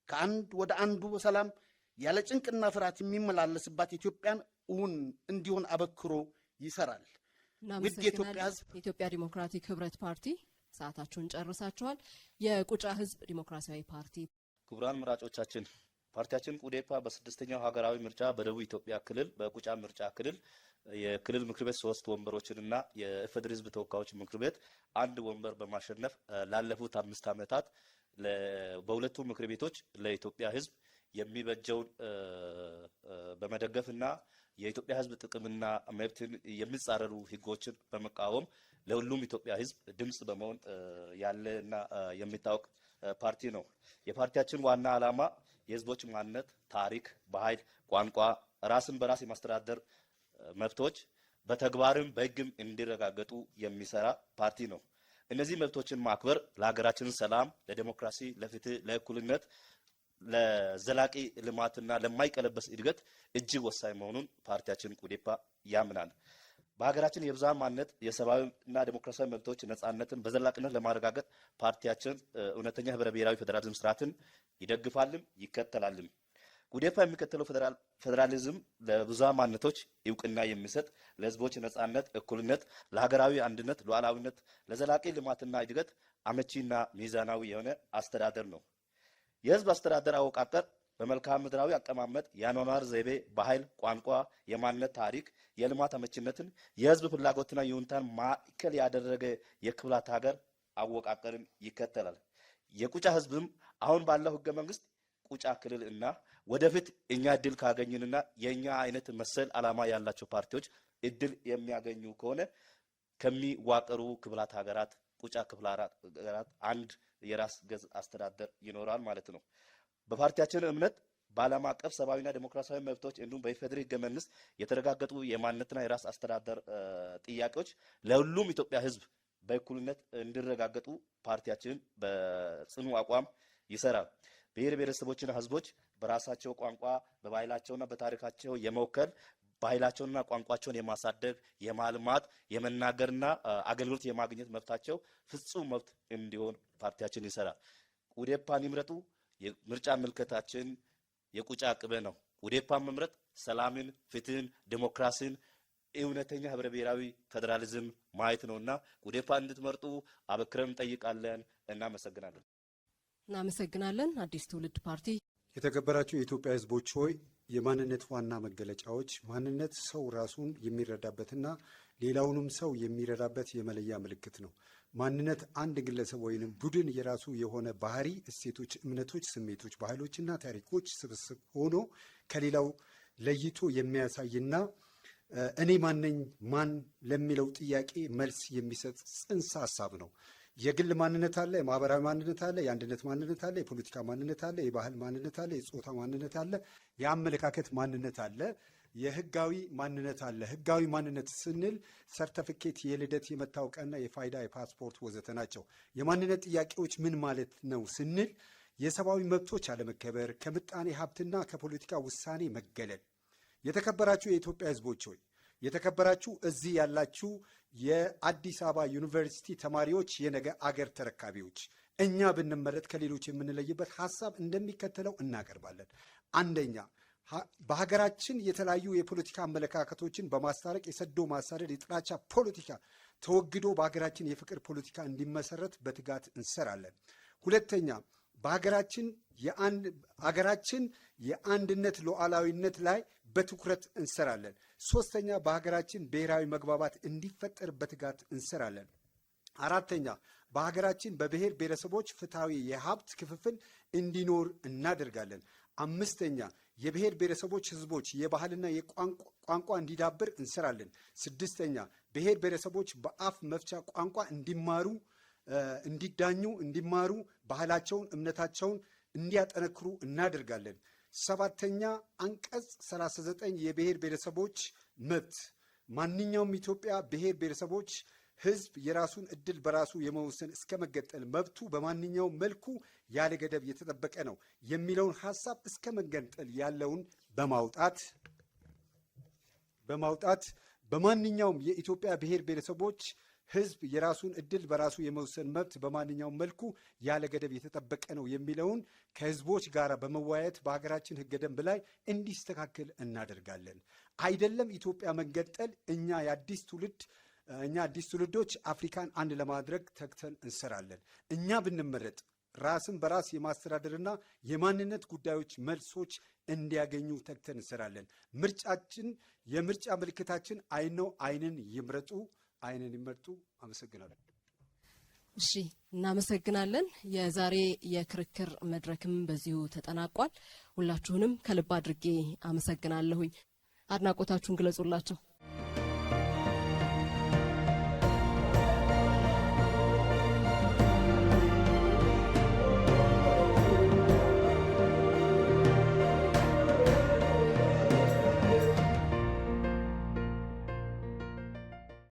ከአንድ ወደ አንዱ በሰላም ያለ ጭንቅና ፍርሃት የሚመላለስባት ኢትዮጵያን እውን እንዲሆን አበክሮ ይሰራል። ውድ የኢትዮጵያ ህዝብ፣ የኢትዮጵያ ዲሞክራቲክ ህብረት ፓርቲ ሰዓታችሁን ጨርሳችኋል። የቁጫ ህዝብ ዲሞክራሲያዊ ፓርቲ ክቡራን መራጮቻችን፣ ፓርቲያችን ቁዴፓ በስድስተኛው ሀገራዊ ምርጫ በደቡብ ኢትዮጵያ ክልል በቁጫ ምርጫ ክልል የክልል ምክር ቤት 3 ወንበሮችንና የኢፌዴሪ ህዝብ ተወካዮች ምክር ቤት 1 ወንበር በማሸነፍ ላለፉት 5 ዓመታት በሁለቱ ምክር ቤቶች ለኢትዮጵያ ህዝብ የሚበጀውን በመደገፍና የኢትዮጵያ ሕዝብ ጥቅምና መብትን የሚጻረሩ ሕጎችን በመቃወም ለሁሉም ኢትዮጵያ ሕዝብ ድምጽ በመሆን ያለና የሚታወቅ ፓርቲ ነው። የፓርቲያችን ዋና ዓላማ የሕዝቦች ማንነት፣ ታሪክ፣ ባህል፣ ቋንቋ፣ ራስን በራስ የማስተዳደር መብቶች በተግባርም በሕግም እንዲረጋገጡ የሚሰራ ፓርቲ ነው። እነዚህ መብቶችን ማክበር ለሀገራችን ሰላም፣ ለዲሞክራሲ፣ ለፍትህ፣ ለእኩልነት፣ ለዘላቂ ልማትና ለማይቀለበስ እድገት እጅግ ወሳኝ መሆኑን ፓርቲያችን ቁዴፓ ያምናል። በሀገራችን የብዝሃ ማንነት የሰብአዊና ዲሞክራሲያዊ መብቶች ነጻነትን በዘላቂነት ለማረጋገጥ ፓርቲያችን እውነተኛ ህብረ ብሔራዊ ፌዴራሊዝም ስርዓትን ይደግፋልም ይከተላልም። ቁዴፓ የሚከተለው ፌዴራሊዝም ለብዝሃ ማንነቶች እውቅና የሚሰጥ ለህዝቦች ነጻነት፣ እኩልነት፣ ለሀገራዊ አንድነት፣ ሉዓላዊነት፣ ለዘላቂ ልማትና እድገት አመቺና ሚዛናዊ የሆነ አስተዳደር ነው። የህዝብ አስተዳደር አወቃቀር በመልክዓ ምድራዊ አቀማመጥ፣ የአኗኗር ዘይቤ፣ ባህል፣ ቋንቋ፣ የማንነት ታሪክ፣ የልማት አመቺነትን፣ የህዝብ ፍላጎትና ይሁንታን ማዕከል ያደረገ የክፍላት ሀገር አወቃቀርን ይከተላል። የቁጫ ህዝብም አሁን ባለው ህገ መንግስት ቁጫ ክልል እና ወደፊት እኛ እድል ካገኝንና የእኛ አይነት መሰል ዓላማ ያላቸው ፓርቲዎች እድል የሚያገኙ ከሆነ ከሚዋቀሩ ክፍላት ሀገራት ቁጫ ክፍለ ሀገራት አንድ የራስ ገዝ አስተዳደር ይኖራል ማለት ነው። በፓርቲያችን እምነት በዓለም አቀፍ ሰብአዊና ዲሞክራሲያዊ መብቶች እንዲሁም በኢፌዴሪ ህገ መንግስት የተረጋገጡ የማንነትና የራስ አስተዳደር ጥያቄዎች ለሁሉም ኢትዮጵያ ህዝብ በእኩልነት እንዲረጋገጡ ፓርቲያችን በጽኑ አቋም ይሰራል። ብሔር ብሔረሰቦችና ህዝቦች በራሳቸው ቋንቋ በባህላቸውና በታሪካቸው የመወከል ባህላቸውንና ቋንቋቸውን የማሳደግ የማልማት የመናገርና አገልግሎት የማግኘት መብታቸው ፍጹም መብት እንዲሆን ፓርቲያችን ይሰራል። ቁዴፓን ይምረጡ። የምርጫ ምልክታችን የቁጫ ቅቤ ነው። ቁዴፓን መምረጥ ሰላምን፣ ፍትህን፣ ዲሞክራሲን፣ እውነተኛ ህብረ ብሔራዊ ፌዴራሊዝም ማየት ነውና ቁዴፓን እንድትመርጡ አበክረን እንጠይቃለን። እናመሰግናለን። እናመሰግናለን። አዲስ ትውልድ ፓርቲ። የተከበራችሁ የኢትዮጵያ ህዝቦች ሆይ የማንነት ዋና መገለጫዎች ማንነት ሰው ራሱን የሚረዳበትና ሌላውንም ሰው የሚረዳበት የመለያ ምልክት ነው። ማንነት አንድ ግለሰብ ወይንም ቡድን የራሱ የሆነ ባህሪ፣ እሴቶች፣ እምነቶች፣ ስሜቶች፣ ባህሎችና ታሪኮች ስብስብ ሆኖ ከሌላው ለይቶ የሚያሳይና እኔ ማነኝ ማን ለሚለው ጥያቄ መልስ የሚሰጥ ጽንሰ ሀሳብ ነው። የግል ማንነት አለ፣ የማህበራዊ ማንነት አለ፣ የአንድነት ማንነት አለ፣ የፖለቲካ ማንነት አለ፣ የባህል ማንነት አለ፣ የጾታ ማንነት አለ፣ የአመለካከት ማንነት አለ፣ የህጋዊ ማንነት አለ። ህጋዊ ማንነት ስንል ሰርተፊኬት፣ የልደት፣ የመታወቂያና የፋይዳ፣ የፓስፖርት ወዘተ ናቸው። የማንነት ጥያቄዎች ምን ማለት ነው ስንል የሰብአዊ መብቶች አለመከበር፣ ከምጣኔ ሀብትና ከፖለቲካ ውሳኔ መገለል። የተከበራችሁ የኢትዮጵያ ህዝቦች ሆይ የተከበራችሁ እዚህ ያላችሁ የአዲስ አበባ ዩኒቨርሲቲ ተማሪዎች፣ የነገ አገር ተረካቢዎች፣ እኛ ብንመረጥ ከሌሎች የምንለይበት ሀሳብ እንደሚከተለው እናቀርባለን። አንደኛ፣ በሀገራችን የተለያዩ የፖለቲካ አመለካከቶችን በማስታረቅ የሰዶ ማሳደድ የጥላቻ ፖለቲካ ተወግዶ በሀገራችን የፍቅር ፖለቲካ እንዲመሰረት በትጋት እንሰራለን። ሁለተኛ፣ በሀገራችን የአንድነት ሉዓላዊነት ላይ በትኩረት እንሰራለን። ሶስተኛ፣ በሀገራችን ብሔራዊ መግባባት እንዲፈጠር በትጋት እንሰራለን። አራተኛ፣ በሀገራችን በብሔር ብሔረሰቦች ፍትሐዊ የሀብት ክፍፍል እንዲኖር እናደርጋለን። አምስተኛ፣ የብሔር ብሔረሰቦች ህዝቦች የባህልና የቋንቋ እንዲዳብር እንሰራለን። ስድስተኛ፣ ብሔር ብሔረሰቦች በአፍ መፍቻ ቋንቋ እንዲማሩ ባህላቸውን፣ እምነታቸውን እንዲያጠነክሩ እናደርጋለን። ሰባተኛ፣ አንቀጽ 39 የብሔር ብሔረሰቦች መብት ማንኛውም ኢትዮጵያ ብሔር ብሔረሰቦች ህዝብ የራሱን እድል በራሱ የመወሰን እስከ መገንጠል መብቱ በማንኛውም መልኩ ያለ ገደብ የተጠበቀ ነው የሚለውን ሀሳብ እስከ መገንጠል ያለውን በማውጣት በማንኛውም የኢትዮጵያ ብሔር ብሔረሰቦች ህዝብ የራሱን እድል በራሱ የመወሰን መብት በማንኛውም መልኩ ያለ ገደብ የተጠበቀ ነው የሚለውን ከህዝቦች ጋር በመወያየት በሀገራችን ህገ ደንብ ላይ እንዲስተካከል እናደርጋለን። አይደለም ኢትዮጵያ መገንጠል፣ እኛ አዲስ ትውልዶች አፍሪካን አንድ ለማድረግ ተግተን እንሰራለን። እኛ ብንመረጥ ራስን በራስ የማስተዳደርና የማንነት ጉዳዮች መልሶች እንዲያገኙ ተግተን እንሰራለን። የምርጫ ምልክታችን አይን ነው። አይንን ይምረጡ፣ አይንን ይመርጡ። አመሰግናለሁ። እሺ እናመሰግናለን። የዛሬ የክርክር መድረክም በዚሁ ተጠናቋል። ሁላችሁንም ከልብ አድርጌ አመሰግናለሁኝ። አድናቆታችሁን ግለጹላቸው።